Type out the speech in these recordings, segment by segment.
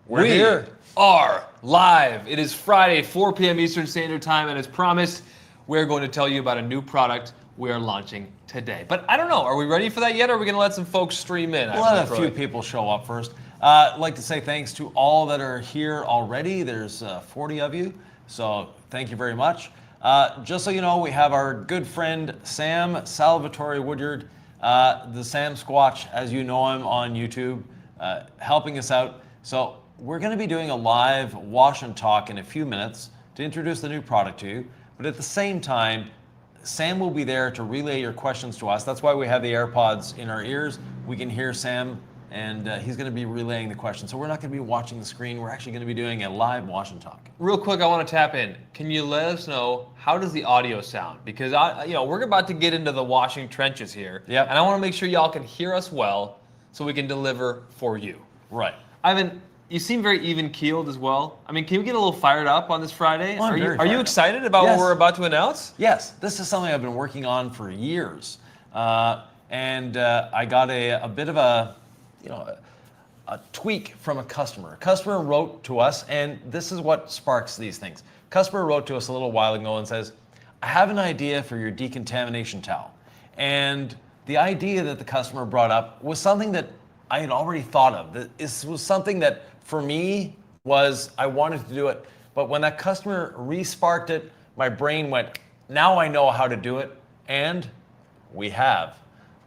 We're here. Are live. It is Friday, 4 p.m. Eastern Standard Time, and as promised, we're going to tell you about a new product we are launching today. But I don't know, are we ready for that yet, or are we going to let some folks stream in? We'll let a few people show up first. I'd like to say thanks to all that are here already. There's 40 of you, so thank you very much. Just so you know, we have our good friend Sam Salvatore Woodyard, the Sam Squatch, as you know him on YouTube, helping us out. So we're going to be doing a live wash and talk in a few minutes to introduce the new product to you. But at the same time, Sam will be there to relay your questions to us. That's why we have the AirPods in our ears. We can hear Sam, and he's going to be relaying the questions. So we're not going to be watching the screen. We're actually going to be doing a live wash and talk. Real quick, I want to tap in. Can you let us know, how does the audio sound? Because we're about to get into the washing trenches here. Yep. And I want to make sure y'all can hear us well so we can deliver for you. Right. Ivan, you seem very even-keeled as well. I mean, can we get a little fired up on this Friday? Oh, Are you excited about what we're about to announce? Yes, this is something I've been working on for years. And I got a bit of a tweak from a customer. A customer wrote to us, and this is what sparks these things. Customer wrote to us a little while ago and says, I have an idea for your decontamination towel. And the idea that the customer brought up was something that I had already thought of. This was something that, for me, I wanted to do it. But when that customer re-sparked it, my brain went, now I know how to do it. And we have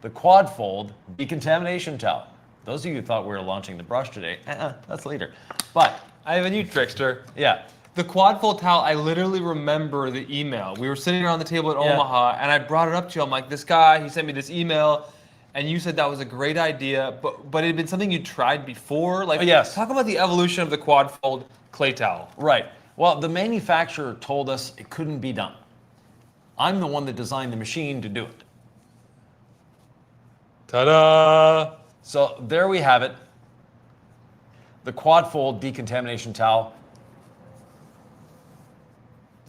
the quad fold decontamination towel. Those of you who thought we were launching the brush today, that's later. But Ivan, you trickster. Yeah. The quad fold towel, I literally remember the email. We were sitting around the table at Omaha, and I brought it up to you. I'm like, this guy, he sent me this email, and you said that was a great idea, but it had been something you tried before. Like, yes. Talk about the evolution of the quad fold clay towel. Right. Well, the manufacturer told us it couldn't be done. I'm the one that designed the machine to do it. Ta-da! So there we have it. The quad fold decontamination towel.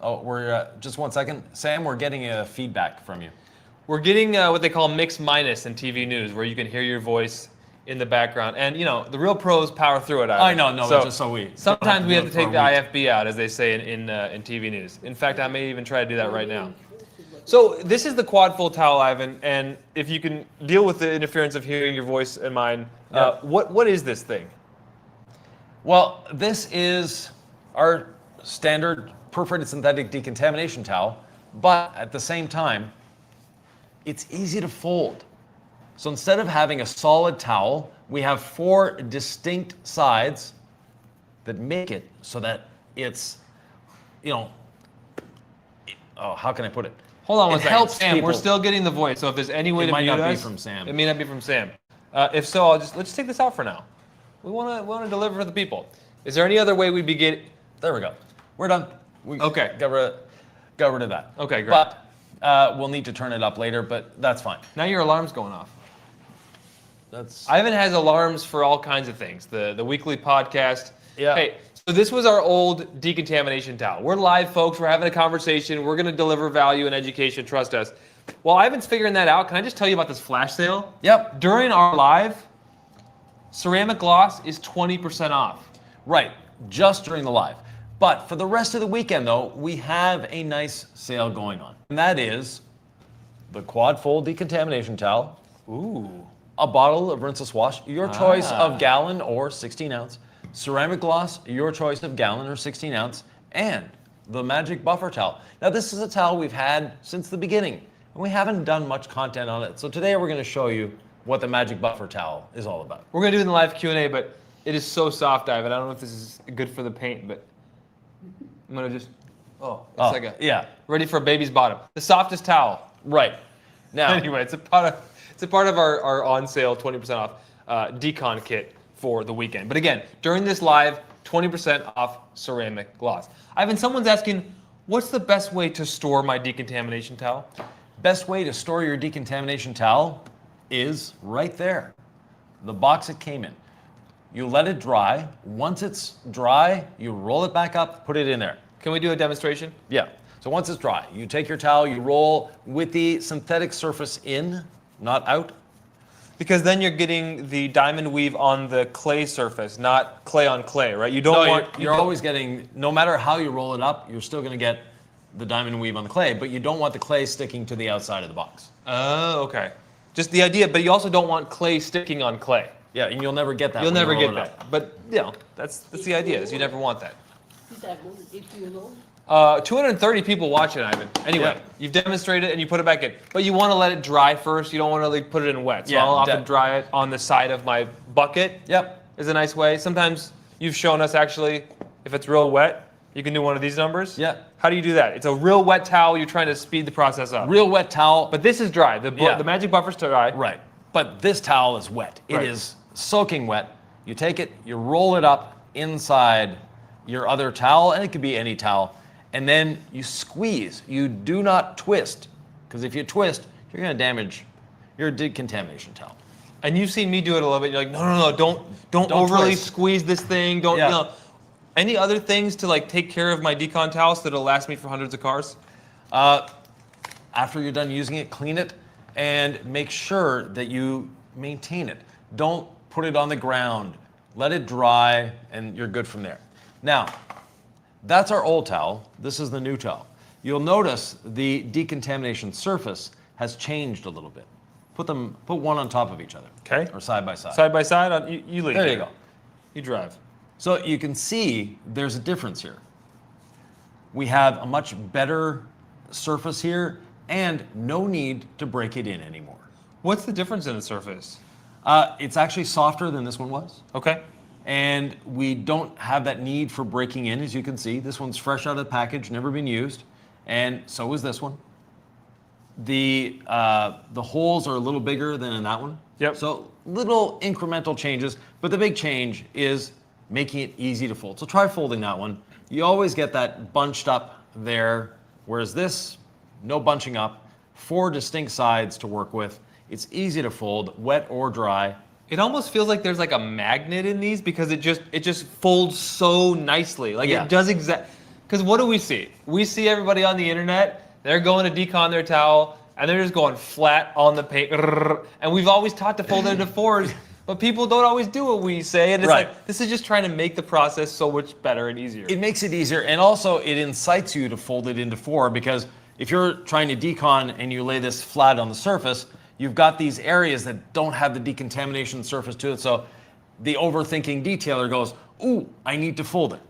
Oh, we're just one second. Sam, we're getting a feedback from you. We're getting what they call mix minus in TV news, where you can hear your voice in the background. And, the real pros power through it. I know, just so we... Sometimes we have to take the IFB out, as they say in TV news. In fact, I may even try to do that right now. So this is the quad fold towel, Ivan, and if you can deal with the interference of hearing your voice and mine, what is this thing? Well, this is our standard perforated synthetic decontamination towel, but at the same time, it's easy to fold. So instead of having a solid towel, we have 4 distinct sides that make it so that it's, how can I put it? Hold on one It second. helps Sam, people. we're still getting the voice, so if there's any way to might mute not be us, from Sam. It may not be from Sam. If so, let's take this out for now. We want to deliver for the people. Is there any other way we'd be getting? There we go. We're done. Okay. Got rid of that. Okay, great. But we'll need to turn it up later, but that's fine. Now your alarm's going off. That's Ivan has alarms for all kinds of things. The weekly podcast. Yeah. Hey, so this was our old decontamination towel. We're live, folks. We're having a conversation. We're going to deliver value and education. Trust us. While Ivan's figuring that out, can I just tell you about this flash sale? Yep. During our live, ceramic gloss is 20% off. right, just during the live. But for the rest of the weekend, though, we have a nice sale going on. And that is the quad fold decontamination towel. Ooh. A bottle of Rinseless wash, your choice of gallon or 16 ounce. Ceramic gloss, your choice of gallon or 16 ounce. And the magic buffer towel. Now, this is a towel we've had since the beginning, and we haven't done much content on it. So today we're going to show you what the magic buffer towel is all about. We're going to do it in the live Q&A, but it is so soft, Ivan. I don't know if this is good for the paint, but I'm going to just, yeah. Ready for a baby's bottom. The softest towel. Right. Now, Anyway, it's a part of our on sale 20% off Decon kit for the weekend. But again, during this live, 20% off ceramic gloss. Ivan, someone's asking, what's the best way to store my decontamination towel? best way to store your decontamination towel is right there. The box it came in. You let it dry. Once it's dry, you roll it back up, put it in there. Can we do a demonstration? Yeah. So once it's dry, you take your towel, you roll with the synthetic surface in, not out. Because then you're getting the diamond weave on the clay surface, not clay on clay, right? You don't want. You're always getting, no matter how you roll it up, you're still going to get the diamond weave on the clay, but you don't want the clay sticking to the outside of the box. Oh, okay. Just the idea, but you also don't want clay sticking on clay. Yeah, and you'll never get that. You'll when never you roll get it that. up. But that's the idea. Is you never want that. Is that more than 8 years old? 230 people watching, Ivan. Anyway, Yeah. you've demonstrated and you put it back in, but you want to let it dry first. You don't want to like put it in wet. So Yeah, I'll often dry it on the side of my bucket. Yep. Is a nice way. Sometimes you've shown us actually, if it's real wet, you can do one of these numbers. Yeah. How do you do that? It's a real wet towel. You're trying to speed the process up. Real wet towel. But this is dry. The magic buffer's dry. Right. But this towel is wet. It Right. is soaking wet. You take it, you roll it up inside your other towel, and it could be any towel, and then you squeeze. You do not twist, because if you twist, you're going to damage your decontamination towel. And you've seen me do it a little bit. You're like, no, don't overly twist. squeeze this thing. Don't, Yeah. you know. Any other things to like take care of my decon towel so that'll last me for hundreds of cars? After you're done using it, clean it, and make sure that you maintain it. Don't put it on the ground. Let it dry, and you're good from there. Now, that's our old towel. This is the new towel. You'll notice the decontamination surface has changed a little bit. Put one on top of each other. Okay. Or side by side. Side by side, you lead. There you go. You drive. So you can see there's a difference here. We have a much better surface here and no need to break it in anymore. What's the difference in the surface? It's actually softer than this one was. Okay. And we don't have that need for breaking in, as you can see. This one's fresh out of the package, never been used. And so is this one. The holes are a little bigger than in that one. Yep. So little incremental changes, but the big change is making it easy to fold. So try folding that one. You always get that bunched up there, whereas this, no bunching up, 4 distinct sides to work with. It's easy to fold, wet or dry. It almost feels like there's like a magnet in these because it just folds so nicely. Like Yeah. it does because what do we see? We see everybody on the internet, they're going to decon their towel and they're just going flat on the paint. And we've always taught to fold it into 4s, but people don't always do what we say. And it's Right. like, this is just trying to make the process so much better and easier. It makes it easier, and also it incites you to fold it into 4, because if you're trying to decon and you lay this flat on the surface, you've got these areas that don't have the decontamination surface to it, so the overthinking detailer goes, ooh, I need to fold it.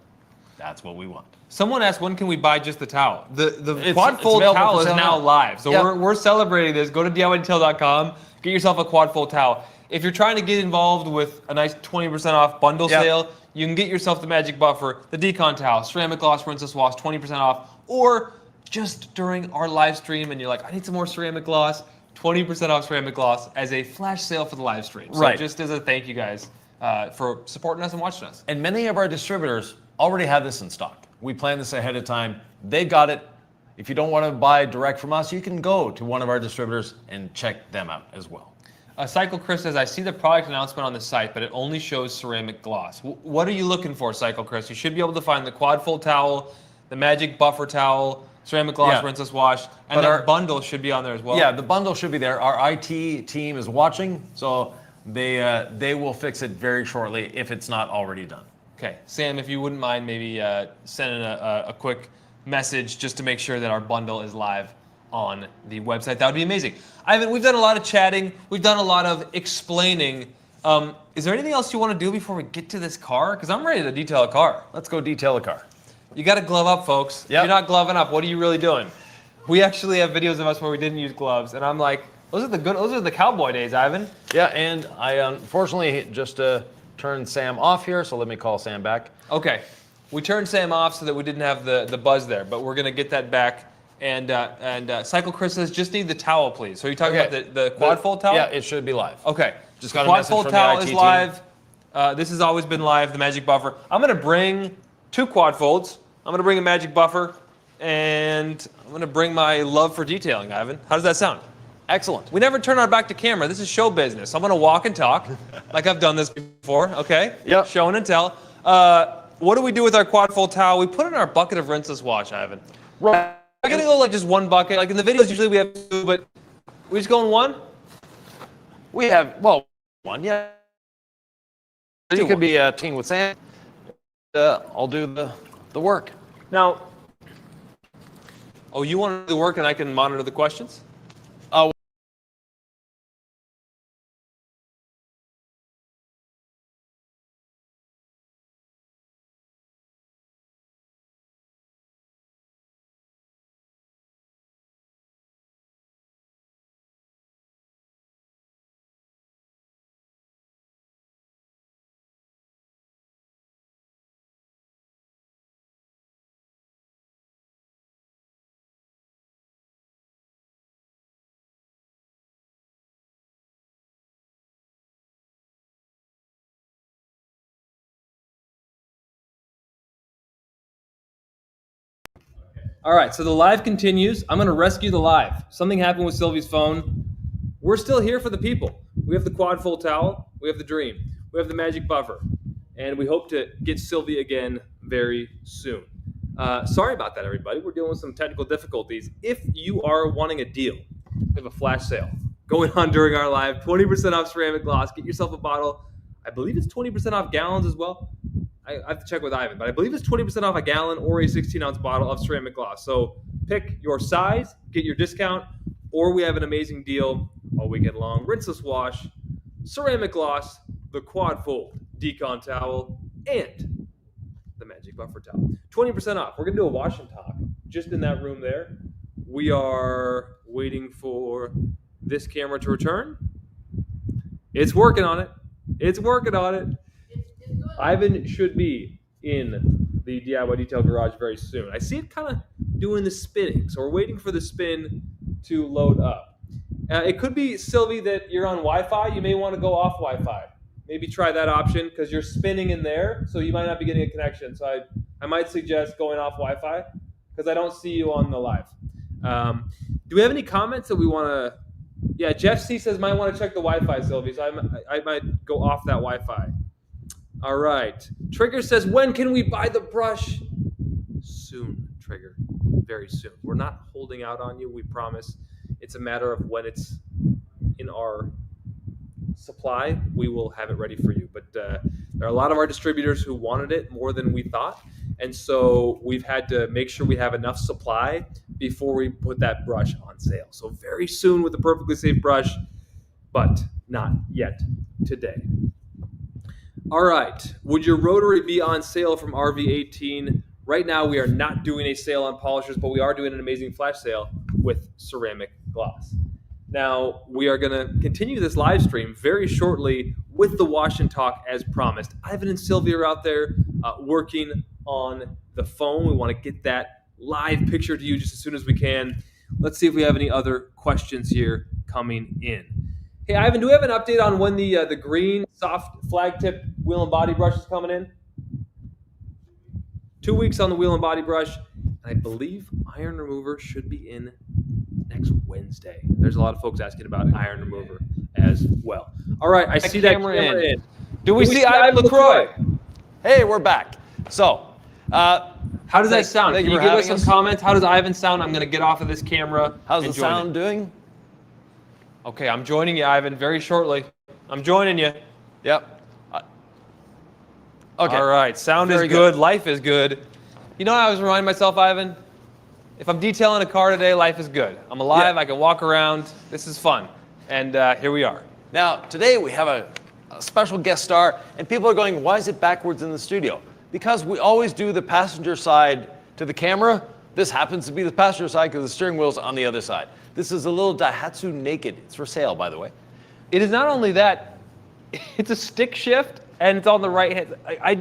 That's what we want. Someone asked, when can we buy just the towel? The It's quad fold available towel for is sale now now. live. So Yep. we're celebrating this. Go to DIYdetail.com, get yourself a quad fold towel. If you're trying to get involved with a nice 20% off bundle Yep. sale, you can get yourself the magic buffer, the decon towel, ceramic gloss, rinseless wash, 20% off. Or just during our live stream and you're like, I need some more ceramic gloss, 20% off ceramic gloss as a flash sale for the live stream. So Right. just as a thank you guys for supporting us and watching us. And many of our distributors already have this in stock. We plan this ahead of time. They've got it. If you don't want to buy direct from us, you can go to one of our distributors and check them out as well. Cycle Chris says, I see the product announcement on the site, but it only shows ceramic gloss. What are you looking for, Cycle Chris? You should be able to find the quad fold towel, the magic buffer towel, ceramic gloss, Yeah. rinseless wash, and But our our bundle should be on there as well. Yeah, the bundle should be there. Our IT team is watching, so they will fix it very shortly if it's not already done. Okay, Sam, if you wouldn't mind maybe sending a quick message just to make sure that our bundle is live on the website, that would be amazing. Ivan, we've done a lot of chatting. We've done a lot of explaining. Is there anything else you want to do before we get to this car? Because I'm ready to detail a car. Let's go detail the car. You got to glove up, folks. If Yep. you're not gloving up, what are you really doing? We actually have videos of us where we didn't use gloves, and I'm like, those are the cowboy days, Ivan. Yeah, and I unfortunately just turned Sam off here, so let me call Sam back. Okay, we turned Sam off so that we didn't have the buzz there, but we're gonna get that back. And Cycle Chris says, just need the towel, please. So you're talking about the quad fold towel? Yeah, it should be live. Okay. Just got a quad message fold from the towel IT is team. live. This has always been live, the magic buffer. I'm gonna bring 2 quad folds. I'm gonna bring a magic buffer, and I'm gonna bring my love for detailing, Ivan. How does that sound? Excellent. We never turn our back to camera. This is show business. I'm gonna walk and talk, like I've done this before. Okay. Yep. Show and tell. What do we do with our quad fold towel? We put it in our bucket of rinseless wash, Ivan. Right. I'm gonna go like just 1 bucket. Like in the videos, usually we have 2, but we just go in 1. We have, well, one. Yeah. You could be teaming with Sam. I'll do the work. Now, oh, you want to do the work and I can monitor the questions? Oh. All right, so the live continues. I'm going to rescue the live. Something happened with Sylvie's phone. We're still here for the people. We have the quad full towel. We have the dream. We have the magic buffer. And we hope to get Sylvie again very soon. Sorry about that, everybody. We're dealing with some technical difficulties. If you are wanting a deal, we have a flash sale going on during our live. 20% off ceramic glass. Get yourself a bottle. I believe it's 20% off gallons as well. I have to check with Ivan, but I believe it's 20% off a gallon or a 16-ounce bottle of ceramic glass. So pick your size, get your discount, or we have an amazing deal all weekend long. Rinseless wash, ceramic gloss, the quad fold, Decon towel, and the magic buffer towel. 20% off. We're going to do a wash and talk just in that room there. We are waiting for this camera to return. It's working on it. It's working on it. Ivan should be in the DIY Detail Garage very soon. I see it kind of doing the spinning, so we're waiting for the spin to load up. It could be, Sylvie, that you're on Wi-Fi. You may want to go off Wi-Fi. Maybe try that option because you're spinning in there, so you might not be getting a connection. So I might suggest going off Wi-Fi because I don't see you on the live. Do we have any comments that we want to... Yeah, Jeff C says might want to check the Wi-Fi, Sylvie, so I might go off that Wi-Fi. All right. Trigger says, when can we buy the brush? Soon, Trigger. Very soon. We're not holding out on you, we promise. It's a matter of when it's in our supply, we will have it ready for you. But there are a lot of our distributors who wanted it more than we thought. And so we've had to make sure we have enough supply before we put that brush on sale. So very soon with the Perfectly Safe brush, but not yet today. All right, would your rotary be on sale from RV18? Right now, we are not doing a sale on polishers, but we are doing an amazing flash sale with ceramic glass. Now, we are going to continue this live stream very shortly with the wash and talk as promised. Ivan and Sylvia are out there working on the phone. We want to get that live picture to you just as soon as we can. Let's see if we have any other questions here coming in. Hey, Ivan, do we have an update on when the green soft flag tip wheel and body brush is coming in? 2 weeks on the wheel and body brush. I believe iron remover should be in next Wednesday. There's a lot of folks asking about iron remover as well. All right, I see that camera in. Do we see Ivan LaCroix? Hey, we're back. So, how does that sound? Can you give us some comments? How does Ivan sound? I'm going to get off of this camera. How's the sound doing? Okay, I'm joining you, Ivan, very shortly. I'm joining you. Yep. Okay. All right, sound is good. Life is good. You know, I was reminding myself, Ivan, if I'm detailing a car today, life is good. I'm alive, I can walk around. This is fun. And here we are. Now, today we have a special guest star, and people are going, why is it backwards in the studio? Because we always do the passenger side to the camera. This happens to be the passenger side because the steering wheel's on the other side. This is a little Daihatsu Naked. It's for sale, by the way. It is not only that, it's a stick shift, and it's on the right hand. I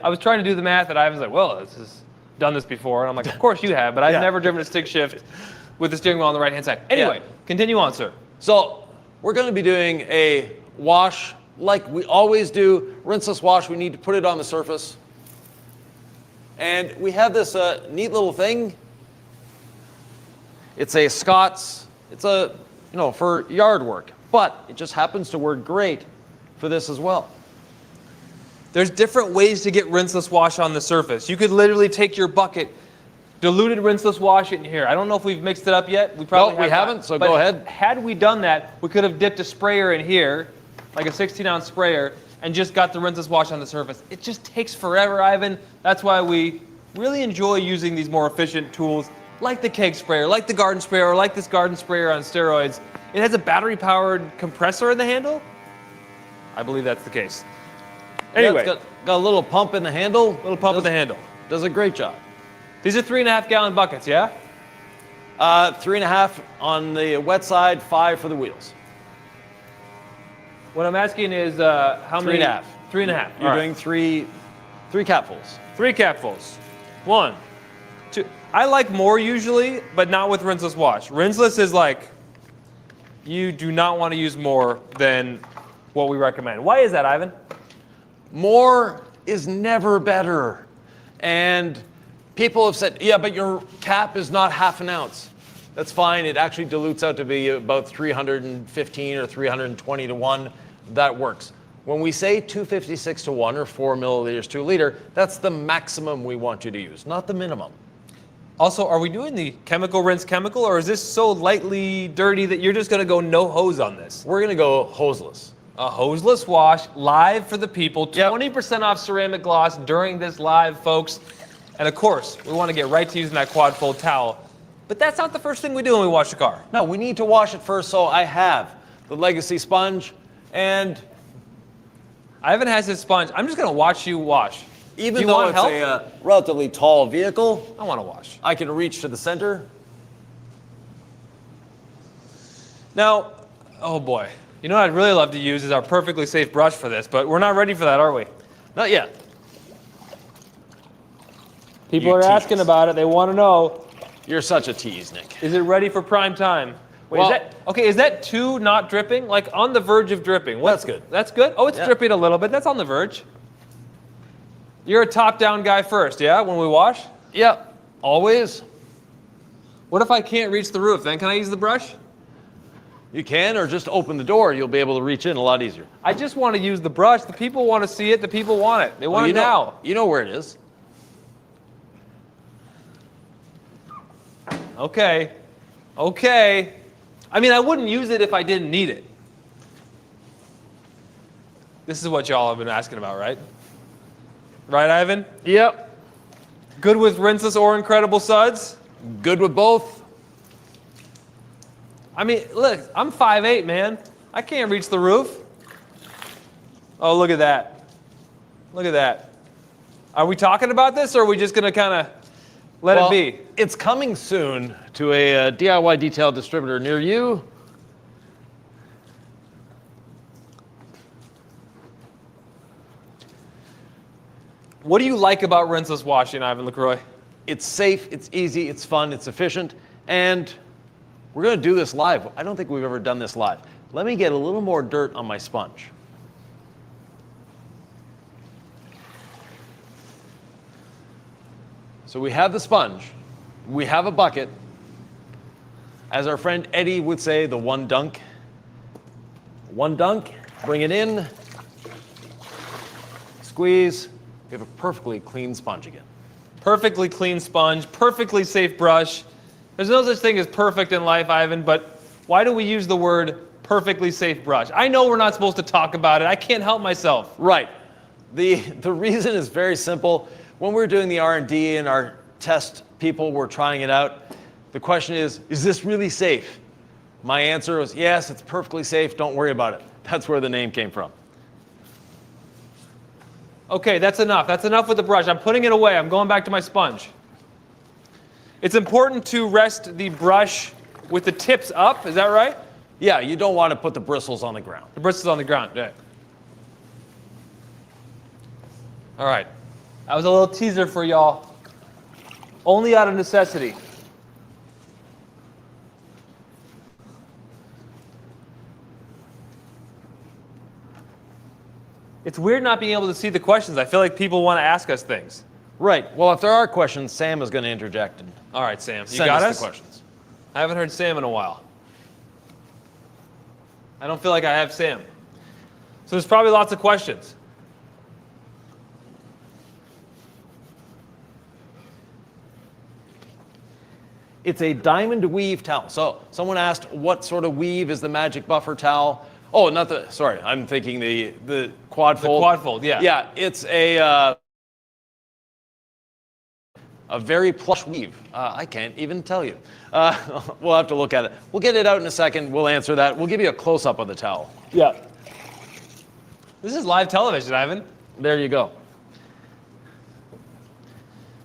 was trying to do the math, and I was like, well, this has done this before. And I'm like, of course you have, but I've never driven a stick shift with the steering wheel on the right-hand side. Anyway, continue on, sir. So we're going to be doing a wash like we always do. Rinseless wash, we need to put it on the surface. And we have this neat little thing. It's a Scott's. It's for yard work, but it just happens to work great for this as well. There's different ways to get rinseless wash on the surface. You could literally take your bucket, diluted rinseless wash it in here. I don't know if we've mixed it up yet. We probably haven't, so go ahead. Had we done that, we could have dipped a sprayer in here like a 16-ounce sprayer, and just got the rinseless wash on the surface. It just takes forever, Ivan. That's why we really enjoy using these more efficient tools like the keg sprayer, like the garden sprayer, or like this garden sprayer on steroids. It has a battery-powered compressor in the handle. I believe that's the case. Anyway, Yeah, it's got a little pump in the handle. little pump in the handle. Does a great job. These are 3.5 gallon buckets, yeah? 3.5 on the wet side, 5 for the wheels. What I'm asking is how many? 3.5. 3.5. You're doing three capfuls. 3 capfuls. 1, 2. I like more usually, but not with rinseless wash. Rinseless is like, you do not want to use more than what we recommend. Why is that, Ivan? More is never better. And people have said, yeah, but your cap is not half an ounce. That's fine. It actually dilutes out to be about 315 or 320 to 1. That works. When we say 256 to 1 or 4 milliliters to a liter, that's the maximum we want you to use, not the minimum. Also, are we doing the chemical rinse chemical, or is this so lightly dirty that you're just going to go no hose on this? We're going to go hoseless. A hoseless wash live for the people. Yep. 20% off ceramic gloss during this live, folks. And of course, we want to get right to using that quad fold towel. But that's not the first thing we do when we wash the car. No, we need to wash it first, so I have the Legacy sponge, and Ivan has his sponge. I'm just going to watch you wash. even you though want it's help? a relatively tall vehicle, I want to wash. I can reach to the center. Now, oh boy. You know what I'd really love to use is our perfectly safe brush for this, but we're not ready for that, are we? Not yet. People You are tease. asking about it. They want to know, You're such a tease, Nick. is it ready for prime time? Wait, Well- is that 2 not dripping? Like on the verge of dripping? That's good. That's good? Oh, it's Yeah. dripping a little bit. That's on the verge. You're a top-down guy first, yeah, when we wash? Yep, always. What if I can't reach the roof? Then can I use the brush? You can, or just open the door. You'll be able to reach in a lot easier. I just want to use the brush. The people want to see it. The people want it. They want you it now. You know where it is. Okay. Okay. I mean, I wouldn't use it if I didn't need it. This is what y'all have been asking about, right? Right, Ivan? Yep. Good with rinseless or incredible suds? Good with both. I mean, look, I'm 5'8", man. I can't reach the roof. Oh, look at that. Look at that. Are we talking about this, or are we just going to kind of let it be? It's coming soon to a DIY detail distributor near you. What do you like about rinseless washing, Ivan LaCroix? It's safe, it's easy, it's fun, it's efficient, and we're going to do this live. I don't think we've ever done this live. Let me get a little more dirt on my sponge. So we have the sponge, we have a bucket. As our friend Eddie would say, the one dunk. One dunk, bring it in, squeeze. We have a perfectly clean sponge again. Perfectly clean sponge, perfectly safe brush. There's no such thing as perfect in life, Ivan, but why do we use the word perfectly safe brush? I know we're not supposed to talk about it. I can't help myself. Right. The reason is very simple. When we're doing the R&D and our test people were trying it out, the question is this really safe? My answer was, yes, it's perfectly safe. Don't worry about it. That's where the name came from. Okay, that's enough. That's enough with the brush. I'm putting it away. I'm going back to my sponge. It's important to rest the brush with the tips up. Is that right? Yeah, you don't want to put the bristles on the ground. The bristles on the ground. Yeah. All right. That was a little teaser for y'all. Only out of necessity. It's weird not being able to see the questions. I feel like people want to ask us things. Right. Well, if there are questions, Sam is going to interject and All right, Sam. You send got us us? the questions. I haven't heard Sam in a while. I don't feel like I have Sam. So there's probably lots of questions. It's a diamond weave towel. So someone asked, what sort of weave is the Magic Buffer towel? Oh, not the, sorry, I'm thinking the quad fold. quad fold, yeah. Yeah, it's a very plush weave. I can't even tell you. We'll have to look at it. We'll get it out in a second. We'll answer that. We'll give you a close-up of the towel. Yeah. This is live television, Ivan. There you go.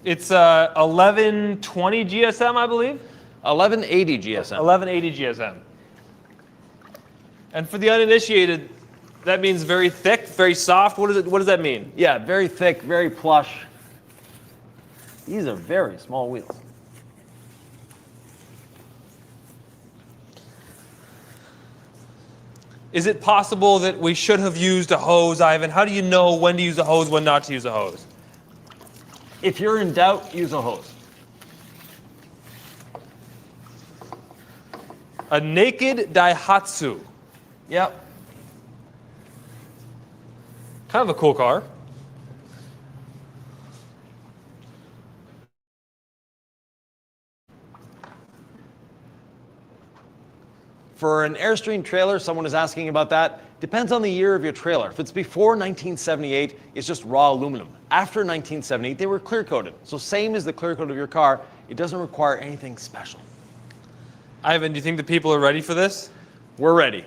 It's 1120 GSM, I believe. 1180 GSM. 1180 GSM. And for the uninitiated, that means very thick, very soft. What does that mean? Yeah, very thick, very plush. These are very small wheels. Is it possible that we should have used a hose, Ivan? How do you know when to use a hose, when not to use a hose? If you're in doubt, use a hose. A naked Daihatsu. Yep. Kind of a cool car. For an Airstream trailer, someone is asking about that. Depends on the year of your trailer. If it's before 1978, it's just raw aluminum. After 1978, they were clear coated. So same as the clear coat of your car, it doesn't require anything special. Ivan, do you think the people are ready for this? We're ready.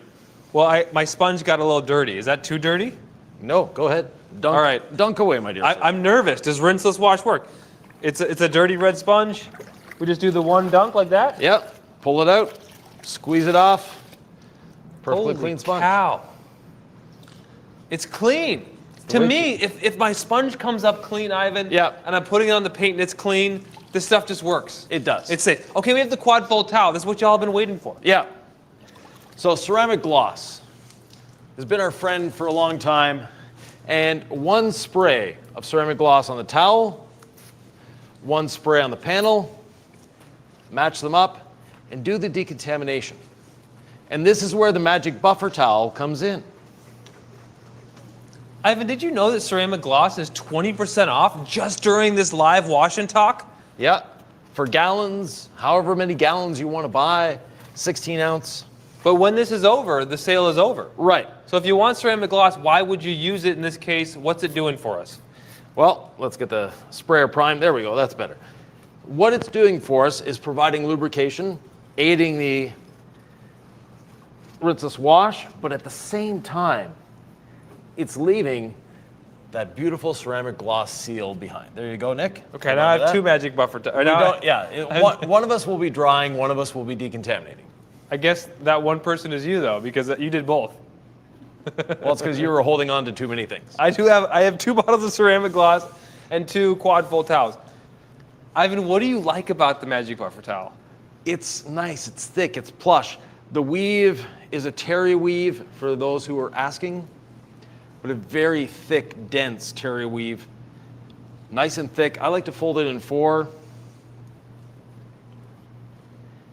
Well, my sponge got a little dirty. Is that too dirty? No, go ahead. Dunk, All right. Dunk away, my dear. I'm nervous. Does rinseless wash work? It's a dirty red sponge. We just do the one dunk like that? Yep. Pull it out. Squeeze it off. Perfectly Holy clean sponge. Cow. It's clean. To me, if my sponge comes up clean, Ivan, Yeah. and I'm putting it on the paint and it's clean, this stuff just works. It does. It's safe. Okay, we have the quad fold towel. This is what y'all have been waiting for. Yeah. So ceramic gloss has been our friend for a long time. And one spray of ceramic gloss on the towel, one spray on the panel, match them up, and do the decontamination. And this is where the magic buffer towel comes in. Ivan, did you know that ceramic gloss is 20% off just during this live wash and talk? Yeah. For gallons, however many gallons you want to buy, 16 ounce. But when this is over, the sale is over. Right. So if you want ceramic gloss, why would you use it in this case? What's it doing for us? Well, let's get the sprayer primed. There we go. That's better. What it's doing for us is providing lubrication, aiding the rinseless wash, but at the same time, it's leaving that beautiful ceramic gloss seal behind. There you go, Nick. Okay, now I have two magic buffer. One of us will be drying, one of us will be decontaminating. I guess that one person is you, though, because you did both. Well, it's because you were holding on to too many things. I have 2 bottles of ceramic gloss and 2 quad fold towels. Ivan, what do you like about the magic buffer towel? It's nice, it's thick, it's plush. The weave is a terry weave for those who are asking, but a very thick, dense terry weave. Nice and thick. I like to fold it in 4.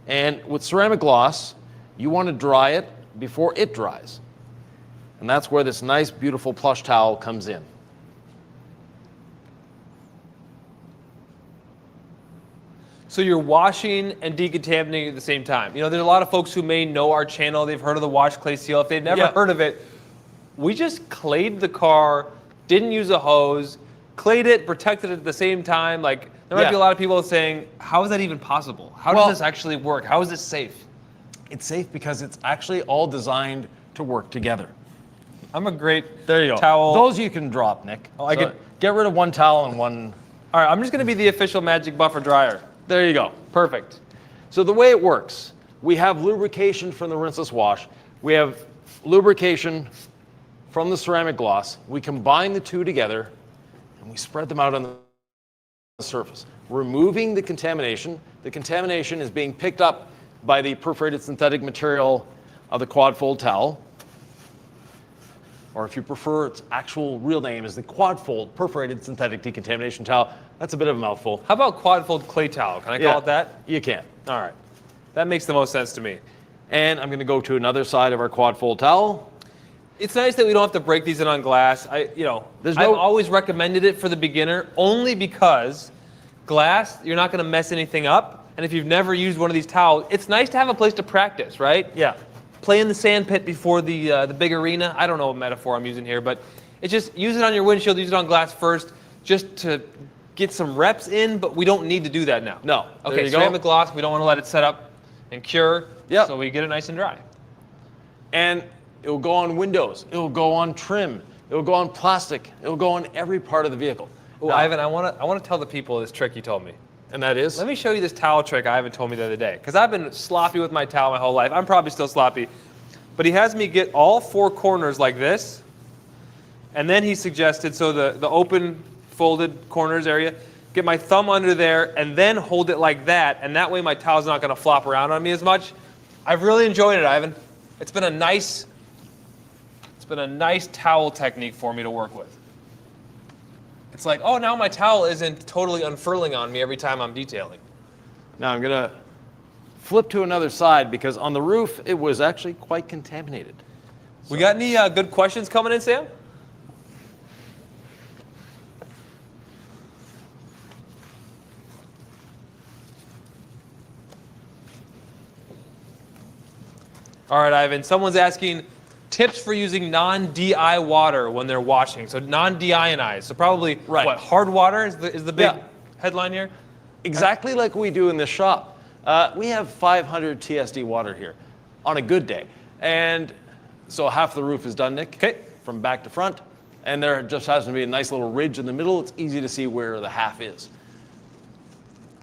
And with ceramic gloss, you want to dry it before it dries. And that's where this nice, beautiful plush towel comes in. So you're washing and decontaminating at the same time. You know, there's a lot of folks who may know our channel. They've heard of the wash clay seal. If they've never heard of it, we just clayed the car, didn't use a hose, clayed it, protected it at the same time. Like, there might be a lot of people saying, how is that even possible? How does this actually work? How is this safe? It's safe because it's actually all designed to work together. I'm a great There you go. towel. Those you can drop, Nick. Oh, I So could- get rid of one towel and one. All right, I'm just going to be the official magic buffer dryer. There you go. Perfect. So the way it works, we have lubrication from the rinseless wash. We have lubrication from the ceramic gloss. We combine the two together and we spread them out on the surface, removing the contamination. The contamination is being picked up by the perforated synthetic material of the quad fold towel. Or if you prefer, its actual real name is the quad fold perforated synthetic decontamination towel. That's a bit of a mouthful. How about quad fold clay towel? Can I call it that? You can. All right. That makes the most sense to me. And I'm going to go to another side of our quad fold towel. It's nice that we don't have to break these in on glass. I've always recommended it for the beginner only because glass, you're not going to mess anything up. And if you've never used one of these towels, it's nice to have a place to practice, right? Yeah. play in the sand pit before the big arena. I don't know what metaphor I'm using here, but it's just use it on your windshield, use it on glass first, just to get some reps in, but we don't need to do that now. No. Okay, ceramic gloss, we don't want to let it set up and cure, Yep. so we get it nice and dry. And it will go on windows. It will go on trim. It will go on plastic. It will go on every part of the vehicle. Oh, Now- Ivan, I want to tell the people this trick you told me. And that is? Let me show you this towel trick Ivan told me the other day, because I've been sloppy with my towel my whole life. I'm probably still sloppy. But he has me get all four corners like this, and then he suggested, so the open folded corners area, get my thumb under there, and then hold it like that, and that way my towel's not going to flop around on me as much. I've really enjoyed it, Ivan. It's been a nice towel technique for me to work with. It's like, oh, now my towel isn't totally unfurling on me every time I'm detailing. Now I'm going to flip to another side because on the roof, it was actually quite contaminated. We got any good questions coming in, Sam? All right, Ivan. Someone's asking tips for using non-DI water when they're washing. So non-deionized. So probably what, hard water is the big headline here? Exactly like we do in this shop. We have 500 TSD water here on a good day. And so half the roof is done, Nick, from back to front. And there just has to be a nice little ridge in the middle. It's easy to see where the half is.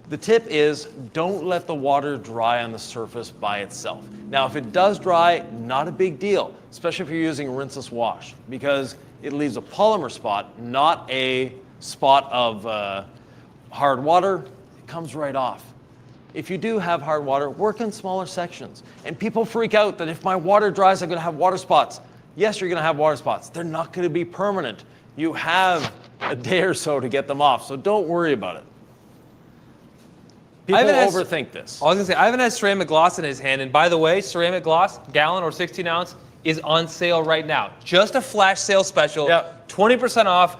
The tip is don't let the water dry on the surface by itself. Now, if it does dry, not a big deal, especially if you're using rinseless wash, because it leaves a polymer spot, not a spot of hard water. It comes right off. If you do have hard water, work in smaller sections. And people freak out that if my water dries, I'm going to have water spots. Yes, you're going to have water spots. They're not going to be permanent. You have a day or so to get them off, so don't worry about it. People overthink this. I was going to say, Ivan has ceramic gloss in his hand, and by the way, ceramic gloss, gallon or 16 ounce, is on sale right now. Just a flash sale special, 20% off.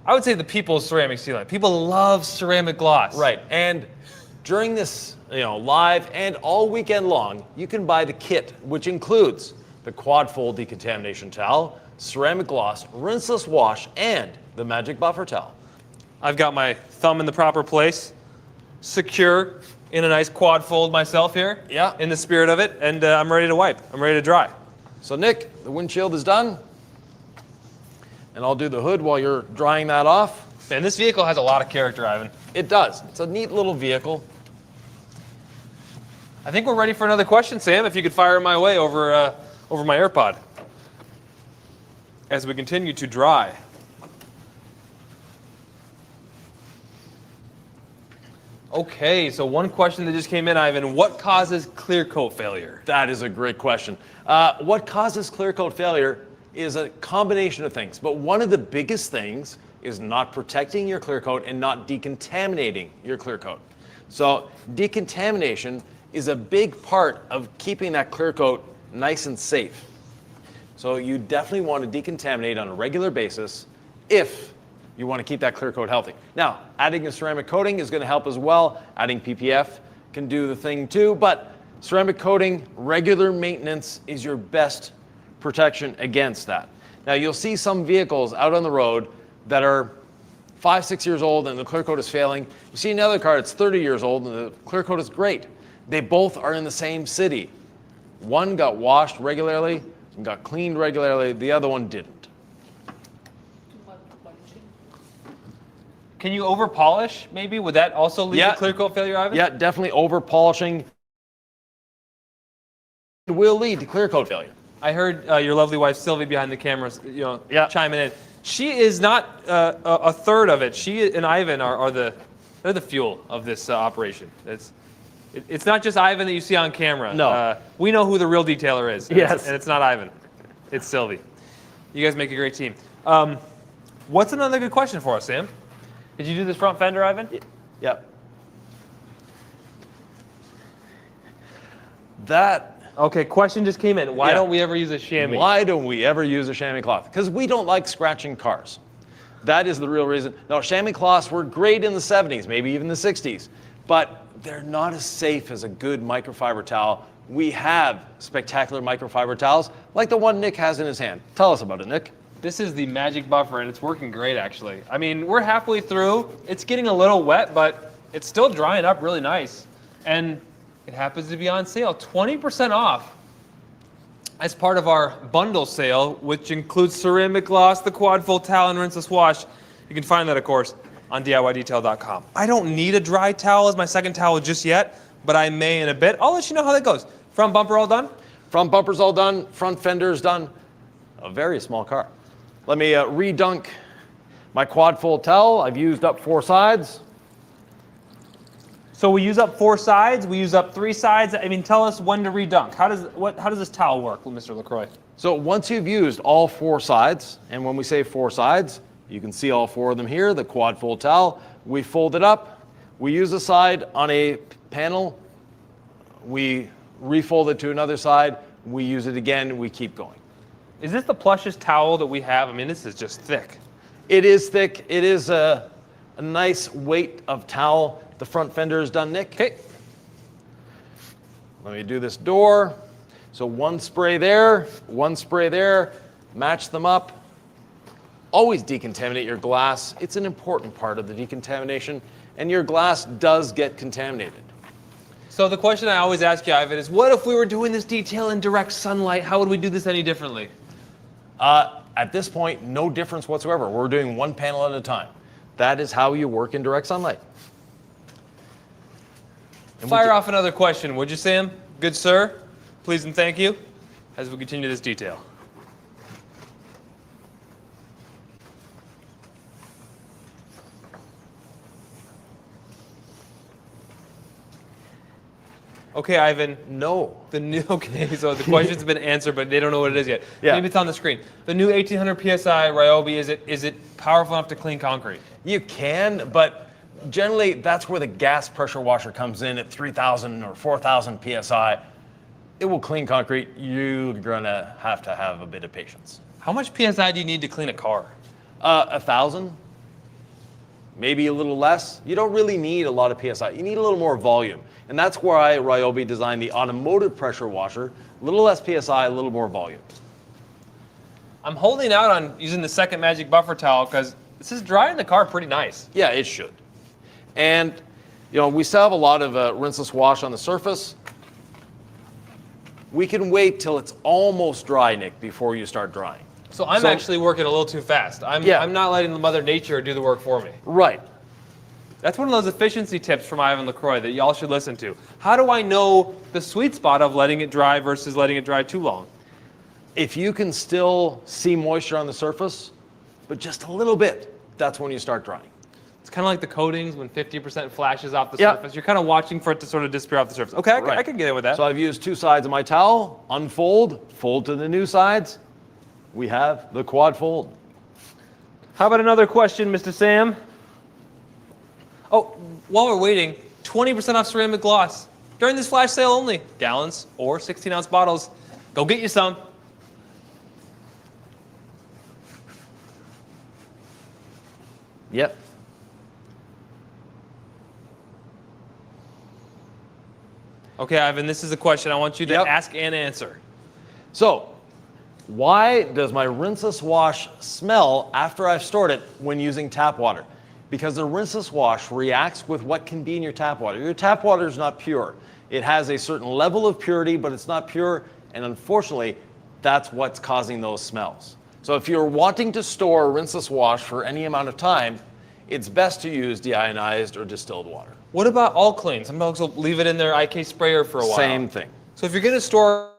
I would say the people's ceramic sealant. People love ceramic gloss. Right, and during this live and all weekend long, you can buy the kit, which includes the quad fold decontamination towel, ceramic gloss, rinseless wash, and the magic buffer towel. I've got my thumb in the proper place, secure in a nice quad fold myself here, in the spirit of it, and I'm ready to wipe. I'm ready to dry. So Nick, the windshield is done, and I'll do the hood while you're drying that off. And this vehicle has a lot of character, Ivan. It does. It's a neat little vehicle. I think we're ready for another question, Sam, if you could fire it my way over my AirPod as we continue to dry. Okay, so one question that just came in, Ivan. What causes clear coat failure? That is a great question. What causes clear coat failure is a combination of things, but one of the biggest things is not protecting your clear coat and not decontaminating your clear coat. So decontamination is a big part of keeping that clear coat nice and safe. So you definitely want to decontaminate on a regular basis if you want to keep that clear coat healthy. Now, adding a ceramic coating is going to help as well. Adding PPF can do the thing too, but ceramic coating, regular maintenance is your best protection against that. Now, you'll see some vehicles out on the road that are 5, 6 years old and the clear coat is failing. You see another car that's 30 years old and the clear coat is great. They both are in the same city. One got washed regularly and got cleaned regularly. The other one didn't. Can you over polish maybe? Would that also lead to clear coat failure, Ivan? Yeah, definitely over polishing will lead to clear coat failure. I heard your lovely wife Sylvie behind the cameras, chiming in. She is not a third of it. She and Ivan they're the fuel of this operation. It's not just Ivan that you see on camera. No. We know who the real detailer is. Yes. And it's not Ivan. It's Sylvie. You guys make a great team. What's another good question for us, Sam? Did you do this front fender, Ivan? Yep. Okay, question just came in. Why don't we ever use a chamois? Why don't we ever use a chamois cloth? Because we don't like scratching cars. That is the real reason. Now, chamois cloths were great in the 70s, maybe even the 60s, but they're not as safe as a good microfiber towel we have spectacular microfiber towels like the one Nick has in his hand. Tell us about it, Nick. This is the magic buffer, and it's working great, actually. I mean, we're halfway through. It's getting a little wet, but it's still drying up really nice. And it happens to be on sale, 20% off as part of our bundle sale, which includes ceramic gloss, the quad full towel, and rinseless wash. You can find that, of course, on DIYdetail.com. I don't need a dry towel as my second towel just yet, but I may in a bit. I'll let you know how that goes. Front bumper all done? Front bumper's all done, front fender's done. A very small car. Let me redunk my quad full towel. I've used up 4 sides. So we use up 4 sides, we use up 3 sides. I mean, tell us when to redunk. How does this towel work, Mr. LaCroix? So once you've used all 4 sides, and when we say 4 sides, you can see all 4 of them here, the quad full towel. We fold it up. We use a side on a panel. We refold it to another side. We use it again. We keep going. Is this the plushest towel that we have? I mean, this is just thick. It is thick. It is a nice weight of towel. The front fender is done, Nick. Okay. Let me do this door. So 1 spray there, 1 spray there. Match them up. Always decontaminate your glass. It's an important part of the decontamination, and your glass does get contaminated. So the question I always ask you, Ivan, is what if we were doing this detail in direct sunlight? How would we do this any differently? At this point, no difference whatsoever. We're doing 1 panel at a time. That is how you work in direct sunlight. And Fire off another question, would you, Sam? Good sir, please and thank you, as we continue this detail. Okay, Ivan. No. Okay, so the question's been answered, but they don't know what it is yet. Yeah. Maybe it's on the screen. The new 1800 PSI Ryobi, is it powerful enough to clean concrete? You can, but generally that's where the gas pressure washer comes in at 3,000 or 4,000 PSI. It will clean concrete. You're gonna have to have a bit of patience. How much PSI do you need to clean a car? 1,000, maybe a little less. You don't really need a lot of PSI. You need a little more volume. And that's why Ryobi designed the automotive pressure washer. A little less PSI, a little more volume. I'm holding out on using the second magic buffer towel because this is drying the car pretty nice. Yeah, it should. And we still have a lot of rinseless wash on the surface. We can wait till it's almost dry, Nick, before you start drying. So I'm actually working a little too fast. I'm not letting Mother Nature do the work for me. Right. That's one of those efficiency tips from Ivan LaCroix that y'all should listen to. How do I know the sweet spot of letting it dry versus letting it dry too long? If you can still see moisture on the surface, but just a little bit, that's when you start drying. It's kind of like the coatings when 50% flashes off the surface. You're kind of watching for it to sort of disappear off the surface. Okay, I can get in with that. So I've used 2 sides of my towel, unfold, fold to the new sides. We have the quad fold. How about another question, Mr. Sam? Oh, while we're waiting, 20% off ceramic gloss during this flash sale only. Gallons or 16-ounce bottles. Go get you some. Yep. Okay, Ivan, this is a question I want you to ask and answer. So, why does my rinseless wash smell after I've stored it when using tap water? Because the rinseless wash reacts with what can be in your tap water. Your tap water is not pure. It has a certain level of purity, but it's not pure, and unfortunately, that's what's causing those smells. So if you're wanting to store a rinseless wash for any amount of time, it's best to use deionized or distilled water. What about all clean? Some folks will leave it in their IK sprayer for a while. Same thing. So if you're going to store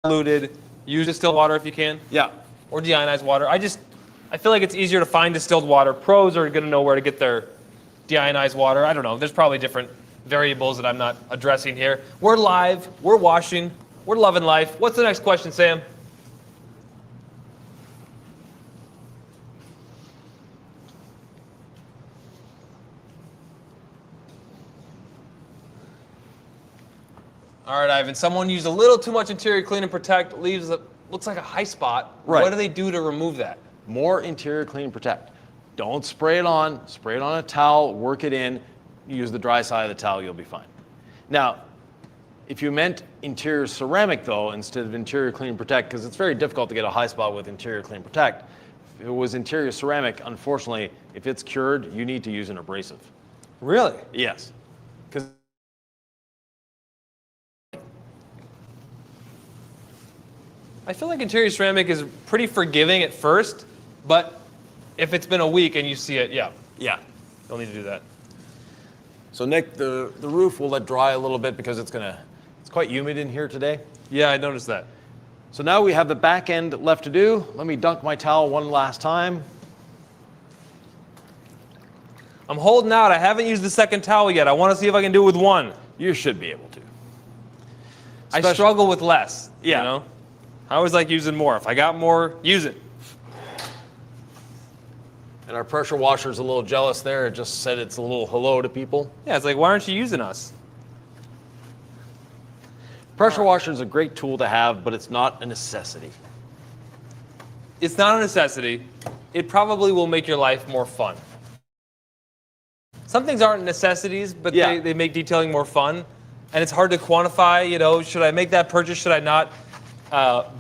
diluted, use distilled water if you can. Yeah. Or deionized water. I feel like it's easier to find distilled water. Pros are going to know where to get their deionized water. I don't know. There's probably different variables that I'm not addressing here. We're live. We're washing. We're loving life. What's the next question, Sam? All right, Ivan. Someone used a little too much interior clean and protect. Looks like a high spot. Right. What do they do to remove that? More interior clean and protect. Don't spray it on a towel, work it in, use the dry side of the towel, you'll be fine. Now, If you meant interior ceramic though, instead of interior clean and protect, because it's very difficult to get a high spot with interior clean and protect. If it was interior ceramic, unfortunately, if it's cured, you need to use an abrasive. Really? Yes. Because I feel like interior ceramic is pretty forgiving at first, but if it's been a week and you see it, yeah, you'll need to do that. So Nick, the roof will let dry a little bit because it's quite humid in here today. Yeah, I noticed that. So now we have the back end left to do. Let me dunk my towel one last time. I'm holding out. I haven't used the second towel yet. I want to see if I can do it with one. You should be able to. I struggle with less. Yeah. You know? I always like using more. If I got more, use it. And our pressure washer's a little jealous there. It just said it's a little hello to people. Yeah, it's like, why aren't you using us? Pressure washer is a great tool to have, but it's not a necessity. It's not a necessity. It probably will make your life more fun. Some things aren't necessities, but they make detailing more fun. And it's hard to quantify, you know, should I make that purchase, should I not?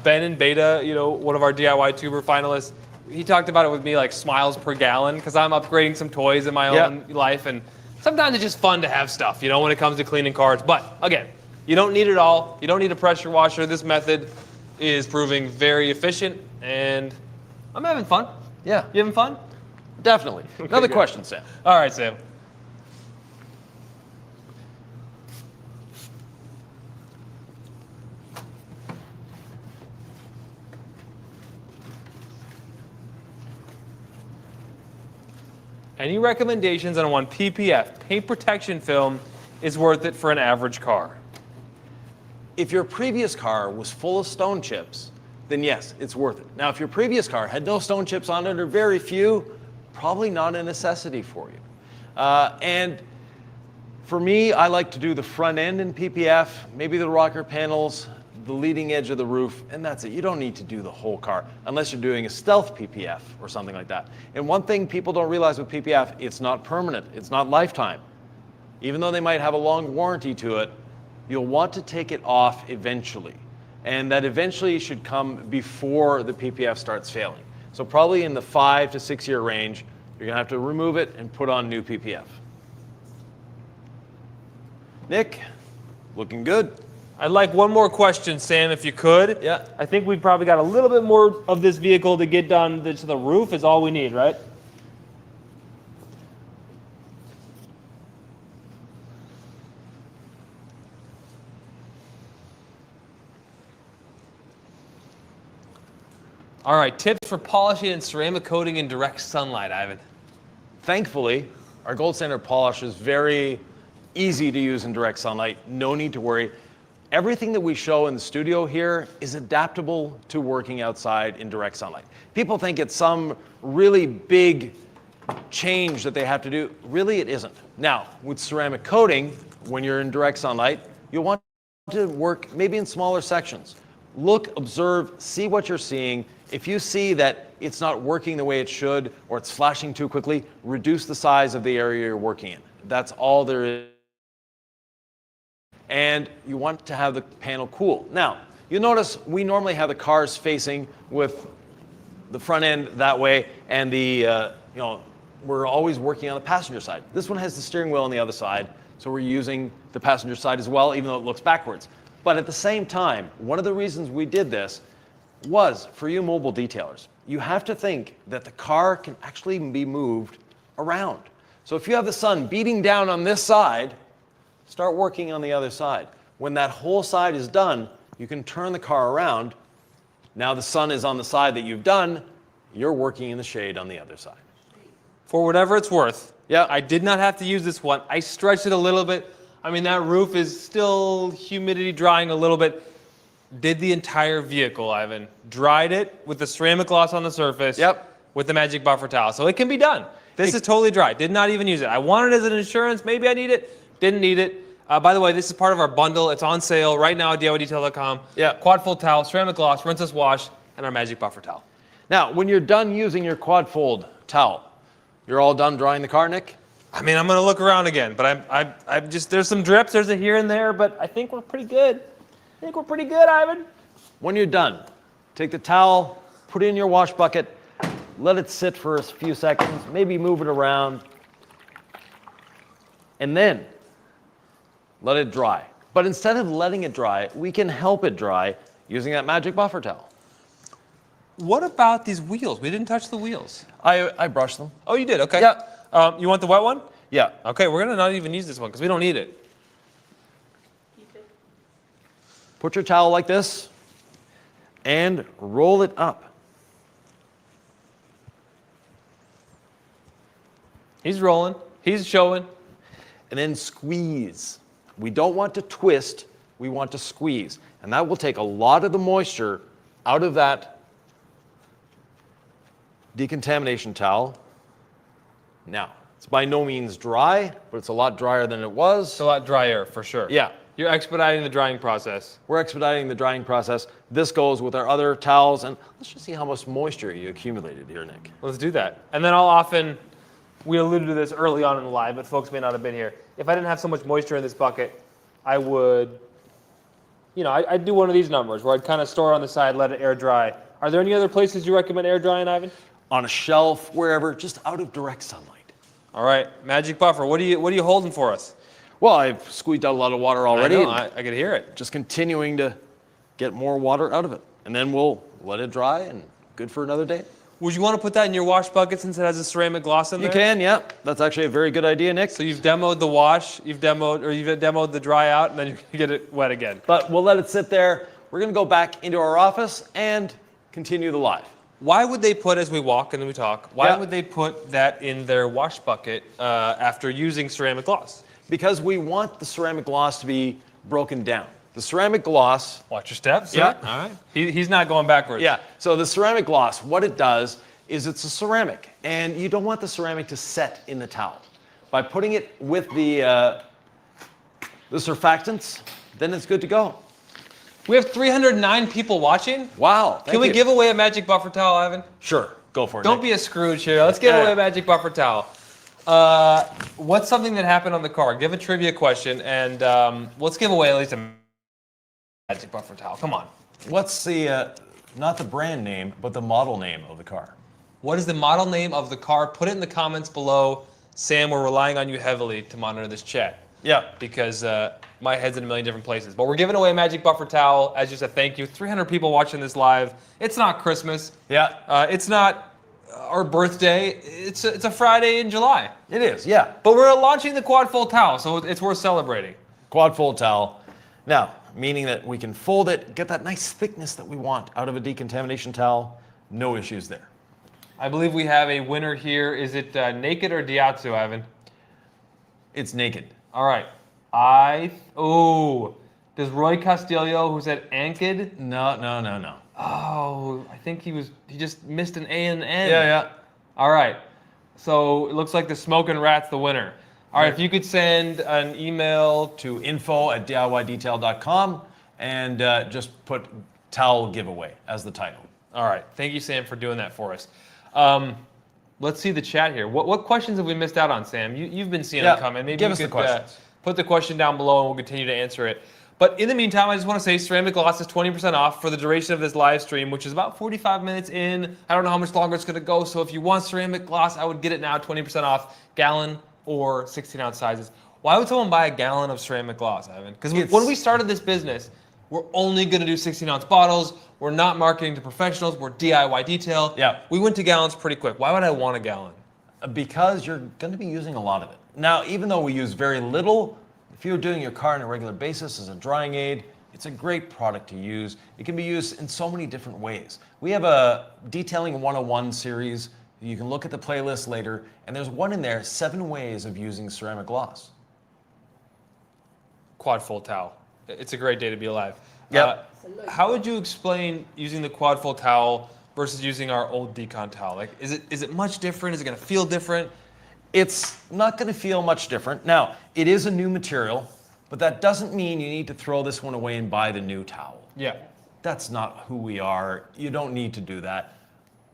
Ben and Beta, you know, one of our DIY tuber finalists, he talked about it with me like smiles per gallon because I'm upgrading some toys in my own life. And sometimes it's just fun to have stuff, you know, when it comes to cleaning cars. But again, you don't need it all. You don't need a pressure washer. This method is proving very efficient and I'm having fun. Yeah. You having fun? Definitely. Another question, Sam. All right, Sam. Any recommendations on when PPF, paint protection film, is worth it for an average car? If your previous car was full of stone chips, then yes, it's worth it. Now, if your previous car had no stone chips on it or very few, probably not a necessity for you. And for me, I like to do the front end in PPF, maybe the rocker panels, the leading edge of the roof, and that's it. You don't need to do the whole car unless you're doing a stealth PPF or something like that. And one thing people don't realize with PPF, it's not permanent. It's not lifetime. Even though they might have a long warranty to it, you'll want to take it off eventually. And that eventually should come before the PPF starts failing. So probably in the 5 to 6 year range, you're gonna have to remove it and put on new PPF. Nick, looking good. I'd like one more question, Sam, if you could. Yeah. I think we've probably got a little bit more of this vehicle to get done to the roof is all we need, right? All right, tips for polishing and ceramic coating in direct sunlight, Ivan. Thankfully, our gold standard polish is very easy to use in direct sunlight. No need to worry. Everything that we show in the studio here is adaptable to working outside in direct sunlight. People think it's some really big change that they have to do. Really, it isn't. Now, with ceramic coating, when you're in direct sunlight, you'll want to work maybe in smaller sections. Look, observe, see what you're seeing. If you see that it's not working the way it should or it's flashing too quickly, reduce the size of the area you're working in. That's all there is. And you want to have the panel cool. Now, you'll notice we normally have the cars facing with the front end that way, and we're always working on the passenger side. This one has the steering wheel on the other side, so we're using the passenger side as well, even though it looks backwards. But at the same time, one of the reasons we did this was for you mobile detailers. You have to think that the car can actually be moved around. So if you have the sun beating down on this side, start working on the other side. When that whole side is done, you can turn the car around. Now the sun is on the side that you've done, you're working in the shade on the other side. For whatever it's worth, yeah, I did not have to use this one. I stretched it a little bit. I mean, that roof is still humidity drying a little bit. Did the entire vehicle, Ivan. Dried it with the ceramic gloss on the surface. Yep. With the magic buffer towel. So it can be done. This is totally dry. Did not even use it. I wanted it as an insurance. Maybe I need it. Didn't need it. By the way, this is part of our bundle. It's on sale right now at DIYdetail.com. Yeah. Quad fold towel, ceramic gloss, rinseless wash, and our magic buffer towel. Now, when you're done using your quad fold towel, you're all done drying the car, Nick? I mean, I'm going to look around again, but I'm just, there's some drips, there's a here and there, but I think we're pretty good. Ivan. When you're done, take the towel, put it in your wash bucket, let it sit for a few seconds, maybe move it around, and then let it dry. But instead of letting it dry, we can help it dry using that magic buffer towel. What about these wheels? We didn't touch the wheels. I brushed them. Oh, you did? Okay. Yeah. You want the wet one? Yeah. Okay, we're going to not even use this one because we don't need it. Put your towel like this and roll it up. He's rolling. He's showing. And then squeeze. We don't want to twist, we want to squeeze. And that will take a lot of the moisture out of that decontamination towel. Now, it's by no means dry, but it's a lot drier than it was. It's a lot drier for sure. Yeah. You're expediting the drying process. We're expediting the drying process. This goes with our other towels, and let's just see how much moisture you accumulated here, Nick. Let's do that. And then I'll often, we alluded to this early on in the live, but folks may not have been here. If I didn't have so much moisture in this bucket, I would, I'd do one of these numbers where I'd kind of store it on the side, let it air dry. Are there any other places you recommend air drying, Ivan? On a shelf, wherever, just out of direct sunlight. All right, magic buffer. What are you holding for us? Well, I've squeezed out a lot of water already. I could hear it. Just continuing to get more water out of it. And then we'll let it dry and good for another day. Would you want to put that in your wash bucket since it has a ceramic gloss in there? You can, yeah. That's actually a very good idea, Nick. So you've demoed the wash, you've demoed the dry out, and then you're going to get it wet again. But we'll let it sit there. We're going to go back into our office and continue the live. Why would they put, as we walk and we talk, why would they put that in their wash bucket after using ceramic gloss? Because we want the ceramic gloss to be broken down. The ceramic gloss... Watch your steps. Yeah. All right. He's not going backwards. Yeah. So the ceramic gloss, what it does is it's a ceramic. And you don't want the ceramic to set in the towel. By putting it with the surfactants, then it's good to go. We have 309 people watching. Wow. Can we give away a magic buffer towel, Ivan? Sure. Go for it, Don't Nick. be a Scrooge here. Let's give away a magic buffer towel. What's something that happened on the car? Give a trivia question, and let's give away at least a magic buffer towel. Come on. What's the, not the brand name, but the model name of the car? What is the model name of the car? Put it in the comments below. Sam, we're relying on you heavily to monitor this chat. Yeah. Because my head's in a million different places. But we're giving away a magic buffer towel as just a thank you. 300 people watching this live. It's not Christmas. Yeah. It's not our birthday. It's a Friday in July. It is, yeah. But we're launching the quad fold towel, so it's worth celebrating. Quad fold towel. Now, meaning that we can fold it, get that nice thickness that we want out of a decontamination towel. No issues there. I believe we have a winner here. Is it naked or Diatsu, Ivan? It's naked. All right. Does Roy Castillo, who said Anked? No. Oh, I think he just missed an A and an N. Yeah. All right. So it looks like the Smoking Rat's the winner. All right, if you could send an email to info@diydetail.com and just put towel giveaway as the title. All right. Thank you, Sam, for doing that for us. Let's see the chat here. What questions have we missed out on, Sam? You've been seeing them coming. Maybe give you us the could questions. Put the question down below and we'll continue to answer it. But in the meantime, I just want to say ceramic gloss is 20% off for the duration of this live stream, which is about 45 minutes in. I don't know how much longer it's going to go, so if you want ceramic gloss, I would get it now, 20% off, gallon or 16-ounce sizes. Why would someone buy a gallon of ceramic gloss, Ivan? Because when we started this business, we're only going to do 16-ounce bottles. We're not marketing to professionals. We're DIY detail. Yeah. We went to gallons pretty quick. Why would I want a gallon? Because you're going to be using a lot of it. Now, even though we use very little, if you're doing your car on a regular basis as a drying aid, it's a great product to use. It can be used in so many different ways. We have a Detailing 101 series. You can look at the playlist later, and there's one in there, 7 ways of using ceramic gloss. Quad fold towel. It's a great day to be alive. Yep. How would you explain using the quad fold towel versus using our old Decon towel? Like, is it much different? Is it going to feel different? It's not going to feel much different. Now, it is a new material, but that doesn't mean you need to throw this one away and buy the new towel. Yeah. That's not who we are. You don't need to do that.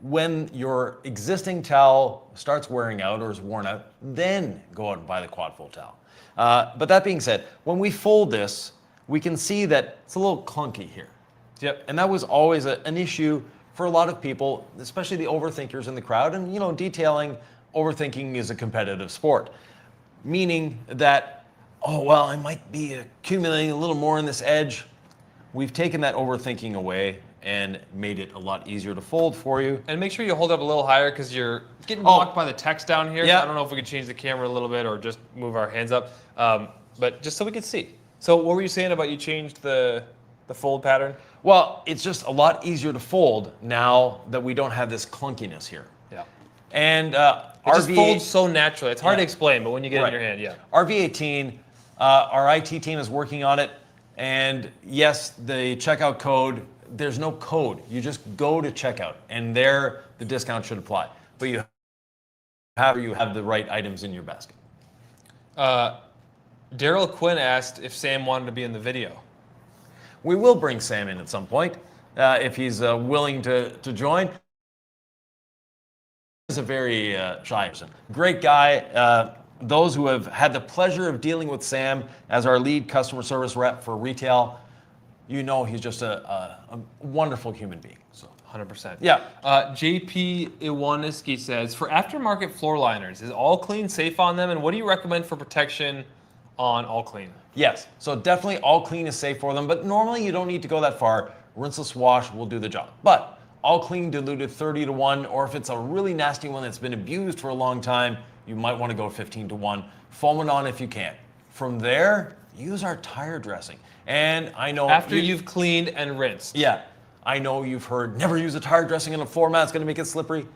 when your existing towel starts wearing out or is worn out, then go out and buy the quad fold towel. But that being said, when we fold this, we can see that it's a little clunky here. Yep. And that was always an issue for a lot of people, especially the overthinkers in the crowd. And, detailing, overthinking is a competitive sport. Meaning that, oh, well, I might be accumulating a little more in this edge. We've taken that overthinking away and made it a lot easier to fold for you. And make sure you hold up a little higher because you're getting blocked by the text down here. Yeah. So I don't know if we could change the camera a little bit or just move our hands up, but just so we can see. So what were you saying about you changed the fold pattern? Well, it's just a lot easier to fold now that we don't have this clunkiness here. Yeah. And It just folds so naturally. It's hard to Yeah. explain, but when you get it Right. in your hand, yeah. RV18, our IT team is working on it. And yes, the checkout code, there's no code. You just go to checkout, and there the discount should apply. But you have the right items in your basket. Daryl Quinn asked if Sam wanted to be in the video. We will bring Sam in at some point if he's willing to join. He's a very shy person. Great guy. Those who have had the pleasure of dealing with Sam as our lead customer service rep for retail, he's just a wonderful human being. So 100%. yeah. JP Iwaniski says, for aftermarket floor liners, is All Clean safe on them? And what do you recommend for protection on All Clean? Yes, so definitely All Clean is safe for them, but normally you don't need to go that far. Rinseless wash will do the job. But All Clean diluted 30-1, or if it's a really nasty one that's been abused for a long time, you might want to go 15-1. Foam it on if you can. From there, use our tire dressing. And I know After you've cleaned and rinsed. Yeah, I know you've heard never use a tire dressing on a floor mat, it's going to make it slippery.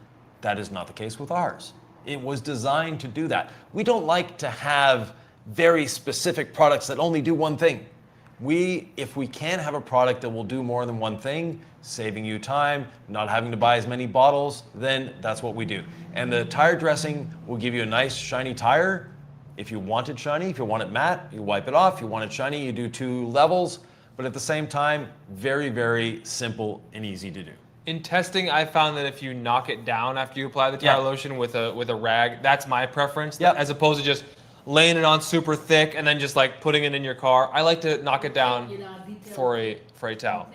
That is not the case with ours. It was designed to do that. We don't like to have very specific products that only do one thing. If we can have a product that will do more than one thing, saving you time, not having to buy as many bottles, then that's what we do. And the tire dressing will give you a nice shiny tire. If you want it shiny, if you want it matte, you wipe it off. If you want it shiny, you do 2 levels. But at the same time, very, very simple and easy to do. In testing, I found that if you knock it down after you apply the tire lotion with a rag, that's my preference. Yep. As opposed to just laying it on super thick and then just like putting it in your car. I like to knock it down for a towel.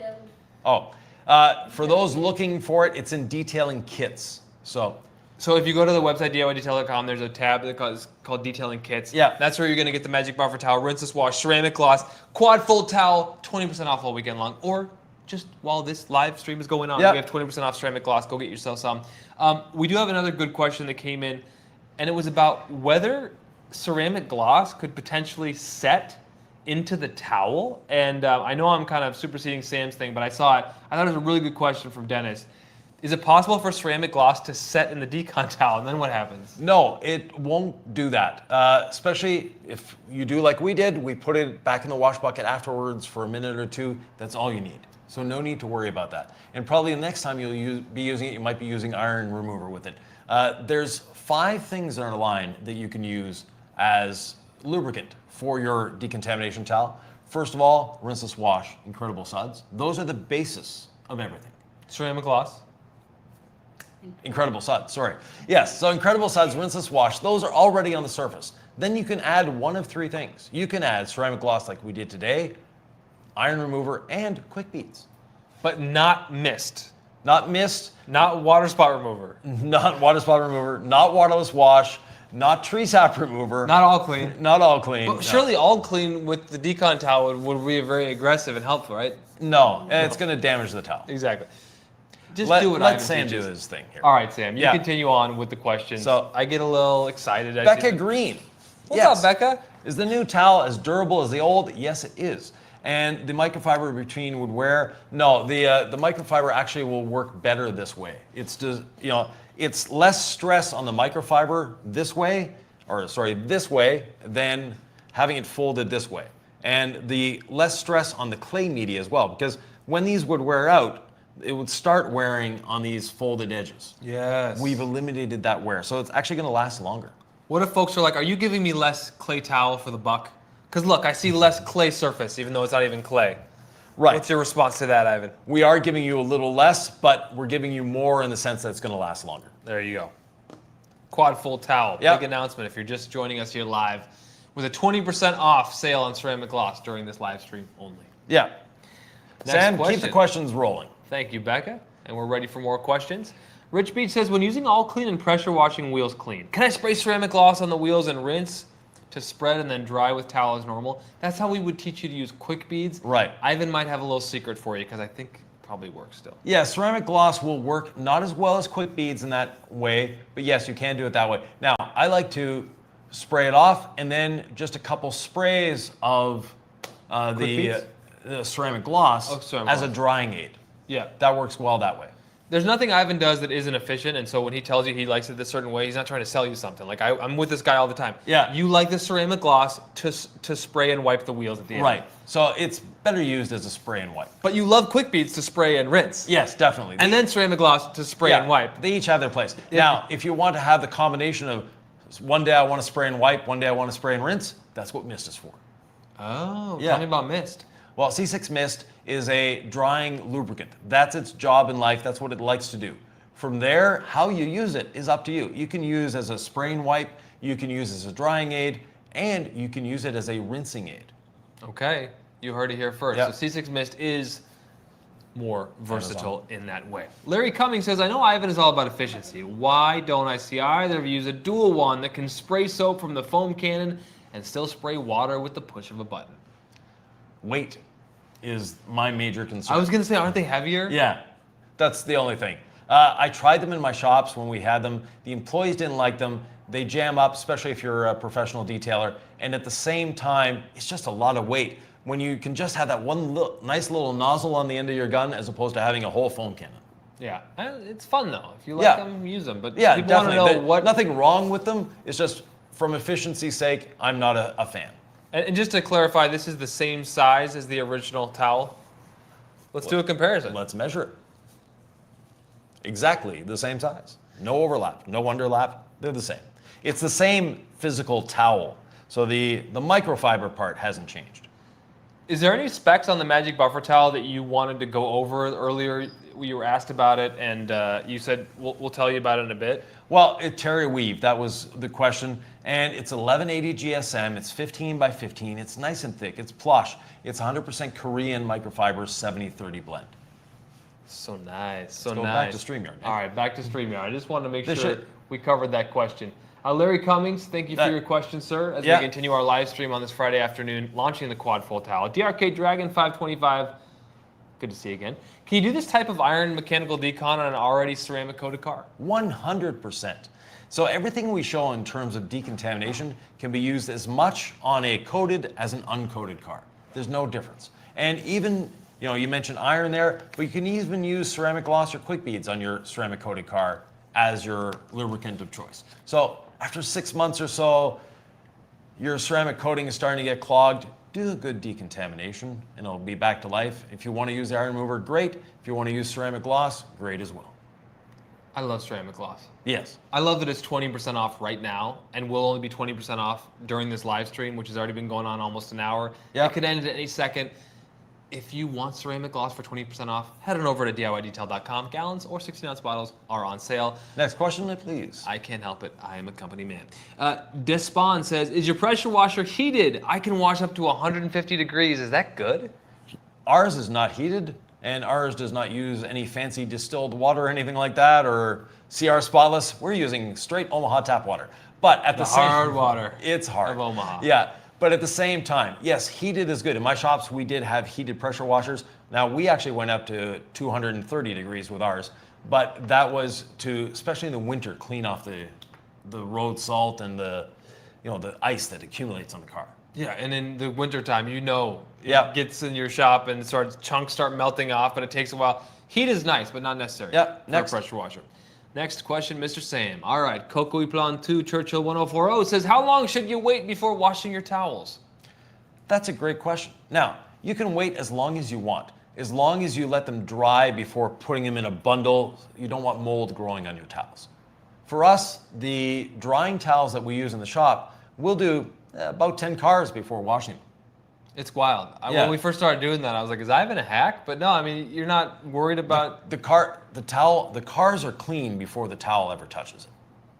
For those looking for it, it's in detailing kits. So if you go to the website DIYdetail.com, there's a tab that's called Detailing Kits. Yeah. That's where you're going to get the Magic Buffer Towel, Rinseless Wash, Ceramic Gloss, Quad Fold Towel, 20% off all weekend long. Or just while this live stream is going on, we have 20% off Ceramic Gloss. Go get yourself some. We do have another good question that came in, and it was about whether ceramic gloss could potentially set into the towel. And I know I'm kind of superseding Sam's thing, but I saw it. I thought it was a really good question from Dennis. Is it possible for ceramic gloss to set in the Decon towel, and then what happens? no, it won't do that. Especially if you do like we did, we put it back in the wash bucket afterwards for a minute or 2. That's all you need. So no need to worry about that. And probably the next time you'll be using it, you might be using iron remover with it. There's 5 things on our line that you can use as lubricant for your decontamination towel. First of all, rinseless wash, incredible suds. Those are the basis of everything. Ceramic gloss. Incredible suds, sorry. Yes, so incredible suds, rinseless wash, those are already on the surface. Then you can add one of 3 things. You can add ceramic gloss like we did today, iron remover, and quick beads. But not mist. Not mist, Not water spot remover. not water spot remover, not waterless wash, not tree sap remover. Not All Clean. Not All Clean. But no. surely All Clean with the Decon towel would be very aggressive and helpful, right? No, it's going to damage the towel. Exactly. Just Let do what Ivan Sam do teaches. his thing here. All right, Sam, you Yeah. continue on with the questions. So- I get a little excited. Becca Green. What's up, Becca? Is the new towel as durable as the old? Yes, it is. And the microfiber routine would wear? No, the microfiber actually will work better this way. It's just, it's less stress on the microfiber this way, this way, than having it folded this way. And the less stress on the clay media as well, because when these would wear out, it would start wearing on these folded edges. Yes. We've eliminated that wear, so it's actually going to last longer. What if folks are like, are you giving me less clay towel for the buck? Because look, I see less clay surface, even though it's not even clay. Right. What's your response to that, Ivan? We are giving you a little less, but we're giving you more in the sense that it's going to last longer. There you go. Quad full towel. Yep. Big announcement if you're just joining us here live with a 20% off sale on ceramic gloss during this live stream only. Yeah. Next Sam, keep question. the questions rolling. Thank you, Becca. And we're ready for more questions. Rich Beach says, when using all clean and pressure washing wheels clean, can I spray ceramic gloss on the wheels and rinse to spread and then dry with towel as normal? That's how we would teach you to use quick beads. Right. Ivan might have a little secret for you because I think it probably works still. Yeah, ceramic gloss will work not as well as quick beads in that way, but yes, you can do it that way. Now, I like to spray it off and then just a couple sprays of the ceramic gloss as gloss. a drying aid. Yeah. That works well that way. There's nothing Ivan does that isn't efficient, and so when he tells you he likes it this certain way, he's not trying to sell you something. Like I'm with this guy all the time. Yeah. You like the ceramic gloss to spray and wipe the wheels at the end. Right. So it's better used as a spray and wipe. But you love quick beads to spray and rinse. Yes, definitely. And then ceramic gloss to spray and wipe. They each have their place. Yeah. Now, if you want to have the combination of one day I want to spray and wipe, one day I want to spray and rinse, that's what mist is for. Oh, Yeah. tell me about mist. Well, C6 Mist is a drying lubricant. That's its job in life. That's what it likes to do. From there, how you use it is up to you. You can use as a spray and wipe, you can use as a drying aid, and you can use it as a rinsing aid. Okay, you heard it here first. Yep. So C6 Mist is more versatile in that way. Larry Cummings says, I know Ivan is all about efficiency. Why don't I see either of you use a dual one that can spray soap from the foam cannon and still spray water with the push of a button? Weight is my major concern. I was going to say, aren't they heavier? Yeah, that's the only thing. I tried them in my shops when we had them. The employees didn't like them. They jam up, especially if you're a professional detailer. And at the same time, it's just a lot of weight. When you can just have that one nice little nozzle on the end of your gun as opposed to having a whole foam cannon. Yeah, it's fun though. If you like them, use them. But Yeah, people want to definitely. know what. Nothing wrong with them. It's just from efficiency's sake, I'm not a fan. And just to clarify, this is the same size as the original towel. Let's do a comparison. Let's measure it. Exactly the same size. No overlap, no underlap. They're the same. It's the same physical towel. So the microfiber part hasn't changed. Is there any specs on the Magic Buffer Towel that you wanted to go over earlier? You were asked about it, and you said we'll tell you about it in a bit. Well, Terry Weave, that was the question. And it's 1180 GSM, it's 15 by 15, it's nice and thick, it's plush, it's 100% Korean microfiber 70-30 blend. So nice, so Let's go nice. back to StreamYard. All right, back to StreamYard. I just wanted to make They sure should. we covered that question. Larry Cummings, thank you for your question, sir, as we continue our live stream on this Friday afternoon, launching the Quad Full Towel. DRK Dragon 525, good to see you again. Can you do this type of iron mechanical decon on an already ceramic coated car? 100%. So everything we show in terms of decontamination can be used as much on a coated as an uncoated car. There's no difference. And even, you mentioned iron there, but you can even use ceramic gloss or quick beads on your ceramic coated car as your lubricant of choice. So after 6 months or so, your ceramic coating is starting to get clogged, do a good decontamination and it'll be back to life. If you want to use the iron remover, great. If you want to use ceramic gloss, great as well. I love ceramic gloss. Yes. I love that it's 20% off right now and will only be 20% off during this live stream, which has already been going on almost an hour. Yeah. It could end at any second. If you want ceramic gloss for 20% off, head on over to DIYdetail.com. Gallons or 16-ounce bottles are on sale. Next question, please. I can't help it. I am a company man. Despawn says, is your pressure washer heated? I can wash up to 150 degrees. Is that good? Ours is not heated, and ours does not use any fancy distilled water or anything like that, or CR Spotless. We're using straight Omaha tap water. But at the same hard water. It's hard. Of Omaha. Yeah. But at the same time, yes, heated is good. In my shops, we did have heated pressure washers. Now, we actually went up to 230 degrees with ours, but that was to, especially in the winter, clean off the road salt and the ice that accumulates on the car. Yeah, and in the wintertime, it gets in your shop and chunks start melting off, but it takes a while. Heat is nice, but not necessary for a pressure washer. Next question, Mr. Sam. All right, Coco Plan 2 Churchill 1040 says, how long should you wait before washing your towels? That's a great question. Now, you can wait as long as you want, as long as you let them dry before putting them in a bundle. You don't want mold growing on your towels. For us, the drying towels that we use in the shop, we'll do about 10 cars before washing them. It's wild. Yeah. When we first started doing that, I was like, is Ivan a hack? But no, I mean, you're not worried about... The cars are clean before the towel ever touches it.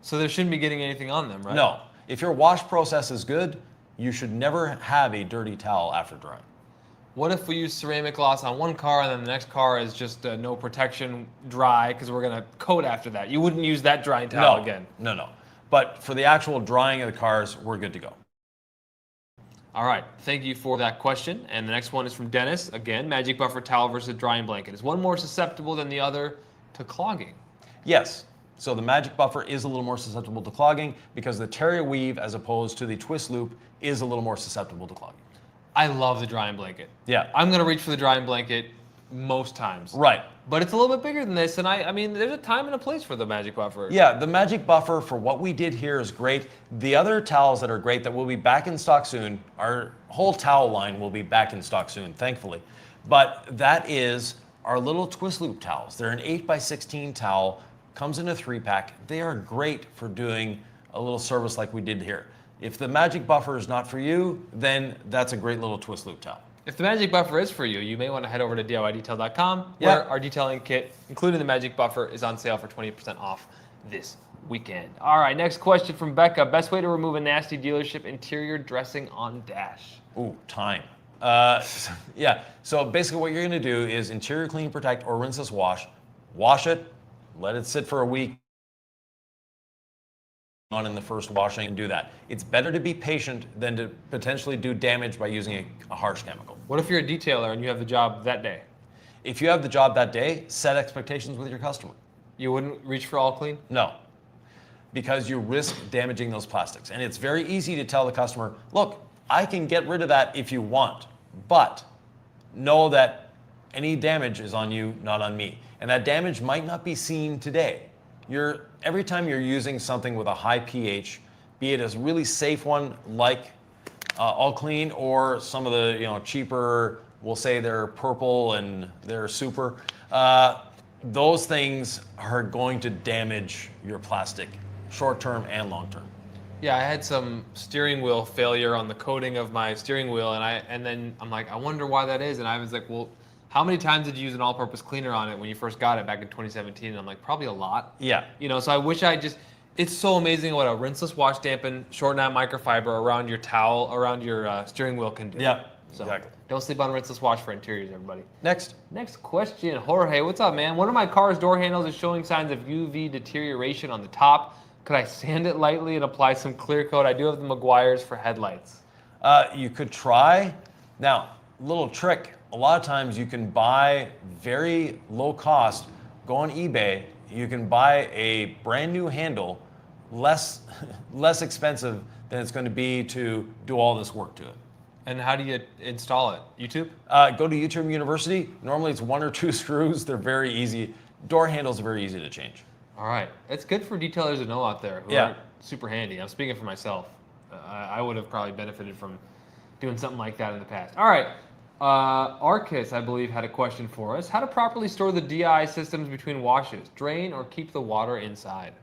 So there shouldn't be getting anything on them, right? No. If your wash process is good, you should never have a dirty towel after drying. What if we use ceramic gloss on one car and then the next car is just no protection dry because we're going to coat after that? You wouldn't use that drying towel again? No. But for the actual drying of the cars, we're good to go. All right, thank you for that question. And the next one is from Dennis. Again, magic buffer towel versus drying blanket. Is one more susceptible than the other to clogging? Yes. So the magic buffer is a little more susceptible to clogging because the Terry weave, as opposed to the twist loop, is a little more susceptible to clogging. I love the drying blanket. Yeah. I'm going to reach for the drying blanket most times. Right. But it's a little bit bigger than this, and I mean, there's a time and a place for the magic buffer. Yeah, the magic buffer for what we did here is great. The other towels that are great that will be back in stock soon, our whole towel line will be back in stock soon, thankfully. But that is our little twist loop towels. They're an 8x16 towel, comes in a 3-pack. They are great for doing a little service like we did here. If the magic buffer is not for you, then that's a great little twist loop towel. If the magic buffer is for you, you may want to head over to DIYdetail.com where our detailing kit, including the magic buffer, is on sale for 20% off this weekend. All right, next question from Becca. Best way to remove a nasty dealership interior dressing on dash? Ooh, time. Yeah, so basically what you're gonna do is interior clean, protect, or rinseless wash. Wash it, let it sit for a week on in the first washing and do that. It's better to be patient than to potentially do damage by using a harsh chemical. What if you're a detailer and you have the job that day? If you have the job that day, set expectations with your customer. You wouldn't reach for all clean? No, because you risk damaging those plastics. And it's very easy to tell the customer, look, I can get rid of that if you want, but know that any damage is on you, not on me. And that damage might not be seen today. Every time you're using something with a high pH, be it a really safe one like All Clean or some of the cheaper, we'll say they're purple and they're super, those things are going to damage your plastic short-term and long-term. Yeah, I had some steering wheel failure on the coating of my steering wheel, and then I'm like, I wonder why that is. And I was like, well, how many times did you use an all-purpose cleaner on it when you first got it back in 2017? And I'm like, probably a lot. Yeah. So I wish it's so amazing what a rinseless wash dampen shorten out microfiber around your towel, around your steering wheel can do. Yeah, So exactly. Don't sleep on rinseless wash for interiors, everybody. Next question, Jorge, what's up, man? One of my car's door handles is showing signs of UV deterioration on the top. Could I sand it lightly and apply some clear coat? I do have the Meguiar's for headlights. You could try. Now, little trick. A lot of times you can buy very low cost, go on eBay, you can buy a brand new handle, less expensive than it's going to be to do all this work to it. And how do you install it? YouTube? Go to YouTube University. Normally it's 1 or 2 screws. They're very easy. Door handles are very easy to change. All right. It's good for detailers to know out there who aren't super handy. I'm speaking for myself. I would have probably benefited from doing something like that in the past. All right. Arcus, I believe, had a question for us. How to properly store the DI systems between washes? Drain or keep the water inside?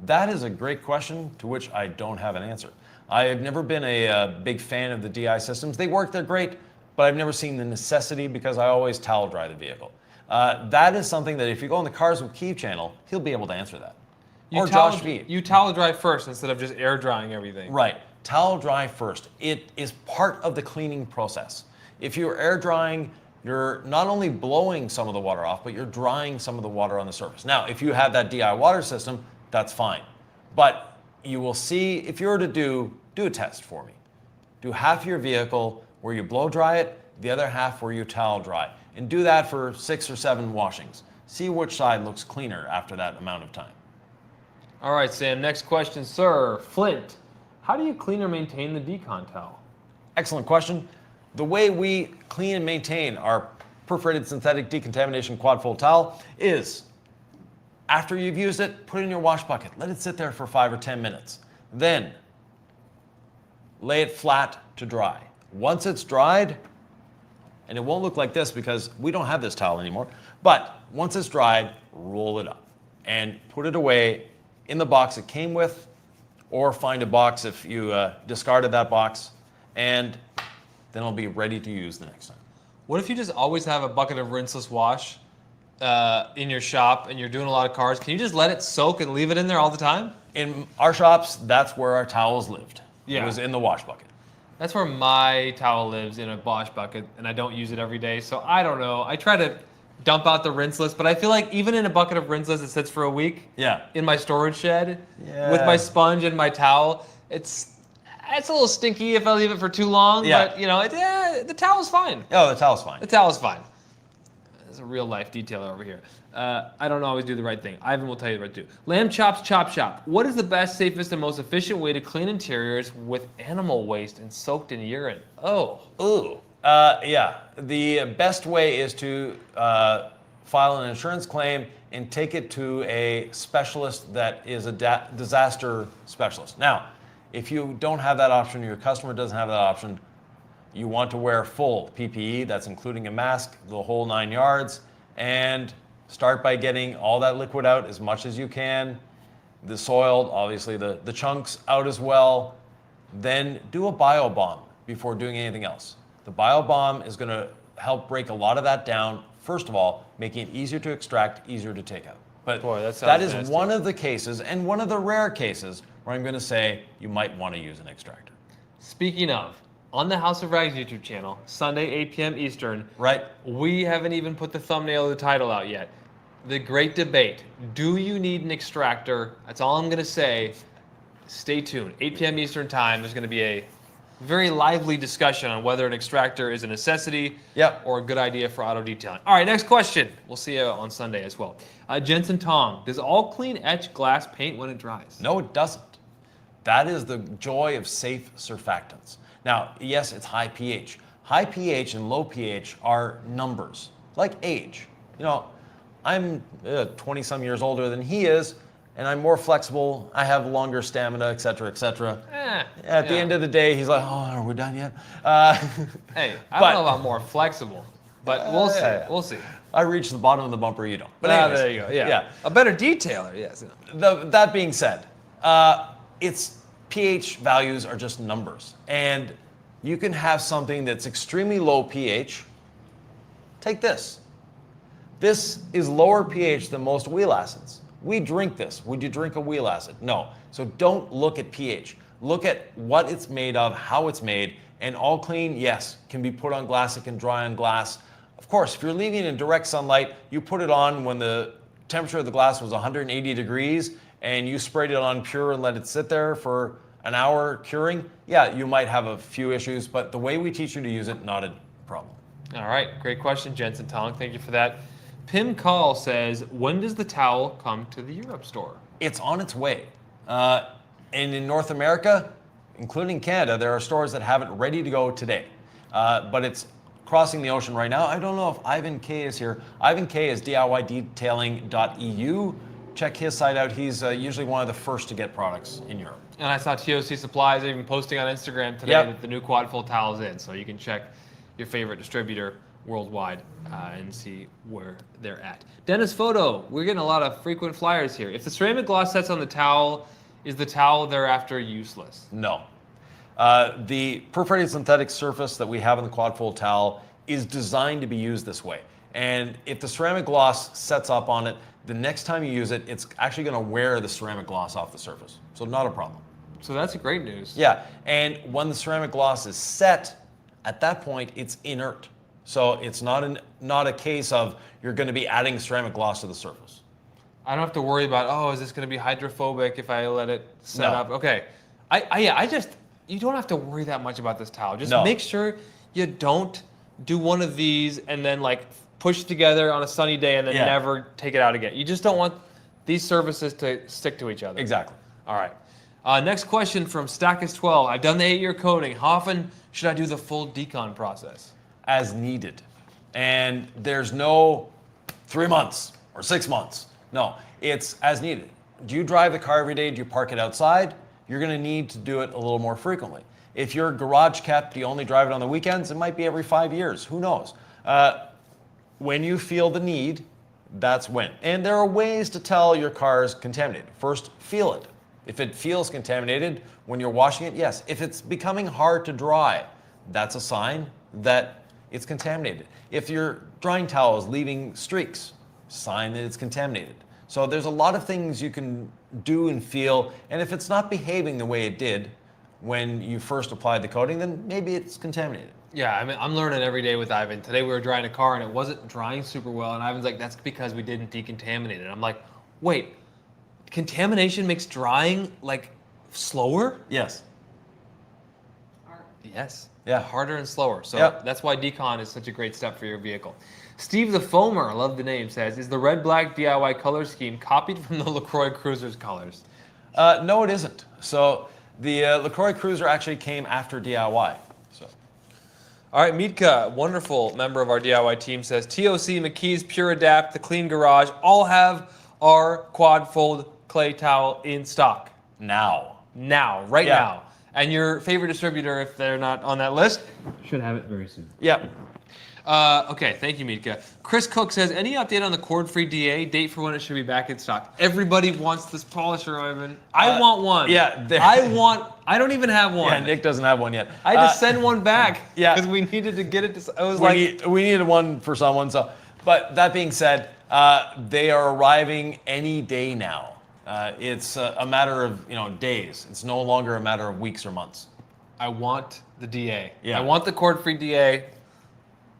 That is a great question to which I don't have an answer. I have never been a big fan of the DI systems. They work, they're great, but I've never seen the necessity because I always towel dry the vehicle. That is something that if you go on the Cars with Keeve channel, he'll be able to answer that. Or Josh V. You towel dry first instead of just air drying everything. Right. Towel dry first. It is part of the cleaning process. If you're air drying, you're not only blowing some of the water off, but you're drying some of the water on the surface. Now, if you have that DI water system, that's fine. But you will see, if you were to do a test for me. Do half your vehicle where you blow dry it, the other half where you towel dry. And do that for 6 or 7 washings. See which side looks cleaner after that amount of time. All right, Sam, next question, sir. Flint, how do you clean or maintain the Decon towel? Excellent question. The way we clean and maintain our perforated synthetic decontamination quad fold towel is after you've used it, put it in your wash bucket. Let it sit there for 5 or 10 minutes. Then lay it flat to dry. Once it's dried, and it won't look like this because we don't have this towel anymore, but once it's dried, roll it up and put it away in the box it came with, or find a box if you discarded that box, and then it'll be ready to use the next time. What if you just always have a bucket of rinseless wash in your shop and you're doing a lot of cars? Can you just let it soak and leave it in there all the time? In our shops, that's where our towels lived. Yeah. It was in the wash bucket. That's where my towel lives, in a wash bucket, and I don't use it every day. So I don't know. I try to dump out the rinseless, but I feel like even in a bucket of rinseless that sits for a week Yeah. in my storage shed Yeah. with my sponge and my towel, it's a little stinky if I leave it for too long. Yeah. But the towel's fine. Oh, the towel's fine. The towel's fine. There's a real life detailer over here. I don't always do the right thing. Ivan will tell you the right to do. Lamb Chops Chop Shop. What is the best, safest, and most efficient way to clean interiors with animal waste and soaked in urine? Oh. Ooh. Yeah. The best way is to file an insurance claim and take it to a specialist that is a disaster specialist. Now, if you don't have that option, your customer doesn't have that option, you want to wear full PPE, that's including a mask, the whole 9 yards, and start by getting all that liquid out as much as you can, the soiled, obviously the chunks out as well. Then do a biobomb before doing anything else. The biobomb is going to help break a lot of that down, first of all, making it easier to extract, easier to take out. But Boy, that that is nasty. one of the cases, and one of the rare cases, where I'm going to say you might want to use an extractor. Speaking of, on the House of Rags YouTube channel, Sunday, 8 p.m. Eastern, Right? we haven't even put the thumbnail of the title out yet. The great debate. Do you need an extractor? That's all I'm going to say. Stay tuned. 8 p.m. Eastern time, there's going to be a very lively discussion on whether an extractor is a necessity Yep. or a good idea for auto detailing. All right, next question. We'll see you on Sunday as well. Jensen Tong, does all clean etch glass paint when it dries? No, it doesn't. That is the joy of safe surfactants. Now, yes, it's high pH. High pH and low pH are numbers, like age. I'm 20 some years older than he is, and I'm more flexible. I have longer stamina, et cetera, et cetera. At the end of the day, he's like, oh, are we done yet? Hey, I don't know about more flexible, but we'll see. Yeah. We'll see. I reach the bottom of the bumper, you don't. But Ah, anyways, there you go. Yeah. A better detailer, yes. That being said, its pH values are just numbers. And you can have something that's extremely low pH. Take this. This is lower pH than most wheel acids. We drink this. Would you drink a wheel acid? No. So don't look at pH. Look at what it's made of, how it's made, and all clean, yes, can be put on glass, it can dry on glass. Of course, if you're leaving it in direct sunlight, you put it on when the temperature of the glass was 180 degrees, and you sprayed it on pure and let it sit there for an hour curing, yeah, you might have a few issues, but the way we teach you to use it, not a problem. All right, great question, Jensen Tong. Thank you for that. Pim Call says, when does the towel come to the Europe store? It's on its way. And in North America, including Canada, there are stores that have it ready to go today. But it's crossing the ocean right now. I don't know if Ivan K is here. Ivan K is DIYdetailing.eu. Check his site out. He's usually one of the first to get products in Europe. And I saw TOC Supplies even posting on Instagram today Yep. that the new quad full towel is in. So you can check your favorite distributor worldwide and see where they're at. Dennis Photo, we're getting a lot of frequent flyers here. If the ceramic gloss sets on the towel, is the towel thereafter useless? No. The perforated synthetic surface that we have in the quad fold towel is designed to be used this way. And if the ceramic gloss sets up on it, the next time you use it, it's actually going to wear the ceramic gloss off the surface. So not a problem. So that's great news. Yeah, and when the ceramic gloss is set, at that point, it's inert. So it's not a case of you're going to be adding ceramic gloss to the surface. I don't have to worry about, oh, is this going to be hydrophobic if I let it set No. up? Okay. You don't have to worry that much about this towel. Just No. make sure you don't do one of these and then like push together on a sunny day and then Yeah. never take it out again. You just don't want these surfaces to stick to each other. Exactly. All right. Next question from Stackus12. I've done the 8-year coating. How often should I do the full decon process? As needed. And there's no 3 months or 6 months. No, it's as needed. Do you drive the car every day? Do you park it outside? You're going to need to do it a little more frequently. If you're garage kept, you only drive it on the weekends, it might be every 5 years. Who knows? When you feel the need, that's when. And there are ways to tell your car is contaminated. First, feel it. If it feels contaminated when you're washing it, yes. If it's becoming hard to dry, that's a sign that it's contaminated. If your drying towel is leaving streaks, sign that it's contaminated. So there's a lot of things you can do and feel, and if it's not behaving the way it did when you first applied the coating, then maybe it's contaminated. Yeah, I mean, I'm learning every day with Ivan. Today we were drying a car and it wasn't drying super well, and Ivan's like, that's because we didn't decontaminate it. I'm like, wait, contamination makes drying like slower? Yes. Yes. Yeah. Harder and slower. So Yep. that's why Decon is such a great step for your vehicle. Steve the Foamer, I love the name, says, is the red-black DIY color scheme copied from the LaCroix Cruiser's colors? No, it isn't. So the LaCroix Cruiser actually came after DIY. So. All right, Mitka, wonderful member of our DIY team, says, TOC, McKee's, Pure Adapt, The Clean Garage, all have our quad fold clay towel in stock. Now. Right Yeah. now. And your favorite distributor, if they're not on that list, should have it very soon. Yeah. Okay, thank you, Mitka. Chris Cook says, any update on the cord-free DA? Date for when it should be back in stock? Everybody wants this polisher, Ivan. I want one. Yeah. I don't even have one. Yeah, Nick doesn't have one yet. I had to send one back. Yeah. Because we needed to get it to, I was we needed one for someone. So, but that being said, they are arriving any day now. It's a matter of days. It's no longer a matter of weeks or months. I want the DA. Yeah. I want the cord-free DA.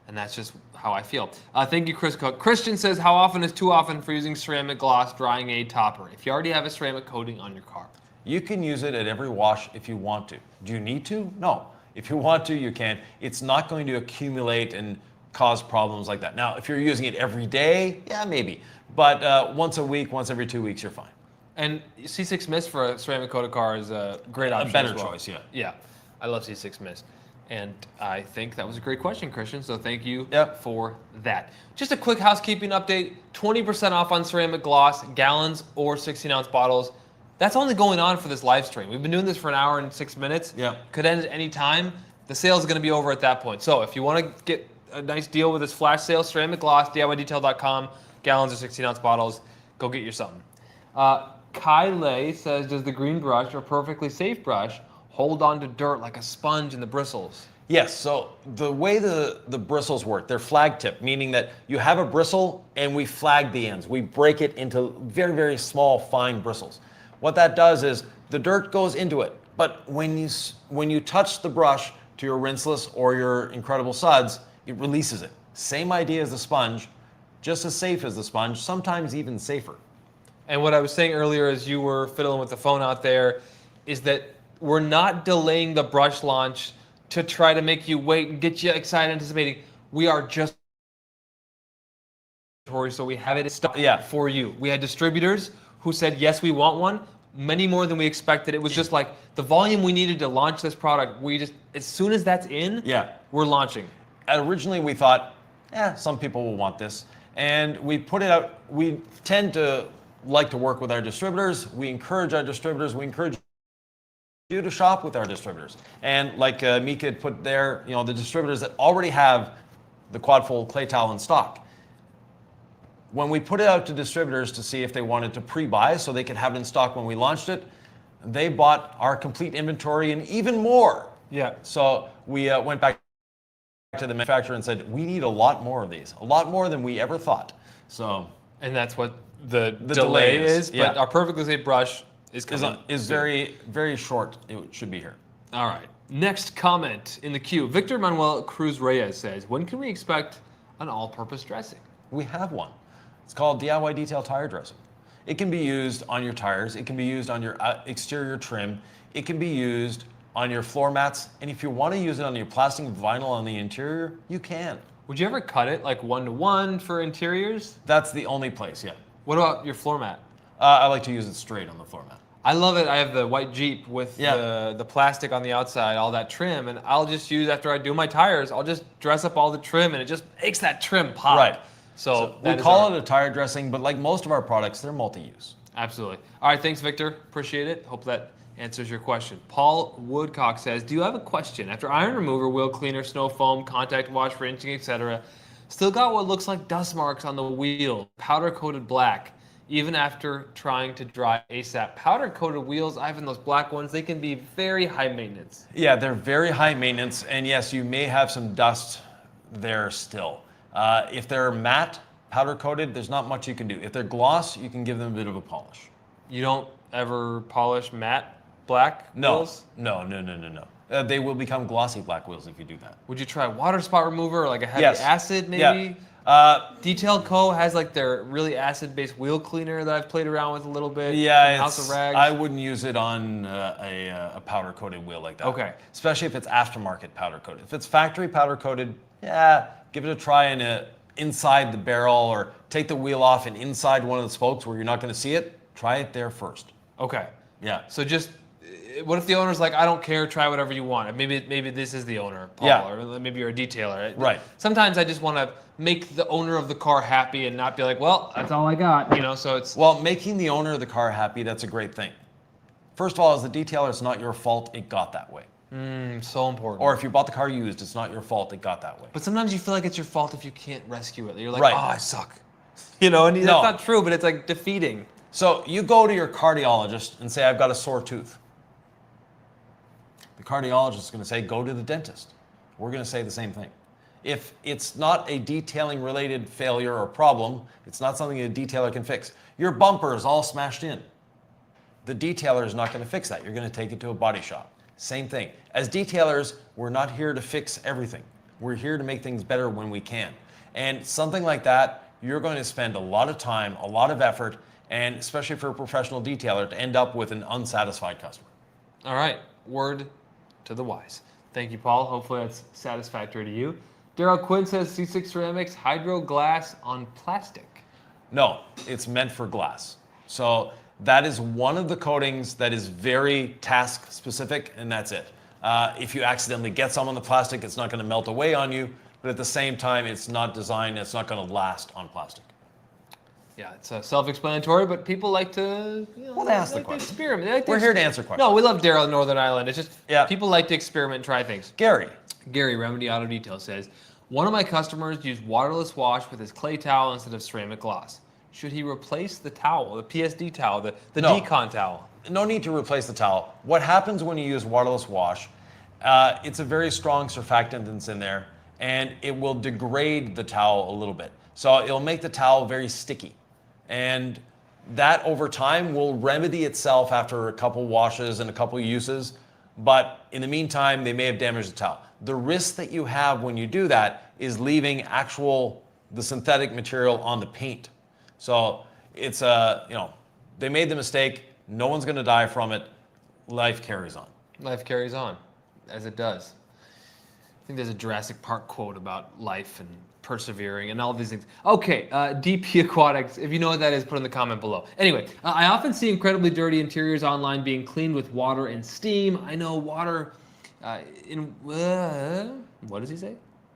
And that's just how I feel. Thank you, Chris Cook. Christian says, how often is too often for using ceramic gloss drying aid topper if you already have a ceramic coating on your car? You can use it at every wash if you want to. Do you need to? No. If you want to, you can. It's not going to accumulate and cause problems like that. Now, if you're using it every day, yeah, maybe. But once a week, once every 2 weeks, you're fine. And C6 Mist for a ceramic coated car is a great option. A better as well. choice, yeah. Yeah, I love C6 Mist. And I think that was a great question, Christian, so thank you for that. Just a quick housekeeping update, 20% off on ceramic gloss, gallons or 16-ounce bottles. That's only going on for this live stream. We've been doing this for an hour and 6 minutes. Yeah. Could end at any time. The sale is going to be over at that point. So if you want to get a nice deal with this flash sale, ceramic gloss, DIYdetail.com, gallons or 16-ounce bottles, go get you something. Kyle says, does the green brush, or perfectly safe brush, hold on to dirt like a sponge in the bristles? Yes, so the way the bristles work, they're flag tip, meaning that you have a bristle and we flag the ends. We break it into very, very small, fine bristles. What that does is the dirt goes into it, but when you touch the brush to your Rinseless or your Incredible Suds, it releases it. Same idea as the sponge, just as safe as the sponge, sometimes even safer. And what I was saying earlier as you were fiddling with the phone out there is that we're not delaying the brush launch to try to make you wait and get you excited, anticipating. We are just so we have it in stock for you. We had distributors who said, yes, we want one, many more than we expected. It was just like the volume we needed to launch this product. We just, as soon as that's in, we're launching. Originally we thought, some people will want this. And we put it out. We tend to like to work with our distributors. We encourage our distributors. We encourage you to shop with our distributors. And like Mika had put there, the distributors that already have the quad-fold clay towel in stock. When we put it out to distributors to see if they wanted to pre-buy so they could have it in stock when we launched it, they bought our complete inventory and even more. Yeah. So we went back to the manufacturer and said, we need a lot more of these, a lot more than we ever thought. So, and that's what the delay is. But our perfectly safe brush is very, very short. It should be here. All right. Next comment in the queue. Victor Manuel Cruz Reyes says, when can we expect an all-purpose dressing? We have one. It's called DIY Detail Tire Dressing. It can be used on your tires. It can be used on your exterior trim. It can be used on your floor mats. And if you want to use it on your plastic and vinyl on the interior, you can. Would you ever cut it like 1-to-1 for interiors? That's the only place, yeah. What about your floor mat? I like to use it straight on the floor mat. I love it. I have the white Jeep with the plastic on the outside, all that trim, and I'll just use, after I do my tires, I'll just dress up all the trim, and it just makes that trim pop. Right. So we call it a tire dressing, but like most of our products, they're multi-use. Absolutely. All right, thanks, Victor. Appreciate it. Hope that answers your question. Paul Woodcock says, do you have a question? After iron remover, wheel cleaner, snow foam, contact wash for inching, etc., still got what looks like dust marks on the wheel, powder coated black. even after trying to dry ASAP. Powder-coated wheels, Ivan, those black ones, they can be very high maintenance. Yeah, they're very high maintenance, and yes, you may have some dust there still. If they're matte, powder-coated, there's not much you can do. If they're gloss, you can give them a bit of a polish. You don't ever polish matte black wheels? No. They will become glossy black wheels if you do that. Would you try water spot remover or like a heavy acid maybe? Yeah. Detail Co. has like their really acid-based wheel cleaner that I've played around with a little bit. Yeah, from House of Rags. I wouldn't use it on a powder-coated wheel like that. Okay. Especially if it's aftermarket powder-coated. If it's factory powder-coated, yeah, give it a try inside the barrel, or take the wheel off and inside one of the spokes where you're not going to see it. Try it there first. Okay. Yeah. So just, what if the owner's like, I don't care, try whatever you want. Maybe this is the owner, Paul, Yeah. or maybe you're a detailer. Right. Sometimes I just want to make the owner of the car happy and not be like, well, that's all I got, so it's... Well, making the owner of the car happy, that's a great thing. First of all, as the detailer, it's not your fault it got that way. So important. Or if you bought the car used, it's not your fault it got that way. But sometimes you feel like it's your fault if you can't rescue it. You're like, Right. oh, I suck. And that's not true, but it's like defeating. So you go to your cardiologist and say, I've got a sore tooth. The cardiologist is going to say, go to the dentist. We're going to say the same thing. If it's not a detailing related failure or problem, it's not something a detailer can fix. Your bumper is all smashed in. The detailer is not going to fix that. You're going to take it to a body shop. Same thing. As detailers, we're not here to fix everything. We're here to make things better when we can. And something like that, you're going to spend a lot of time, a lot of effort, and especially for a professional detailer, to end up with an unsatisfied customer. All right, word to the wise. Thank you, Paul. Hopefully that's satisfactory to you. Daryl Quinn says C6 Ceramics, hydro glass on plastic. No, it's meant for glass. So that is one of the coatings that is very task specific, and that's it. If you accidentally get some on the plastic, it's not going to melt away on you, but at the same time, it's not designed, it's not going to last on plastic. Yeah, it's self-explanatory, but people like to, Well, they ask the like to question. experiment. We're here to answer questions. No, we love Daryl in Northern Ireland. It's just Yeah. people like to experiment and try things. Gary. Gary, Remedy Auto Detail says, one of my customers used waterless wash with his clay towel instead of ceramic gloss. Should he replace the towel, the PSD towel, the No. Decon towel? No need to replace the towel. What happens when you use waterless wash, it's a very strong surfactant that's in there, and it will degrade the towel a little bit. So it'll make the towel very sticky. And that over time will remedy itself after a couple washes and a couple uses. But in the meantime, they may have damaged the towel. The risk that you have when you do that is leaving the synthetic material on the paint. So it's they made the mistake. No one's going to die from it. Life carries on. Life carries on, as it does. I think there's a Jurassic Park quote about life and persevering and all these things. Okay, DP Aquatics, if you know what that is, put in the comment below. Anyway, I often see incredibly dirty interiors online being cleaned with water and steam. I know water what does he say?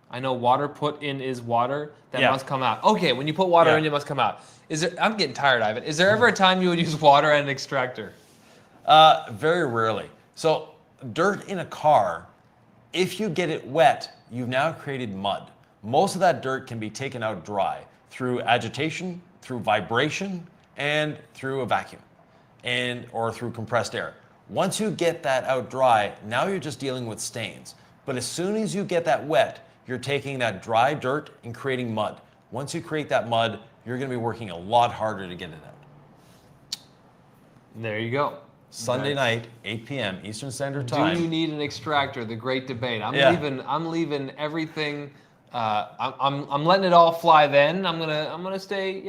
I know water put in is water that must come out. Okay, when you put water in, it must come out. I'm getting tired, Ivan. Is there ever a time you would use water and an extractor? Very rarely. So dirt in a car, if you get it wet, you've now created mud. Most of that dirt can be taken out dry through agitation, through vibration, and through a vacuum, or through compressed air. Once you get that out dry, now you're just dealing with stains. But as soon as you get that wet, you're taking that dry dirt and creating mud. Once you create that mud, you're going to be working a lot harder to get it out. There you go. Sunday night, 8 p.m. Eastern Standard Time. Do you need an extractor? The great debate. I'm leaving everything. I'm letting it all fly. Then I'm gonna stay.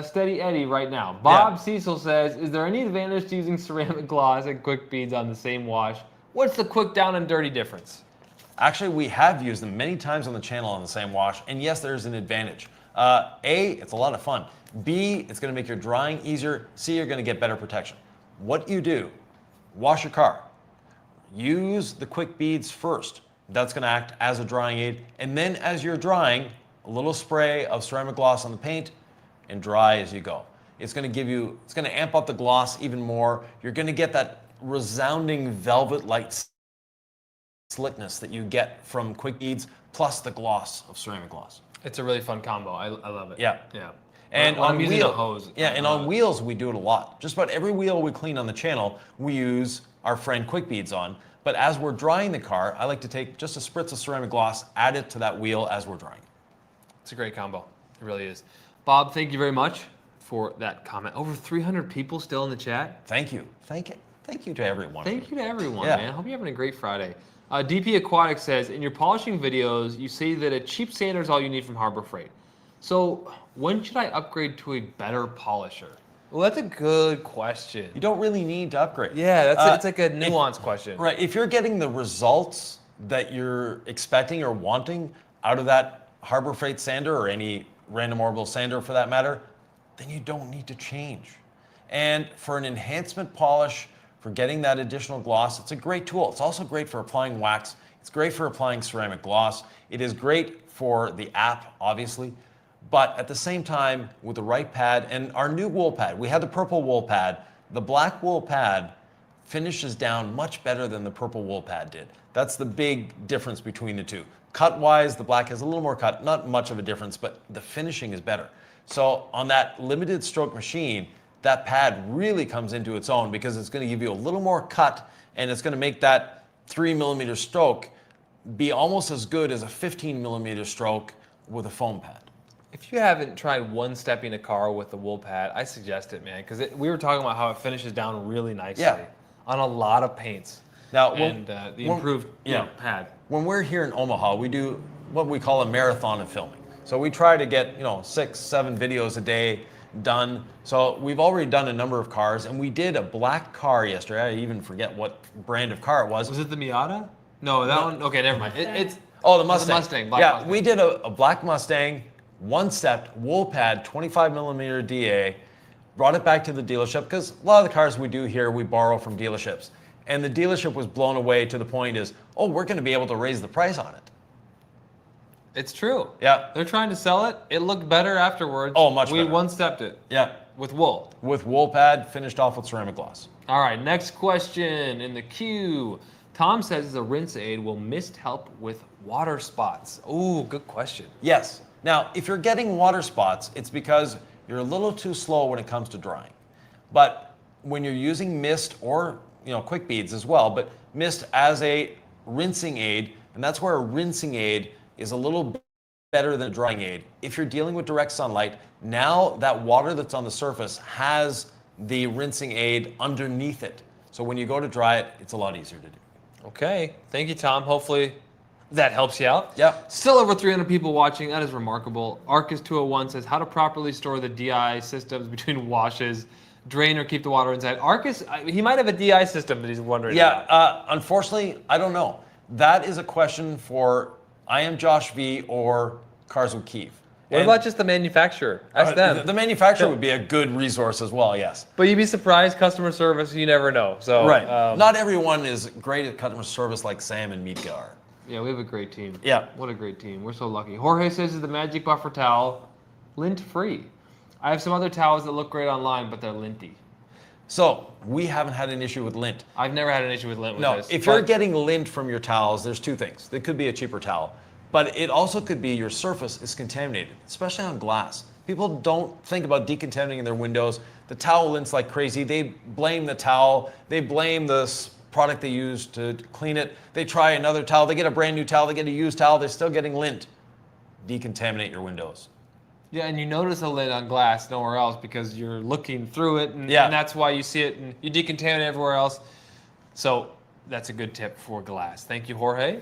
Steady Eddie right now. Bob Cecil says, is there any advantage to using ceramic gloss and quick beads on the same wash? What's the quick down and dirty difference? Actually, we have used them many times on the channel on the same wash, and yes, there's an advantage. A, it's a lot of fun. B, it's going to make your drying easier. C, you're going to get better protection. What you do, wash your car. Use the quick beads first. That's going to act as a drying aid. And then as you're drying, a little spray of ceramic gloss on the paint and dry as you go. It's going to amp up the gloss even more. You're going to get that resounding velvet-like slickness that you get from quick beads plus the gloss of ceramic gloss. It's a really fun combo. I love it. Yeah. Yeah. And When on I'm using a hose. yeah, and on wheels we do it a lot. Just about every wheel we clean on the channel, we use our friend Quick Beads on. But as we're drying the car, I like to take just a spritz of ceramic gloss, add it to that wheel as we're drying. It's a great combo. It really is. Bob, thank you very much for that comment. Over 300 people still in the chat. Thank you. Thank you to everyone. Thank you to everyone, Yeah. man. Hope you're having a great Friday. DP Aquatic says, in your polishing videos, you say that a cheap sander is all you need from Harbor Freight. So when should I upgrade to a better polisher? Well, that's a good question. You don't really need to upgrade. Yeah, it's like a nuanced question. Right. If you're getting the results that you're expecting or wanting out of that Harbor Freight sander or any random orbital sander for that matter, then you don't need to change. And for an enhancement polish, for getting that additional gloss, it's a great tool. It's also great for applying wax. It's great for applying ceramic gloss. It is great for the app, obviously. But at the same time, with the right pad and our new wool pad, we had the purple wool pad. The black wool pad finishes down much better than the purple wool pad did. That's the big difference between the two. Cut-wise, the black has a little more cut, not much of a difference, but the finishing is better. So on that limited stroke machine, that pad really comes into its own because it's going to give you a little more cut and it's going to make that 3mm stroke be almost as good as a 15mm stroke with a foam pad. If you haven't tried one-stepping a car with the wool pad, I suggest it, man, because we were talking about how it finishes down really nicely on a lot of paints. Now, the improved pad. When we're here in Omaha, we do what we call a marathon of filming. So we try to get 6, 7 videos a day done. So we've already done a number of cars, and we did a black car yesterday. I even forget what brand of car it was. Was it the Miata? No, that one. Okay, never mind. It's the Mustang. The Mustang. Black Mustang. We did a black Mustang, one-step wool pad, 25mm DA. Brought it back to the dealership because a lot of the cars we do here we borrow from dealerships, and the dealership was blown away to the point is, we're going to be able to raise the price on it. It's true. Yeah. They're trying to sell it. It looked better afterwards. Oh, much better. We one-stepped it. Yeah. With wool. With wool pad, finished off with ceramic gloss. All right, next question in the queue. Tom says the rinse aid will mist help with water spots. Ooh, good question. Yes. Now, if you're getting water spots, it's because you're a little too slow when it comes to drying. But when you're using mist or quick beads as well, but mist as a rinsing aid, and that's where a rinsing aid is a little better than a drying aid. If you're dealing with direct sunlight, now that water that's on the surface has the rinsing aid underneath it. So when you go to dry it, it's a lot easier to do. Okay, thank you, Tom. Hopefully that helps you out. Yep. Still over 300 people watching. That is remarkable. Arcus201 says how to properly store the DI systems between washes, drain or keep the water inside. Arcus, he might have a DI system that he's wondering about. Unfortunately, I don't know. That is a question for I Am Josh V or Cars with Keith. What about just the manufacturer? Ask them. The manufacturer would be a good resource as well, yes. But you'd be surprised, customer service, you never know. So right. Not everyone is great at customer service like Sam and Meetka are. Yeah, we have a great team. Yeah. What a great team. We're so lucky. Jorge says is the Magic Buffer towel lint-free. I have some other towels that look great online, but they're linty. So we haven't had an issue with lint. I've never had an issue with lint with this. If you're getting lint from your towels, there's two things. It could be a cheaper towel, but it also could be your surface is contaminated, especially on glass. People don't think about decontaminating their windows. The towel lints like crazy. They blame the towel. They blame the product they use to clean it. They try another towel. They get a brand new towel. They get a used towel. They're still getting lint. Decontaminate your windows. Yeah, and you notice a lint on glass nowhere else because you're looking through it, and that's why you see it, and you decontaminate everywhere else. So that's a good tip for glass. Thank you, Jorge.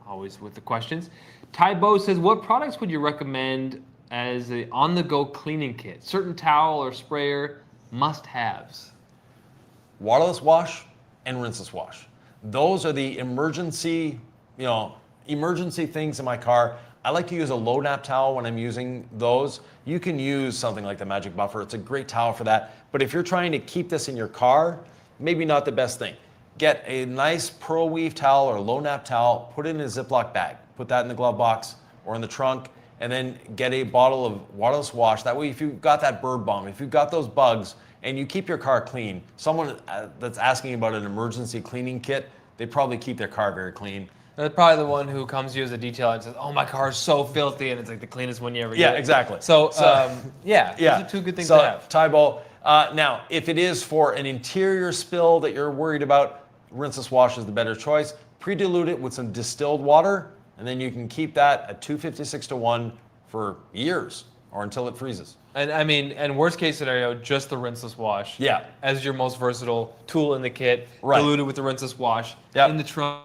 Always with the questions. Ty Bo says, what products would you recommend as a on-the-go cleaning kit? Certain towel or sprayer must-haves. Waterless wash and rinseless wash. Those are the emergency things in my car. I like to use a low nap towel when I'm using those. You can use something like the Magic Buffer. It's a great towel for that. But if you're trying to keep this in your car, maybe not the best thing. Get a nice pearl weave towel or low nap towel, put it in a Ziploc bag. Put that in the glove box or in the trunk, and then get a bottle of waterless wash. That way, if you've got that bird bomb, if you've got those bugs, and you keep your car clean, someone that's asking about an emergency cleaning kit, they probably keep their car very clean. That's probably the one who comes to you as a detailer and says, "Oh, my car is so filthy," and it's like the cleanest one you ever Yeah, get. exactly. So, yeah, those are two good things to have. Tybo. Now, if it is for an interior spill that you're worried about, rinseless wash is the better choice. Pre-dilute it with some distilled water, and then you can keep that at 256-1 for years or until it freezes. And I mean, and worst case scenario, just the rinseless wash. Yeah. As your most versatile tool in the kit, Right. diluted with the rinseless wash Yep. in the trunk.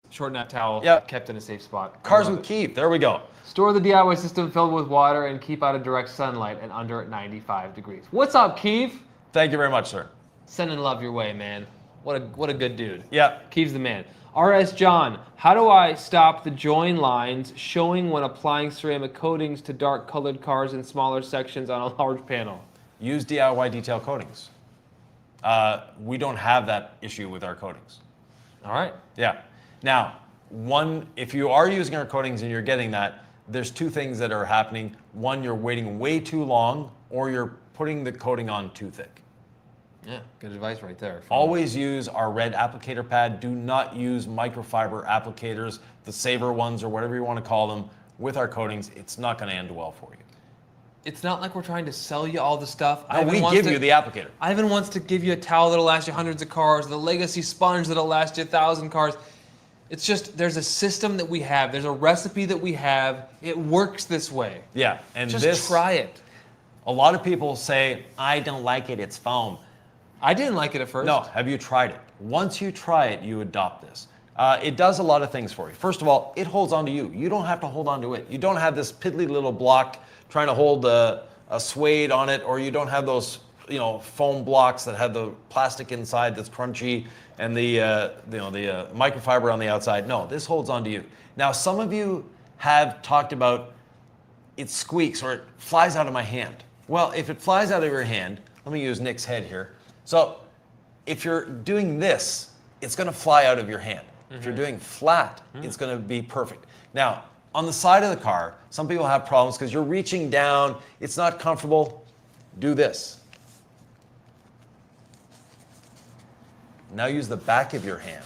Short nap towel, Yep. kept in a safe spot. Cars Love with it. Keith. There we go. Store the DIY system filled with water and keep out of direct sunlight and under at 95 degrees. What's up, Keith? Thank you very much, sir. Sending love your way, man. What a good dude. Yeah. Keith's the man. RS John, how do I stop the join lines showing when applying ceramic coatings to dark colored cars in smaller sections on a large panel? Use DIY detail coatings. We don't have that issue with our coatings. All right. Yeah. Now, if you are using our coatings and you're getting that, there's two things that are happening. One, you're waiting way too long, or you're putting the coating on too thick. Yeah, good advice right there. Always use our red applicator pad. Do not use microfiber applicators, the Saver ones or whatever you want to call them, with our coatings. It's not going to end well for you. It's not like we're trying to sell you all the stuff. No, we give you the applicator. Ivan wants to give you a towel that'll last you hundreds of cars, the legacy sponge that'll last you 1,000 cars. It's just, there's a system that we have. There's a recipe that we have. It works this way. Yeah, and Just try it. A lot of people say, I don't like it, it's foam. I didn't like it at first. No, have you tried it? Once you try it, you adopt this. It does a lot of things for you. First of all, it holds on to you. You don't have to hold on to it. You don't have this piddly little block trying to hold a suede on it, or you don't have those foam blocks that have the plastic inside that's crunchy and the microfiber on the outside. No, this holds on to you. Now, some of you have talked about it squeaks or it flies out of my hand. Well, if it flies out of your hand, let me use Nick's head here. So if you're doing this, it's going to fly out of your hand. If you're doing flat, it's going to be perfect. Now, on the side of the car, some people have problems because you're reaching down, it's not comfortable. Do this. Now use the back of your hand.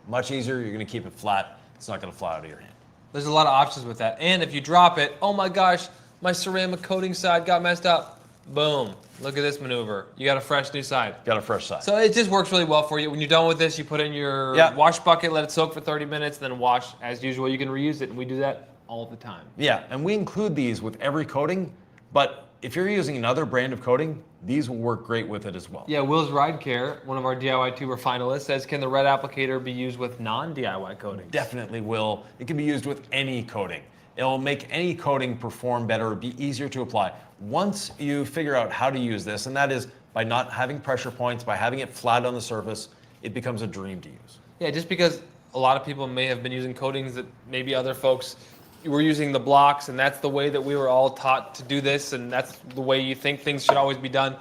Much easier, you're going to keep it flat. It's not going to fly out of your hand. There's a lot of options with that. And if you drop it, oh my gosh, my ceramic coating side got messed up. Boom. Look at this maneuver. You got a fresh new side. Got a fresh side. So it just works really well for you. When you're done with this, you put it in your wash bucket, let it soak for 30 minutes, then wash as usual. You can reuse it, and we do that all the time. Yeah, and we include these with every coating, but if you're using another brand of coating, these will work great with it as well. Yeah, Will's Ride Care, one of our DIY tuber finalists, says, can the red applicator be used with non-DIY coatings? Definitely will. It can be used with any coating. It'll make any coating perform better, be easier to apply. Once you figure out how to use this, and that is by not having pressure points, by having it flat on the surface, it becomes a dream to use. Yeah, just because a lot of people may have been using coatings that maybe other folks were using the blocks, and that's the way that we were all taught to do this, and that's the way you think things should always be done.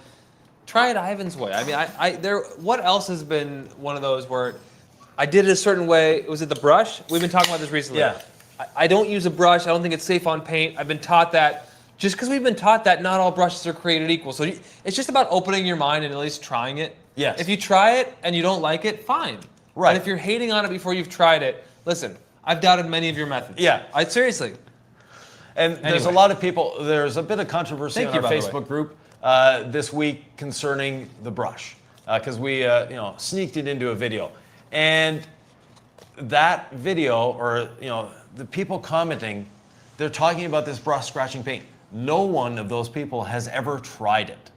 Try it Ivan's way. I mean, what else has been one of those where I did it a certain way? Was it the brush? We've been talking about this recently. Yeah. I don't use a brush. I don't think it's safe on paint. I've been taught that. Just because we've been taught that, not all brushes are created equal. So it's just about opening your mind and at least trying it. Yes. If you try it and you don't like it, fine. Right. And if you're hating on it before you've tried it, listen, I've doubted many of your methods. Yeah. Seriously. And there's a lot of people, there's a bit of controversy on our Facebook group this week concerning the brush. Because we sneaked it into a video. And that video, or the people commenting, they're talking about this brush scratching paint. No one of those people has ever tried it.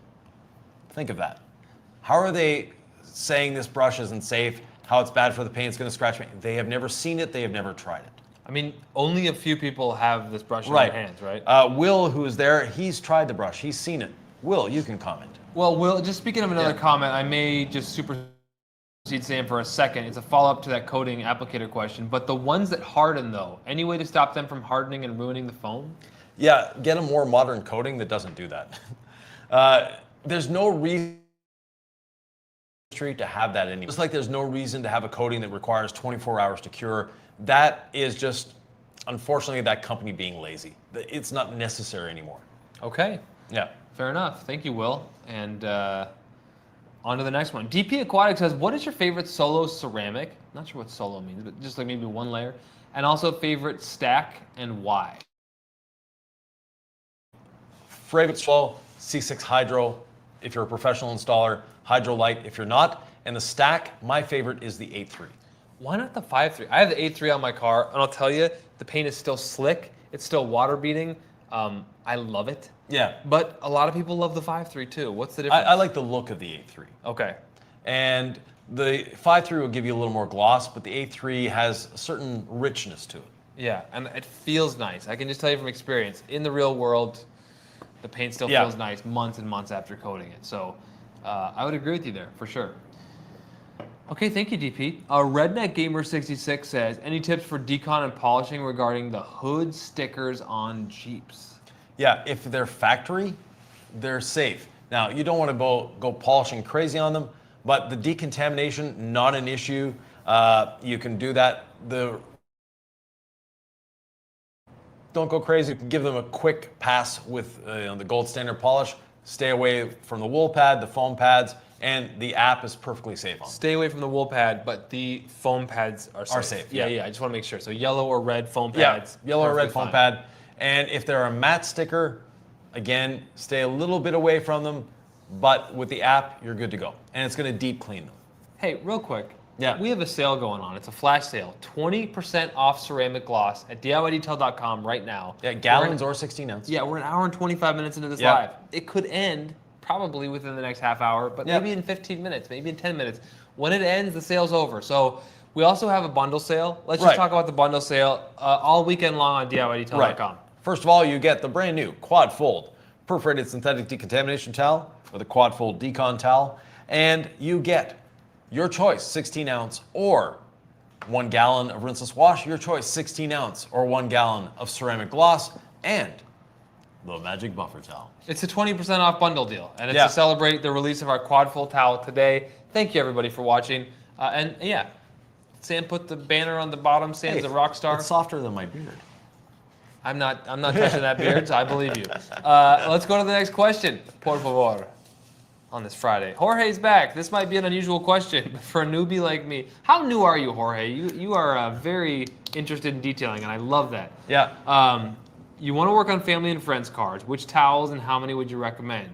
Think of that. How are they saying this brush isn't safe, how it's bad for the paint, it's going to scratch paint? They have never seen it, they have never tried it. I mean, only a few people have this brush in their hands, right? Will, who is there, he's tried the brush, he's seen it. Will, you can comment. Well, Will, just speaking of another comment, I may just supersede Sam for a second. It's a follow-up to that coating applicator question. But the ones that harden, though, any way to stop them from hardening and ruining the foam? Yeah, get a more modern coating that doesn't do that. There's no reason to have that anymore. Just like there's no reason to have a coating that requires 24 hours to cure. That is just, unfortunately, that company being lazy. It's not necessary anymore. Okay. Yeah. Fair enough. Thank you, Will. And On to the next one. DP Aquatic says, what is your favorite solo ceramic? Not sure what solo means, but just like maybe one layer. And also favorite stack and why? Favorite solo, C6 Hydro if you're a professional installer, Hydro Light if you're not. And the stack, my favorite is the 8.3. Why not the 5.3? I have the 8.3 on my car, and I'll tell you, the paint is still slick. It's still water beating. I love it. Yeah. But a lot of people love the 5.3 too. What's the difference? I like the look of the 8.3. Okay. And the 5.3 will give you a little more gloss, but the 8.3 has a certain richness to it. Yeah, and it feels nice. I can just tell you from experience. In the real world, the paint still feels nice months and months after coating it. So I would agree with you there, for sure. Okay, thank you, DP. Redneck Gamer 66 says, any tips for decon and polishing regarding the hood stickers on Jeeps? Yeah, if they're factory, they're safe. Now, you don't want to go polishing crazy on them, but the decontamination, not an issue. You can do that. Don't go crazy. Give them a quick pass with the gold standard polish. Stay away from the wool pad, the foam pads, and the app is perfectly safe on them. Stay away from the wool pad, but the foam pads are safe. Are safe, yeah. I just want to make sure. So yellow or red foam pads. Yeah, yellow or red foam pad. And if they're a matte sticker, again, stay a little bit away from them, but with the app, you're good to go. And it's going to deep clean them. Hey, real quick. Yeah. We have a sale going on. It's a flash sale. 20% off ceramic gloss at DIYdetail.com right now. Yeah, gallons or 16 ounce. Yeah, we're an hour and 25 minutes into this live. It could end probably within the next half hour, but maybe in 15 minutes, maybe in 10 minutes. When it ends, the sale's over. So we also have a bundle sale. Let's just talk about the bundle sale all weekend long on DIYdetail.com. Right. First of all, you get the brand new quad fold perforated synthetic decontamination towel or the quad fold Decon towel, and you get your choice 16 ounce or 1 gallon of rinseless wash, your choice 16 ounce or 1 gallon of ceramic gloss, and the magic buffer towel. It's a 20% off bundle deal, and it's to celebrate the release of our quad fold towel today. Thank you everybody for watching, and yeah, Sam put the banner on the bottom. Sam's a rock star. It's softer than my beard. I'm not touching that beard, so I believe you. Let's go to the next question, por favor, on this Friday. Jorge's back. This might be an unusual question, but for a newbie like me. How new are you, Jorge? You are very interested in detailing, and I love that. Yeah. You want to work on family and friends cars. Which towels and how many would you recommend?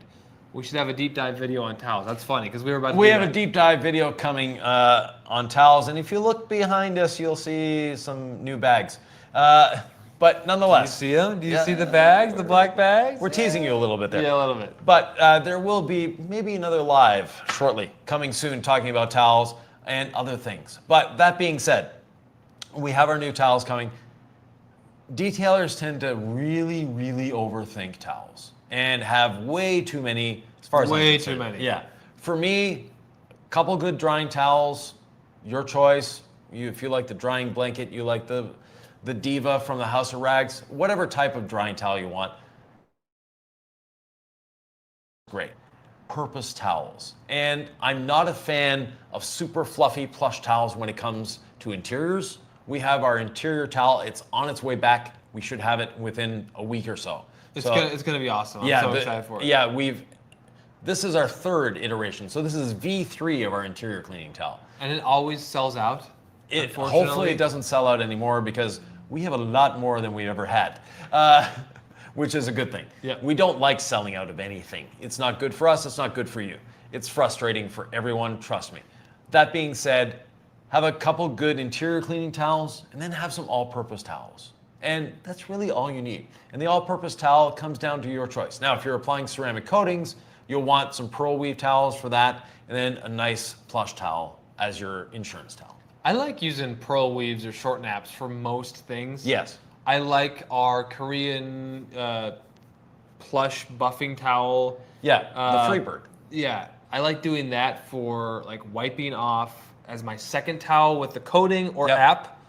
We should have a deep dive video on towels. That's funny, because we were about to We have a deep dive video coming on towels, and if you look behind us, you'll see some new bags. But nonetheless. Do you see them? Do you see the bags, the black bags? We're teasing you a little bit there. Yeah, a little bit. But there will be maybe another live shortly, coming soon, talking about towels and other things. But that being said, we have our new towels coming. Detailers tend to really, really overthink towels and have way too many, as far as way too many. Yeah. For me, a couple good drying towels, your choice. If you like the drying blanket, you like the Diva from the House of Rags, whatever type of drying towel you want. Great. Purpose towels. And I'm not a fan of super fluffy plush towels when it comes to interiors. We have our interior towel. It's on its way back. We should have it within a week or so. It's gonna be awesome. I'm so excited for it. Yeah, this is our third iteration. So this is V3 of our interior cleaning towel. And it always sells out. Hopefully it doesn't sell out anymore because we have a lot more than we've ever had, which is a good thing. Yeah. We don't like selling out of anything. It's not good for us. It's not good for you. It's frustrating for everyone. Trust me. That being said, have a couple good interior cleaning towels and then have some all-purpose towels. And that's really all you need. And the all-purpose towel comes down to your choice. Now, if you're applying ceramic coatings, you'll want some pearl weave towels for that, and then a nice plush towel as your insurance towel. I like using pearl weaves or short naps for most things. Yes. I like our Korean plush buffing towel. Yeah, the Freebird. Yeah, I like doing that for like wiping off as my second towel with the coating or app,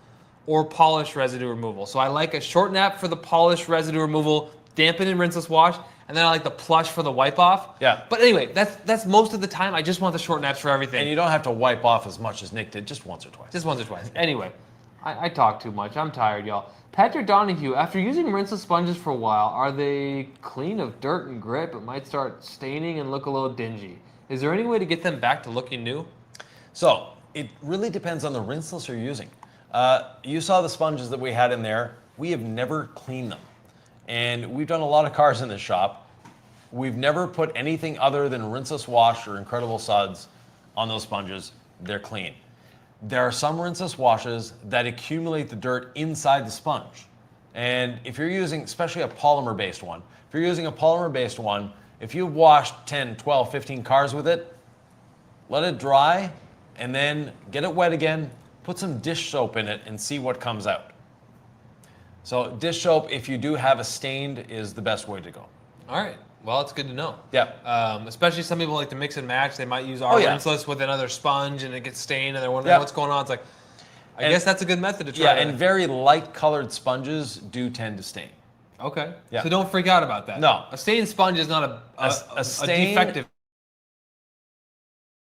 or polish residue removal. So I like a short nap for the polish residue removal, dampen and rinseless wash, and then I like the plush for the wipe off. Yeah. But anyway, that's most of the time. I just want the short naps for everything. And you don't have to wipe off as much as Nick did, just once or twice. Just once or twice. Anyway, I talk too much. I'm tired, y'all. Patrick Donahue, after using rinseless sponges for a while, are they clean of dirt and grit but might start staining and look a little dingy? Is there any way to get them back to looking new? So it really depends on the rinseless you're using. You saw the sponges that we had in there. We have never cleaned them. And we've done a lot of cars in this shop. We've never put anything other than rinseless wash or Incredible Suds on those sponges. They're clean. There are some rinseless washes that accumulate the dirt inside the sponge. And if you're using, especially a polymer-based one, if you're using a polymer-based one, if you've washed 10, 12, 15 cars with it, let it dry, and then get it wet again, put some dish soap in it, and see what comes out. So dish soap, if you do have a stained, is the best way to go. All right. Well, it's good to know. Yeah. Especially some people like to mix and match. They might use our rinseless with another sponge, and it gets stained, and they're wondering what's going on. It's like, I guess that's a good method to try. Yeah, and very light colored sponges do tend to stain. Okay. Yeah. So don't freak out about that. No. A stained sponge is not a stain, defective.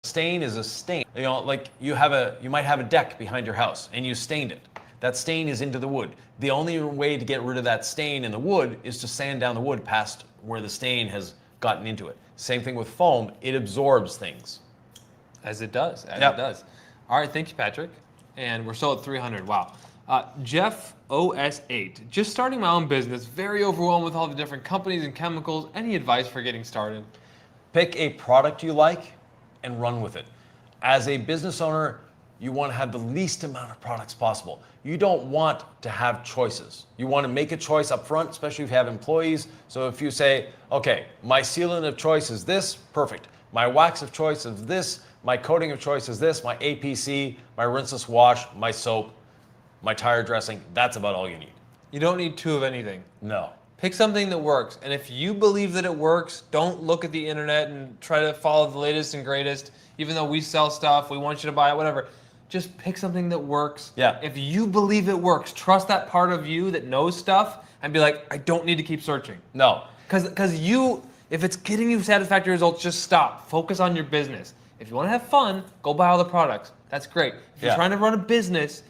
Stain is a stain. You know, like you might have a deck behind your house and you stained it. That stain is into the wood. The only way to get rid of that stain in the wood is to sand down the wood past where the stain has gotten into it. Same thing with foam, it absorbs things. As it does, it does. All right, thank you, Patrick. And we're still at 300, wow. Jeff OS8, just starting my own business, very overwhelmed with all the different companies and chemicals. Any advice for getting started? Pick a product you like and run with it. As a business owner, you want to have the least amount of products possible. You don't want to have choices. You want to make a choice up front, especially if you have employees. So if you say, okay, my sealant of choice is this, perfect. My wax of choice is this, my coating of choice is this, my APC, my rinseless wash, my soap, my tire dressing, that's about all you need. You don't need two of anything. No. Pick something that works. And if you believe that it works, don't look at the internet and try to follow the latest and greatest. Even though we sell stuff, we want you to buy it, whatever. Just pick something that works. Yeah. If you believe it works, trust that part of you that knows stuff and be like, I don't need to keep searching. No. Because if it's getting you satisfactory results, just stop. Focus on your business. If you want to have fun, go buy all the products. That's great. If you're trying to run a business,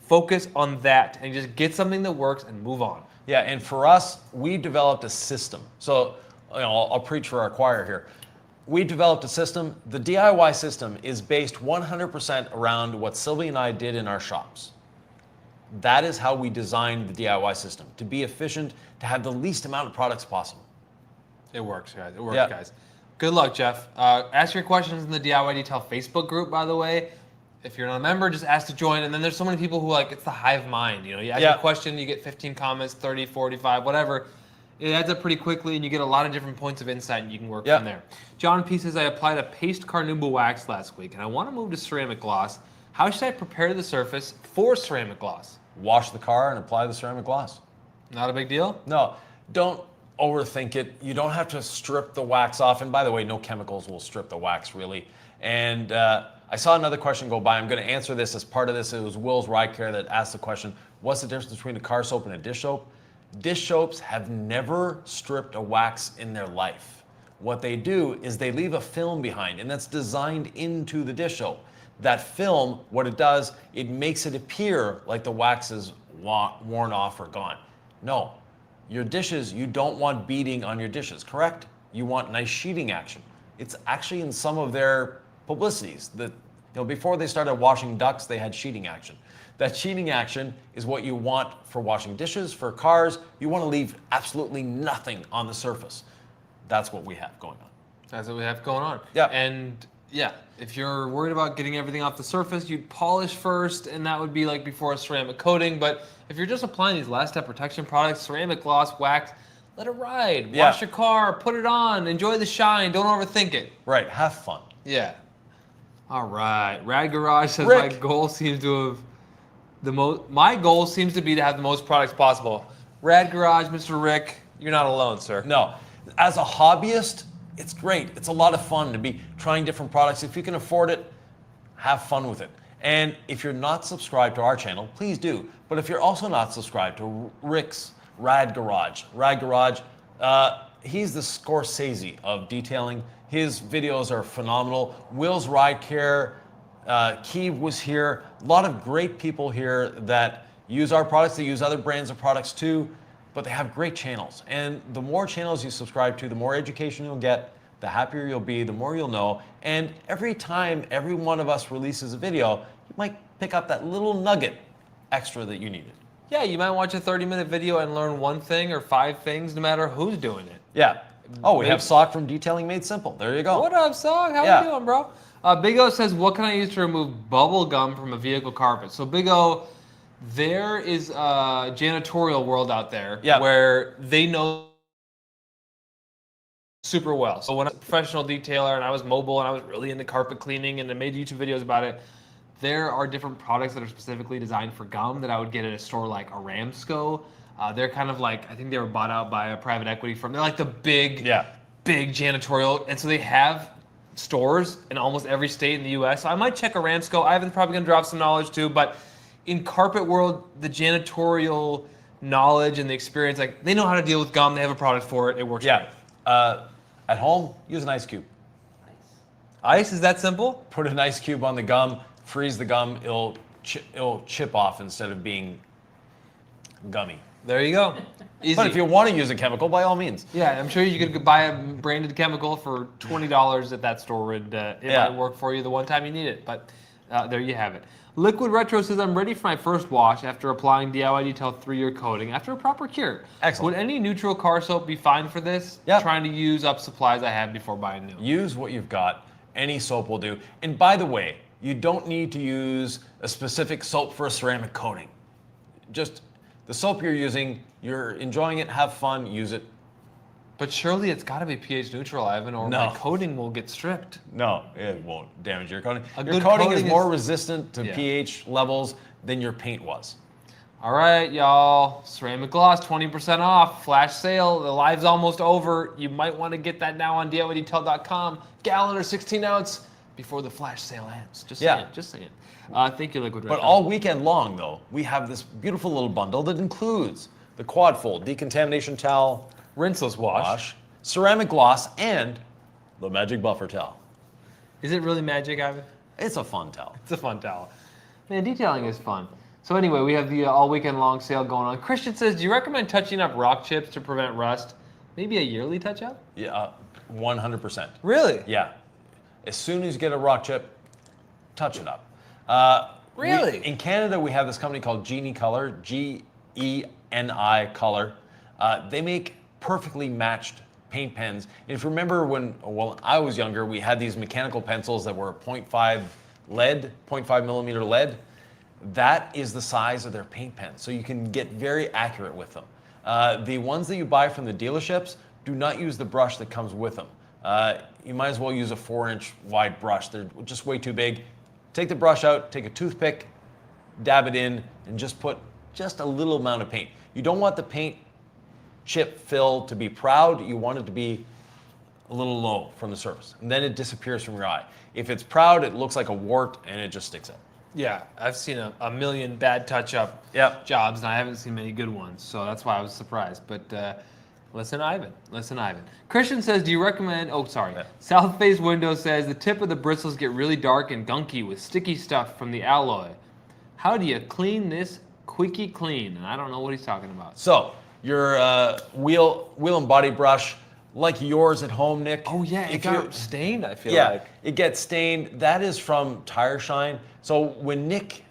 focus on that and just get something that works and move on. Yeah, and for us, we developed a system. So, I'll preach for our choir here. We developed a system. The DIY system is based 100% around what Sylvie and I did in our shops. That is how we designed the DIY system, to be efficient, to have the least amount of products possible. It works, guys. It works, guys. Good luck, Jeff. Ask your questions in the DIY Detail Facebook group, by the way. If you're not a member, just ask to join. And then there's so many people who it's the hive mind. You ask a question, you get 15 comments, 30, 45, whatever. It adds up pretty quickly, and you get a lot of different points of insight, and you can work from there. John P says, I applied a paste carnauba wax last week, and I want to move to ceramic gloss. How should I prepare the surface for ceramic gloss? Wash the car and apply the ceramic gloss. Not a big deal? No, don't overthink it. You don't have to strip the wax off. And by the way, no chemicals will strip the wax, really. And I saw another question go by. I'm going to answer this as part of this. It was Will's Ride Care that asked the question, what's the difference between a car soap and a dish soap? Dish soaps have never stripped a wax in their life. What they do is they leave a film behind, and that's designed into the dish soap. That film, what it does, it makes it appear like the wax is worn off or gone. No, your dishes, you don't want beading on your dishes, correct? You want nice sheeting action. It's actually in some of their publicities that, before they started washing ducks, they had sheeting action. That sheeting action is what you want for washing dishes, for cars. You want to leave absolutely nothing on the surface. That's what we have going on. That's what we have going on. Yeah. And if you're worried about getting everything off the surface, you'd polish first, and that would be like before a ceramic coating. But if you're just applying these last step protection products, ceramic gloss, wax, let it ride. Wash your car, put it on, enjoy the shine, don't overthink it. Right, have fun. Yeah. All right. Rad Garage says Rick. my goal seems to be to have the most products possible. Rad Garage, Mr. Rick, you're not alone, sir. No, as a hobbyist, it's great. It's a lot of fun to be trying different products. If you can afford it, have fun with it. And if you're not subscribed to our channel, please do. But if you're also not subscribed to Rick's Rad Garage, he's the Scorsese of detailing. His videos are phenomenal. Will's Ride Care, Keeve was here. A lot of great people here that use our products. They use other brands of products too, but they have great channels. And the more channels you subscribe to, the more education you'll get, the happier you'll be, the more you'll know. And every time every one of us releases a video, you might pick up that little nugget extra that you needed. Yeah, you might watch a 30-minute video and learn one thing or 5 things, no matter who's doing it. Yeah. Oh, we Maybe- have Sock from Detailing Made Simple. There you go. What up, Sog? How Yeah. you doing, bro? Big O says, what can I use to remove bubble gum from a vehicle carpet? So, Big O, there is a janitorial world out there where they know super well. So when I was a professional detailer and I was mobile and I was really into carpet cleaning and I made YouTube videos about it, there are different products that are specifically designed for gum that I would get at a store like Aramco. They're kind of like, I think they were bought out by a private equity firm. They're like the big janitorial. And so they have stores in almost every state in the US. So I might check Aramco. Ivan's probably gonna drop some knowledge too, but in carpet world, the janitorial knowledge and the experience, like they know how to deal with gum. They have a product for it. It works great. At home, use an ice cube. Ice, is that simple? Put an ice cube on the gum, freeze the gum, it'll chip off instead of being gummy. There you go. Easy. But if you want to use a chemical, by all means. Yeah, I'm sure you could buy a branded chemical for $20 at that store and it might work for you the one time you need it. But there you have it. Liquid Retro says, I'm ready for my first wash after applying DIY Detail 3-year coating after a proper cure. Excellent. Would any neutral car soap be fine for this? Yep. Trying to use up supplies I have before buying new. Use what you've got. Any soap will do. And by the way, you don't need to use a specific soap for a ceramic coating. Just the soap you're using, you're enjoying it, have fun, use it. But surely it's got to be pH neutral, Ivan, or my coating will get stripped. No, it won't damage your coating. A Your good coating is coating more is- resistant to pH levels than your paint was. All right, y'all. Ceramic gloss, 20% off. Flash sale. The live's almost over. You might want to get that now on DIYDetail.com. Gallon or 16 ounce before the flash sale ends. Just saying. Just saying. Thank you, Liquid Retro. But all weekend long, though, we have this beautiful little bundle that includes the quad fold decontamination towel, Rinseless wash, ceramic gloss, and the magic buffer towel. Is it really magic, Ivan? It's a fun towel. It's a fun towel. Man, detailing is fun. So anyway, we have the all weekend long sale going on. Christian says, do you recommend touching up rock chips to prevent rust? Maybe a yearly touch up? Yeah, 100%. Really? Yeah. As soon as you get a rock chip, touch it up. Really? In Canada, we have this company called Genie Color, Geni Color. They make perfectly matched paint pens. And if you remember when I was younger, we had these mechanical pencils that were 0.5 lead, 0.5 millimeter lead. That is the size of their paint pen. So you can get very accurate with them. The ones that you buy from the dealerships, do not use the brush that comes with them. You might as well use a 4-inch wide brush. They're just way too big. Take the brush out, take a toothpick, dab it in, and just put just a little amount of paint. You don't want the paint chip fill to be proud. You want it to be a little low from the surface. And then it disappears from your eye. If it's proud, it looks like a wart and it just sticks out. Yeah, I've seen a million bad touch-up jobs, and I haven't seen many good ones, so that's why I was surprised. But listen, Ivan. Listen, Ivan. Christian says, do you recommend... Oh, sorry. South Face Window says, the tip of the bristles get really dark and gunky with sticky stuff from the alloy. How do you clean this quickie clean? And I don't know what he's talking about. So, your wheel and body brush, like yours at home, Nick. Oh, yeah, it got stained, I feel like. like. Yeah, it gets stained. That is from tire shine. So when Nick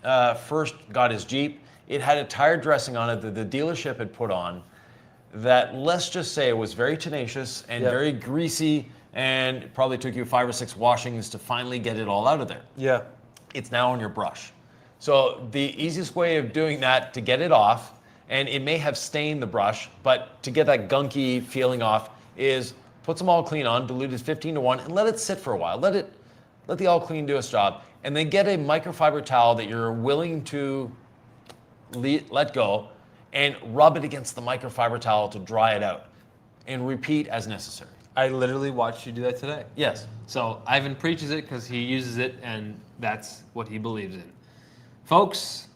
first got his Jeep, it had a tire dressing on it that the dealership had put on that, let's just say, was very tenacious and very greasy, and it probably took you 5 or 6 washings to finally get it all out of there. Yeah. It's now on your brush. So the easiest way of doing that to get it off, and it may have stained the brush, but to get that gunky feeling off, is put some all clean on, diluted 15:1, and let it sit for a while. Let the all clean do its job. And then get a microfiber towel that you're willing to let go and rub it against the microfiber towel to dry it out. And repeat as necessary. I literally watched you do that today. Yes. So Ivan preaches it because he uses it, and that's what he believes in. Folks,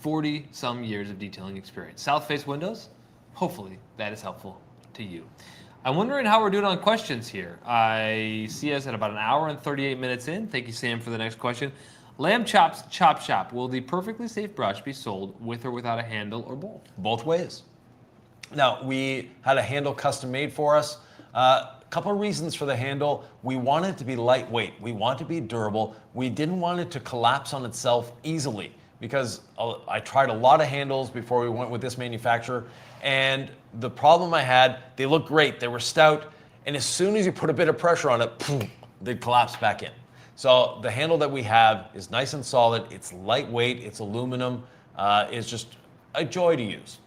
40 some years of detailing experience. South Face Windows, hopefully that is helpful to you. I'm wondering how we're doing on questions here. I see us at about an hour and 38 minutes in. Thank you, Sam, for the next question. Lamb Chops Chop Shop. Will the perfectly safe brush be sold with or without a handle or both? Both ways. Now, we had a handle custom made for us. couple of reasons for the handle. We want it to be lightweight. We want it to be durable. We didn't want it to collapse on itself easily because I tried a lot of handles before we went with this manufacturer. And the problem I had, they looked great. They were stout. And as soon as you put a bit of pressure on it, boom, they'd collapse back in. So the handle that we have is nice and solid. It's lightweight. It's aluminum. It's just a joy to use.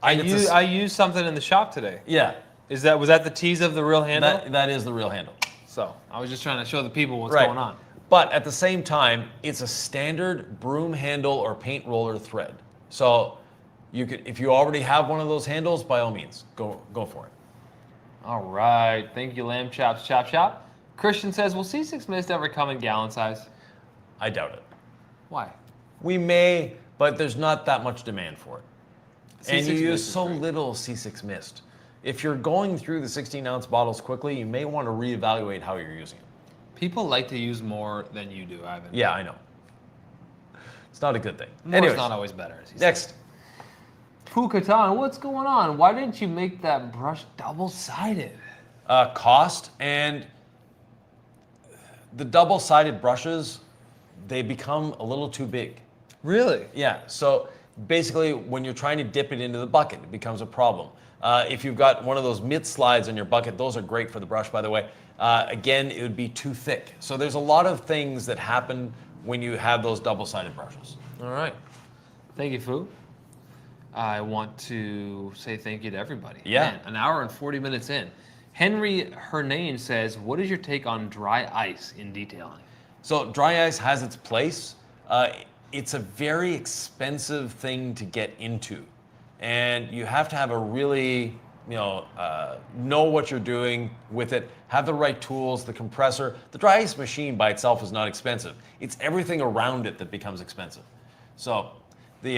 I used something in the shop today. Yeah. Was that the tease of the real handle? That is the real handle. So I was just trying to show the people what's Right. going on. But at the same time, it's a standard broom handle or paint roller thread. So you could, if you already have one of those handles, by all means, go for it. All right. Thank you, Lamb Chops Chop Shop. Christian says, will C6 Mist ever come in gallon size? I doubt it. Why? We may, but there's not that much demand for it. And you C6 use Mist is so great. little C6 Mist. If you're going through the 16-ounce bottles quickly, you may want to reevaluate how you're using it. People like to use more than you do, Ivan. Yeah, I know. It's not a good thing. More Anyways, is not always better. As he says. next. Pukatan, what's going on? Why didn't you make that brush double-sided? Cost, and the double-sided brushes, they become a little too big. Really? Yeah, so basically when you're trying to dip it into the bucket, it becomes a problem. If you've got one of those mitt slides in your bucket, those are great for the brush, by the way. Again, it would be too thick. So there's a lot of things that happen when you have those double-sided brushes. All right. Thank you, Fu. I want to say thank you to everybody. Yeah. Man, an hour and 40 minutes in. Henry Hernane says, what is your take on dry ice in detailing? So dry ice has its place. It's a very expensive thing to get into. And you have to have a really, know what you're doing with it, have the right tools, the compressor. The dry ice machine by itself is not expensive. It's everything around it that becomes expensive. So we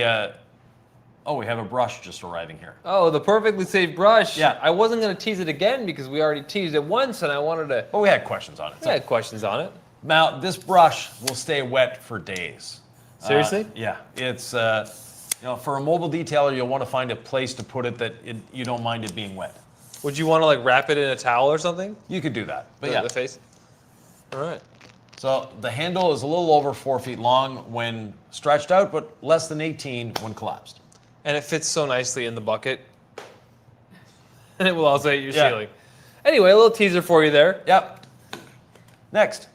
have a brush just arriving here. Oh, the perfectly safe brush. Yeah. I wasn't going to tease it again because we already teased it once and I wanted to. But we had questions on it. I had questions on it. Now, this brush will stay wet for days. Seriously? Yeah. It's, for a mobile detailer, you'll want to find a place to put it that you don't mind it being wet. Would you want to wrap it in a towel or something? You could do that. But yeah. The face? All right. So the handle is a little over 4 feet long when stretched out, but less than 18 when collapsed. And it fits so nicely in the bucket. And it will also hit your Yeah. ceiling. Anyway, a little teaser for you there. Yep. Next.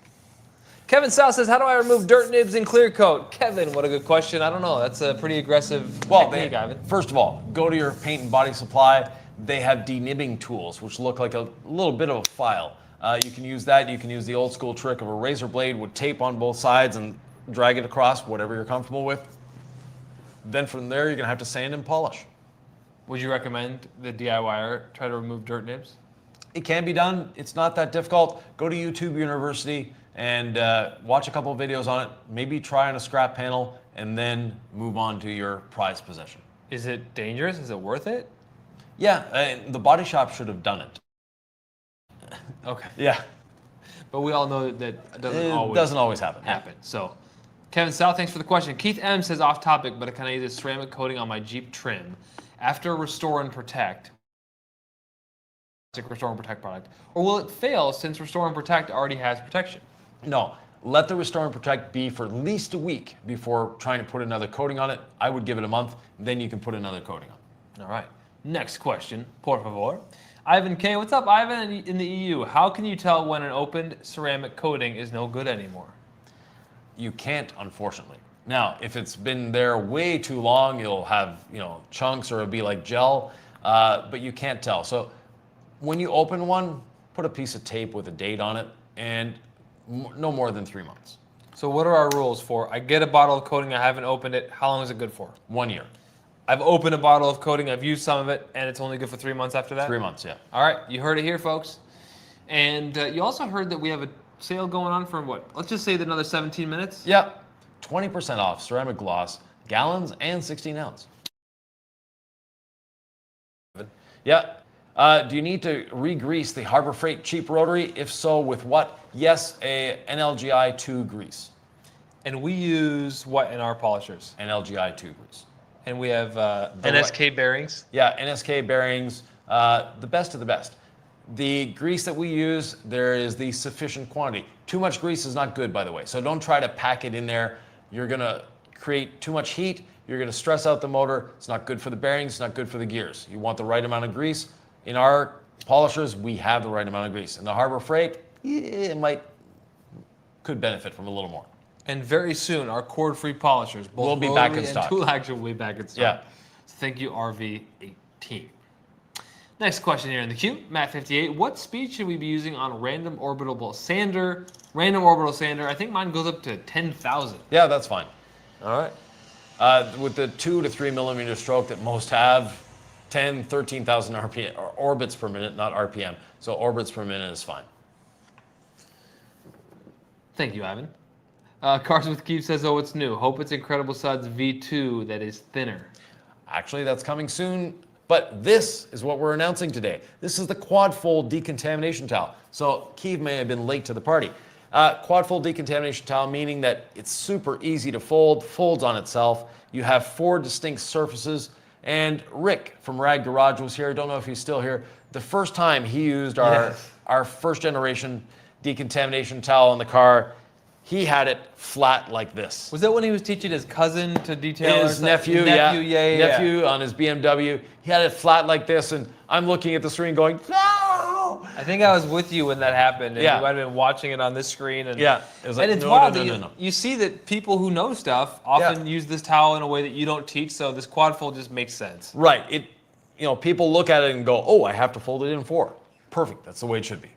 Kevin South says, how do I remove dirt nibs in clear coat? Kevin, what a good question. I don't know. That's a pretty aggressive technique, Ivan. First of all, go to your paint and body supply. They have denibbing tools, which look like a little bit of a file. You can use that. You can use the old school trick of a razor blade with tape on both sides and drag it across, whatever you're comfortable with. Then from there, you're going to have to sand and polish. Would you recommend the DIYer try to remove dirt nibs? It can be done. It's not that difficult. Go to YouTube University and watch a couple of videos on it. Maybe try on a scrap panel and then move on to your prized possession. Is it dangerous? Is it worth it? Yeah, the body shop should have done it. Okay. Yeah. But we all know that it It doesn't always happen. So, Kevin South, thanks for the question. Keith M says, off topic, but can I use a ceramic coating on my Jeep trim after Restore and Protect? Restore and Protect product, or will it fail since Restore and Protect already has protection? No, let the Restore and Protect be for at least a week before trying to put another coating on it. I would give it a month, then you can put another coating on. All right. Next question, por favor. Ivan K, what's up, Ivan in the EU? How can you tell when an opened ceramic coating is no good anymore? You can't, unfortunately. Now, if it's been there way too long, you'll have chunks or it'll be like gel, but you can't tell. So when you open one, put a piece of tape with a date on it, and no more than 3 months. So what are our rules for? I get a bottle of coating, I haven't opened it. How long is it good for? 1 year. I've opened a bottle of coating, I've used some of it, and it's only good for 3 months after that? 3 months, yeah. All right, you heard it here, folks. And you also heard that we have a sale going on for what? Let's just say that another 17 minutes? Yeah, 20% off ceramic gloss, gallons, and 16 ounce. Yeah. Do you need to re-grease the Harbor Freight cheap rotary? If so, with what? Yes, a NLGI 2 grease. And we use what in our polishers? NLGI 2 grease. And we have NSK bearings. Yeah, NSK bearings, the best of the best. The grease that we use, there is the sufficient quantity. Too much grease is not good, by the way. So don't try to pack it in there. You're gonna create too much heat. You're gonna stress out the motor. It's not good for the bearings. It's not good for the gears. You want the right amount of grease. In our polishers, we have the right amount of grease. In the Harbor Freight, could benefit from a little more. And very soon, our cord-free polishers, both will be back in rotary stock. and tool action, will be back in stock. Yeah. So thank you, RV18. Next question here in the queue, Matt58. What speed should we be using on random orbital sander? Random orbital sander, I think mine goes up to 10,000. Yeah, that's fine. All right. With the 2 to 3 millimeter stroke that most have, 10, 13,000 RPM, or orbits per minute, not RPM. So orbits per minute is fine. Thank you, Ivan. Cars with Keith says, oh, it's new. Hope it's Incredible Suds V2 that is thinner. Actually, that's coming soon. But this is what we're announcing today. This is the quad-fold decontamination towel. So Keith may have been late to the party. Quad-fold decontamination towel, meaning that it's super easy to fold, folds on itself. You have 4 distinct surfaces. And Rick from Rag Garage was here. I don't know if he's still here. The first time he used our first generation decontamination towel in the car, he had it flat like this. Was that when he was teaching his cousin to detail? His nephew, nephew on his BMW. He had it flat like this, and I'm looking at the screen going, no! I think I was with you when that happened, and Yeah. you might have been watching it on this screen. And, Yeah, it was like, and it's no, wild no, that no, no. you see that people who know stuff often use this towel in a way that you don't teach, so this quad fold just makes sense. Right. People look at it and go, oh, I have to fold it in 4. Perfect. That's the way it should be.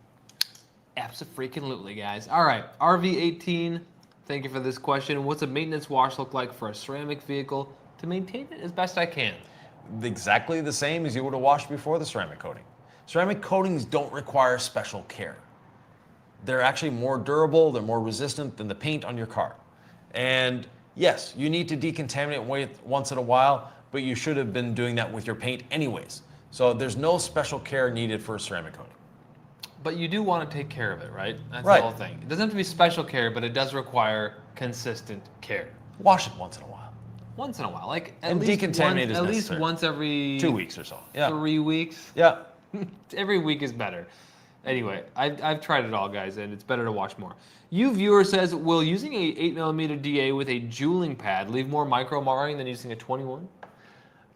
Abso-freaking-lutely, guys. All right, RV18, thank you for this question. What's a maintenance wash look like for a ceramic vehicle to maintain it as best I can? Exactly the same as you would have washed before the ceramic coating. Ceramic coatings don't require special care. They're actually more durable, they're more resistant than the paint on your car. And yes, you need to decontaminate once in a while, but you should have been doing that with your paint anyways. So there's no special care needed for a ceramic coating. But you do want to take care of it, right? That's Right. the whole thing. It doesn't have to be special care, but it does require consistent care. Wash it once in a while. Once in a while, like And decontaminate is at least necessary. once every 2 weeks or so. Yeah. 3 weeks. Yeah. Every week is better. Anyway, I've tried it all, guys, and it's better to wash more. You viewer says, will using a 8mm DA with a jeweling pad leave more micro marring than using a 21?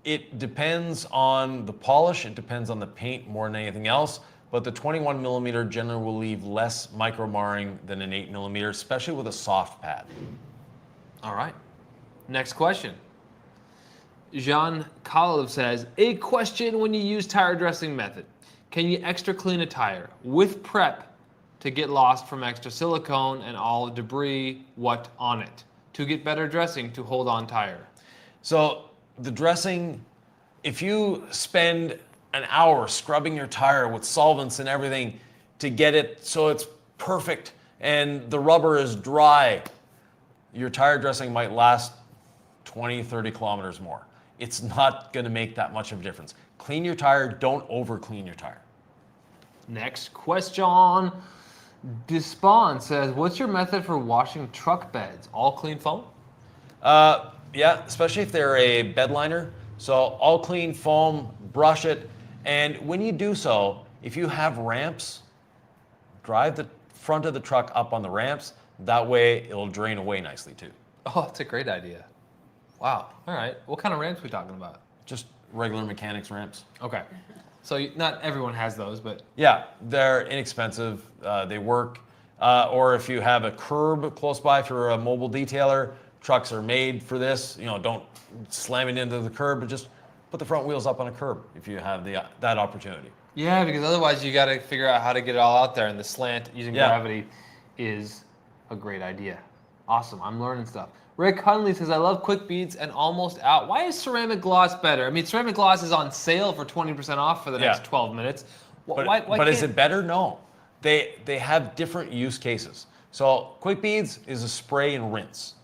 It depends on the polish. It depends on the paint more than anything else. But the 21mm generally will leave less micro marring than an 8mm, especially with a soft pad. All right. Next question. Jean Kalev says, a question when you use tire dressing method. Can you extra clean a tire with prep to get lost from extra silicone and all debris what on it to get better dressing to hold on tire? So the dressing, if you spend an hour scrubbing your tire with solvents and everything to get it so it's perfect and the rubber is dry, your tire dressing might last 20, 30 kilometers more. It's not going to make that much of a difference. Clean your tire, don't over clean your tire. Next question. Despawn says, what's your method for washing truck beds? All clean foam? Yeah, especially if they're a bed liner. So all clean foam, brush it. And when you do so, if you have ramps, drive the front of the truck up on the ramps. That way it'll drain away nicely too. Oh, that's a great idea. Wow. All right. What kind of ramps are we talking about? Just regular mechanics ramps. Okay. So not everyone has those, but Yeah, they're inexpensive. They work. Or if you have a curb close by, if you're a mobile detailer, trucks are made for this. Don't slam it into the curb, but just put the front wheels up on a curb if you have that opportunity. yeah, because otherwise you got to figure out how to get it all out there, and the slant using gravity is a great idea. Awesome. I'm learning stuff. Rick Hunley says, I love quick beads and almost out. Why is ceramic gloss better? I mean, ceramic gloss is on sale for 20% off for the next 12 minutes. But is it better? No. They have different use cases. So quick beads is a spray and rinse.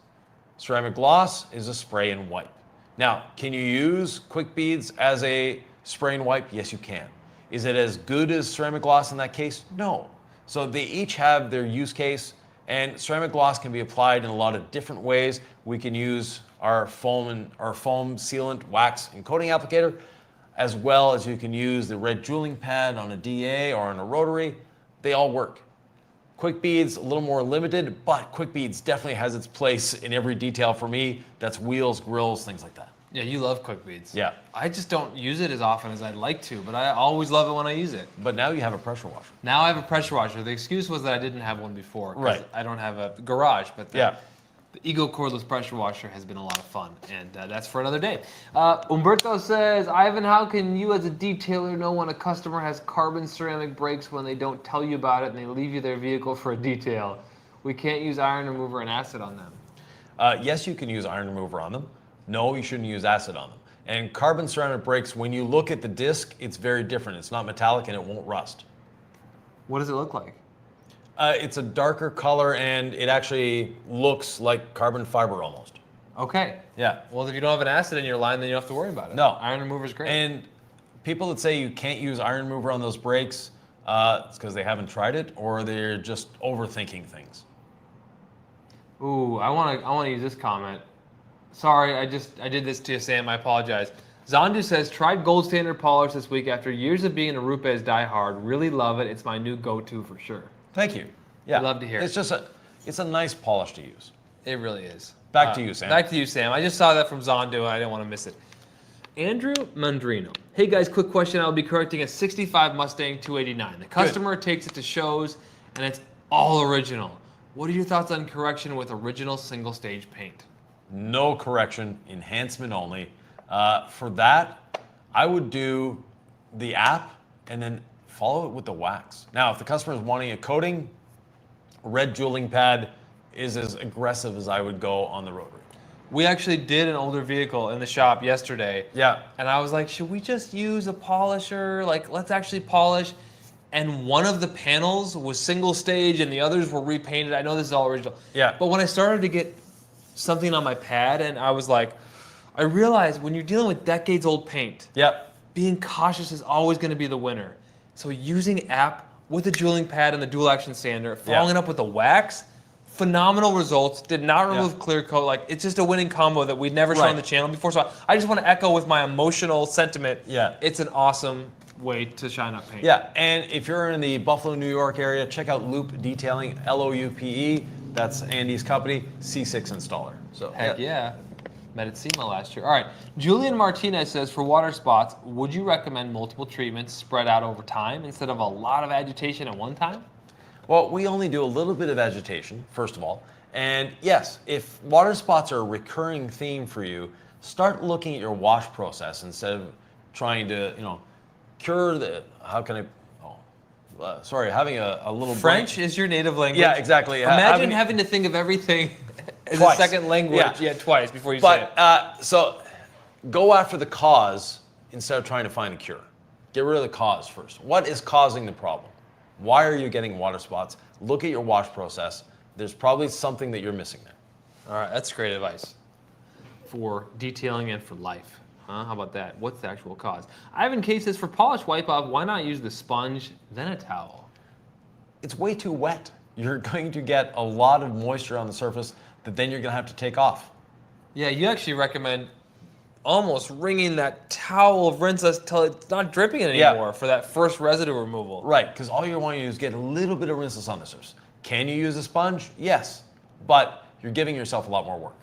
Ceramic gloss is a spray and wipe. Now, can you use quick beads as a spray and wipe? Yes, you can. Is it as good as ceramic gloss in that case? No. So they each have their use case, and ceramic gloss can be applied in a lot of different ways. We can use our foam sealant, wax, and coating applicator. as well as you can use the red jeweling pad on a DA or on a rotary. They all work. Quick beads, a little more limited, but quick beads definitely has its place in every detail for me. That's wheels, grills, things like that. Yeah, you love quick beads. Yeah. I just don't use it as often as I'd like to, but I always love it when I use it. But now you have a pressure washer. Now I have a pressure washer. The excuse was that I didn't have one before. 'Cause Right. I don't have a garage, but Yeah. the Ego cordless pressure washer has been a lot of fun, and that's for another day. Umberto says, Ivan, how can you as a detailer know when a customer has carbon ceramic brakes when they don't tell you about it and they leave you their vehicle for a detail? We can't use iron remover and acid on them. Yes, you can use iron remover on them. No, you shouldn't use acid on them. And carbon ceramic brakes, when you look at the disc, it's very different. It's not metallic and it won't rust. What does it look like? It's a darker color and it actually looks like carbon fiber almost. Okay. Yeah. Well, if you don't have an acid in your line, then you don't have to worry about it. No. Iron remover is great. And people that say you can't use iron remover on those brakes, it's because they haven't tried it or they're just overthinking things. Ooh, I want to use this comment. Sorry, I did this to you, Sam. I apologize. Zandu says, tried gold standard polish this week after years of being a Rupes diehard. Really love it. It's my new go-to for sure. Thank you. Yeah. Love to hear It's just it's a nice polish to use. It really is. Back to you, Sam. Back to you, Sam. I just saw that from Zandu and I didn't want to miss it. Andrew Mandrino. Hey guys, quick question. I'll be correcting a 65 Mustang 289. The customer takes it to shows and it's all original. What are your thoughts on correction with original single stage paint? No correction, enhancement only. For that, I would do the app and then follow it with the wax. Now, if the customer is wanting a coating, red jeweling pad is as aggressive as I would go on the rotary. We actually did an older vehicle in the shop yesterday. Yeah. And I was like, should we just use a polisher? Like, let's actually polish. And one of the panels was single stage and the others were repainted. I know this is all original. Yeah. But when I started to get something on my pad and I was like, I realized when you're dealing with decades old paint, Yep. being cautious is always going to be the winner. So using app with the jeweling pad and the dual action sander, following it up with the wax, phenomenal results. Did not remove clear coat. Like, it's just a winning combo that we'd never shown on the channel before. So I just want to echo with my emotional sentiment. Yeah. It's an awesome way to shine up paint. Yeah, and if you're in the Buffalo, New York area, check out Loop Detailing, L-O-U-P-E. That's Andy's company, C6 installer. So Heck yeah. Met at SEMA last year. All right. Julian Martinez says, for water spots, would you recommend multiple treatments spread out over time instead of a lot of agitation at one time? Well, we only do a little bit of agitation, first of all. And yes, if water spots are a recurring theme for you, start looking at your wash process instead of trying to, cure the, having a little French is your native language. Yeah, exactly. Imagine having to think of everything as Twice. a second language. Yeah. Twice before you say it. But so go after the cause instead of trying to find a cure. Get rid of the cause first. What is causing the problem? Why are you getting water spots? Look at your wash process. There's probably something that you're missing there. All right, that's great advice for detailing and for life. How about that? What's the actual cause? Ivan K says, for polish wipe off, why not use the sponge, then a towel? It's way too wet. You're going to get a lot of moisture on the surface that then you're going to have to take off. Yeah, you actually recommend almost wringing that towel of Rinseless till it's not dripping anymore for that first residue removal. Right, because all you want to do is get a little bit of Rinseless on the surface. Can you use a sponge? Yes, but you're giving yourself a lot more work.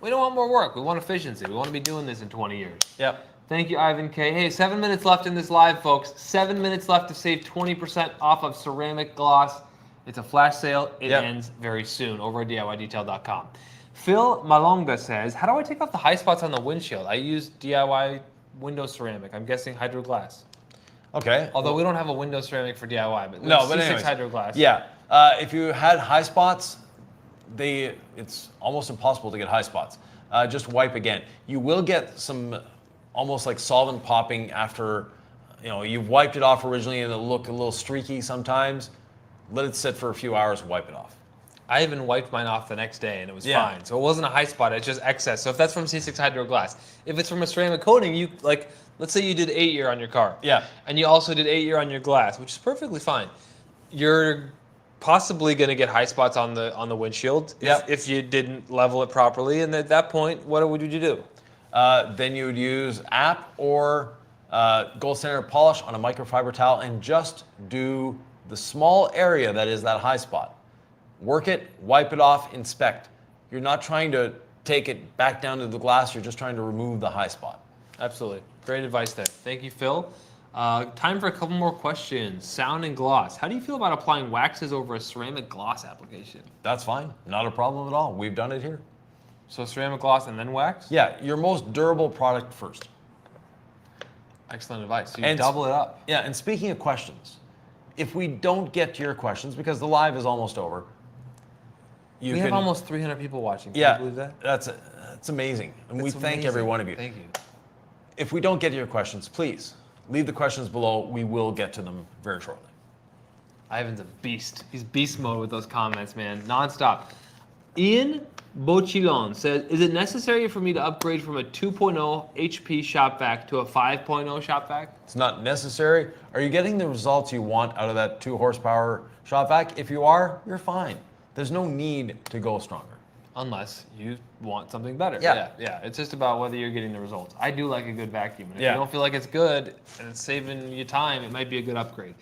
We don't want more work. We want efficiency. We want to be doing this in 20 years. Yep. Thank you, Ivan K. Hey, 7 minutes left in this live, folks. 7 minutes left to save 20% off of ceramic gloss. It's a flash sale. It ends very soon over at DIYdetail.com. Phil Malonga says, how do I take off the high spots on the windshield? I use DIY window ceramic. I'm guessing hydro glass. Okay. Although we don't have a window ceramic for DIY, but no, but C6 anyways, hydro glass. Yeah. If you had high spots, it's almost impossible to get high spots. Just wipe again. You will get some almost like solvent popping after, you've wiped it off originally and it'll look a little streaky sometimes. Let it sit for a few hours, wipe it off. I even wiped mine off the next day and it was fine. So it wasn't a high spot, it's just excess. So if that's from C6 hydro glass, if it's from a ceramic coating, let's say you did 8 year on your car. Yeah. And you also did 8 year on your glass, which is perfectly fine. You're possibly going to get high spots on the windshield if you didn't level it properly. And at that point, what would you do? Then you would use app or gold standard polish on a microfiber towel and just do the small area that is that high spot. Work it, wipe it off, inspect. You're not trying to take it back down to the glass, you're just trying to remove the high spot. Absolutely. Great advice there. Thank you, Phil. Time for a couple more questions. Sound and gloss. How do you feel about applying waxes over a ceramic gloss application? That's fine, not a problem at all. We've done it here. So ceramic gloss and then wax? Yeah, your most durable product first. Excellent advice. So you And- double it up. Yeah, and speaking of questions, if we don't get to your questions, because the live is almost over, you We can, have almost 300 people watching. Can yeah, you believe that? that's amazing. And we That's thank every amazing. one of you. Thank you. If we don't get to your questions, please leave the questions below. We will get to them very shortly. Ivan's a beast. He's beast mode with those comments, man. Non-stop. Ian Bochilon says, is it necessary for me to upgrade from a 2.0 HP shop vac to a 5.0 shop vac? It's not necessary. Are you getting the results you want out of that 2 horsepower shop vac? If you are, you're fine. There's no need to go stronger. Unless you want something better. Yeah. Yeah. It's just about whether you're getting the results. I do like a good vacuum. And if Yeah. you don't feel like it's good and it's saving you time, it might be a good upgrade.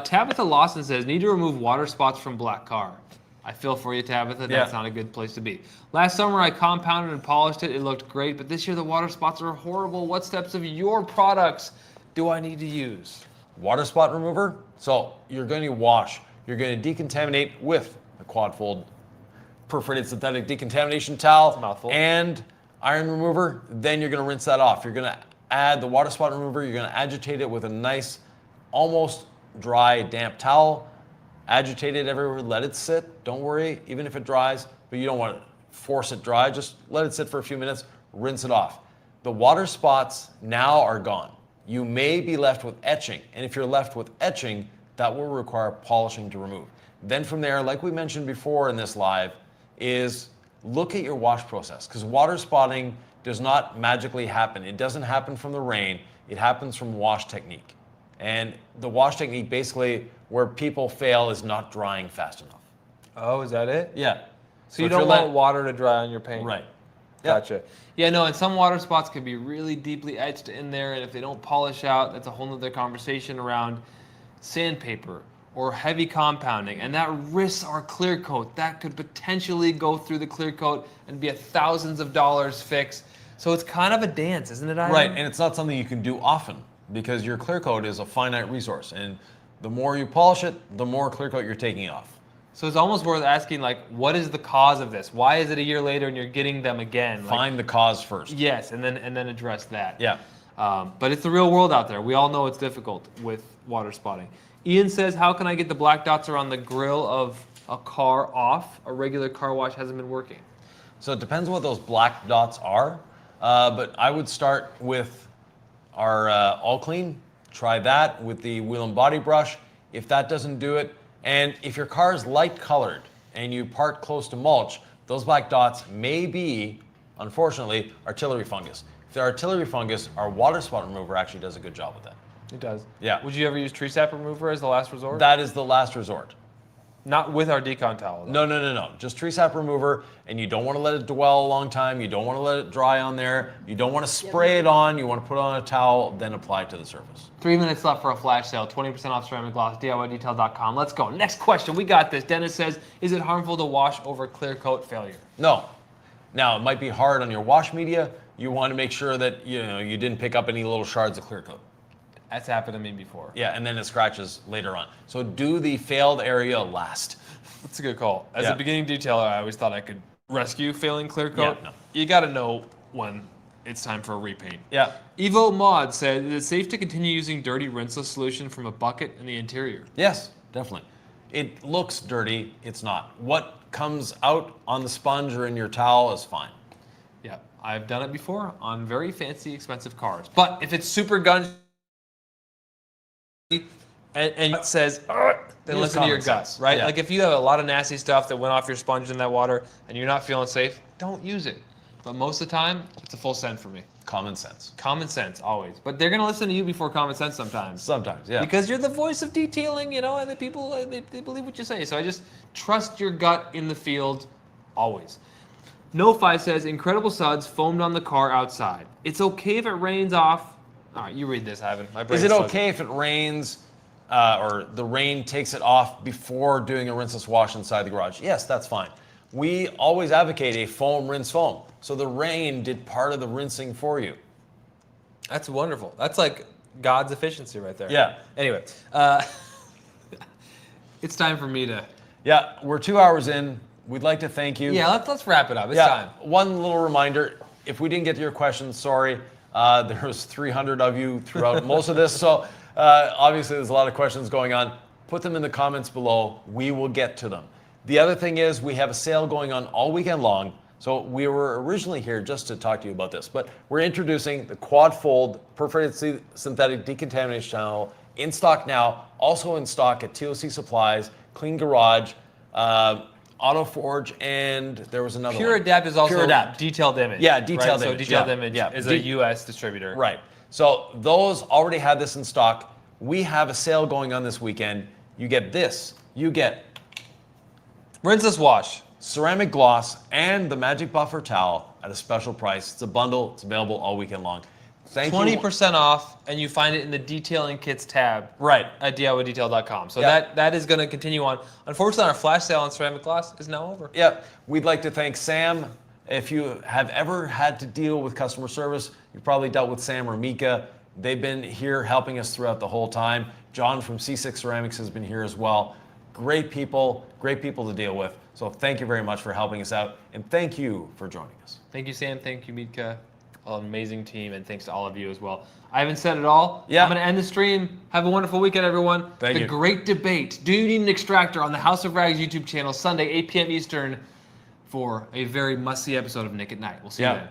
Tabitha Lawson says, need to remove water spots from black car. I feel for you, Tabitha. That's Yeah. not a good place to be. Last summer, I compounded and polished it. It looked great, but this year the water spots are horrible. What steps of your products do I need to use? Water spot remover. So you're going to wash. You're going to decontaminate with a quad fold perforated synthetic decontamination towel mouthful. and iron remover. Then you're going to rinse that off. You're going to add the water spot remover. You're going to agitate it with a nice, almost dry, damp towel. Agitate it everywhere. Let it sit. Don't worry, even if it dries, but you don't want to force it dry. Just let it sit for a few minutes. Rinse it off. The water spots now are gone. You may be left with etching, and if you're left with etching, that will require polishing to remove. Then from there, like we mentioned before in this live, is look at your wash process, because water spotting does not magically happen. It doesn't happen from the rain. It happens from wash technique. And the wash technique, basically, where people fail is not drying fast enough. Oh, is that it? Yeah. So you if you're don't want water to dry on your paint? Right. Yeah. Gotcha. Yeah, no, and some water spots can be really deeply etched in there, and if they don't polish out, that's a whole nother conversation around sandpaper or heavy compounding, and that risks our clear coat. That could potentially go through the clear coat and be a thousands of dollars fix. So it's kind of a dance, isn't it, Ivan? Right, and it's not something you can do often because your clear coat is a finite resource, and the more you polish it, the more clear coat you're taking off. So it's almost worth asking, like, what is the cause of this? Why is it a year later and you're getting them again? Like, Find the cause first. yes, and then address that. Yeah. But it's the real world out there. We all know it's difficult with water spotting. Ian says, how can I get the black dots around the grill of a car off? A regular car wash hasn't been working. So it depends what those black dots are, but I would start with our All Clean. Try that with the wheel and body brush. If that doesn't do it, and if your car is light colored and you park close to mulch, those black dots may be, unfortunately, artillery fungus. If they're artillery fungus, our water spot remover actually does a good job with that. It does. Yeah. Would you ever use tree sap remover as the last resort? That is the last resort. Not with our Decon towel, though. No. Just tree sap remover, and you don't want to let it dwell a long time. You don't want to let it dry on there. You don't want to spray it on. You want to put it on a towel, then apply it to the surface. 3 minutes left for a flash sale. 20% off ceramic gloss. DIYdetail.com. Let's go. Next question. We got this. Dennis says, is it harmful to wash over clear coat failure? No. Now, it might be hard on your wash media. You want to make sure that you didn't pick up any little shards of clear coat. That's happened to me before. Yeah, and then it scratches later on. So do the failed area last. That's a good call. As Yeah. a beginning detailer, I always thought I could rescue failing clear coat. Yeah, no. You got to know when it's time for a repaint. Yeah. Evo Mod said, is it safe to continue using dirty rinseless solution from a bucket in the interior? Yes, definitely. It looks dirty. It's not. What comes out on the sponge or in your towel is fine. Yeah, I've done it before on very fancy, expensive cars. But if it's super gun and it says, then Use listen to your common gut, sense. right? Yeah. Like if you have a lot of nasty stuff that went off your sponge in that water and you're not feeling safe, don't use it. But most of the time, it's a full send for me. Common sense. Common sense, always. But they're going to listen to you before common sense sometimes. Sometimes, yeah. Because you're the voice of detailing, and the people, they believe what you say. So I just trust your gut in the field, always. No5 says, incredible suds foamed on the car outside. It's okay if it rains off All right, you read this, Ivan. My Is brain's it fuzzy. okay if it rains or the rain takes it off before doing a rinseless wash inside the garage? Yes, that's fine. We always advocate a foam rinse foam. So the rain did part of the rinsing for you. That's wonderful. That's like God's efficiency right there. Yeah. Anyway, it's time for me to. Yeah, we're 2 hours in. We'd like to thank you. Yeah, let's wrap it up. It's Yeah, time. one little reminder, if we didn't get to your questions, sorry. There was 300 of you throughout most of this, so obviously there's a lot of questions going on. Put them in the comments below. We will get to them. The other thing is we have a sale going on all weekend long. So we were originally here just to talk to you about this, but we're introducing the quad fold perforated synthetic decontamination channel in stock now, also in stock at TOC Supplies, Clean Garage, Auto Forge, and there was another Pure one. Adapt is also Pure Adapt. detailed image. Yeah, detailed right? image. So detailed Yeah, image yeah. is a US distributor. Right. So those already had this in stock. We have a sale going on this weekend. You get this. You get Rinseless wash. ceramic gloss and the magic buffer towel at a special price. It's a bundle. It's available all weekend long. Thank you. 20% off, and you find it in the detailing kits tab. Right. At DIYdetail.com. So Yeah. that is going to continue on. Unfortunately, our flash sale on ceramic gloss is now over. Yep. We'd like to thank Sam. If you have ever had to deal with customer service, you've probably dealt with Sam or Mika. They've been here helping us throughout the whole time. John from C6 Ceramics has been here as well. Great people to deal with. So thank you very much for helping us out, and thank you for joining us. Thank you, Sam. Thank you, Mika. Amazing team, and thanks to all of you as well. I haven't said it all. Yeah. I'm going to end the stream. Have a wonderful weekend, everyone. Thank the you. great debate. Do you need an extractor on the House of Rags YouTube channel, Sunday, 8 p.m. Eastern, for a very must-see episode of Nick at Night. We'll see you Yeah. then.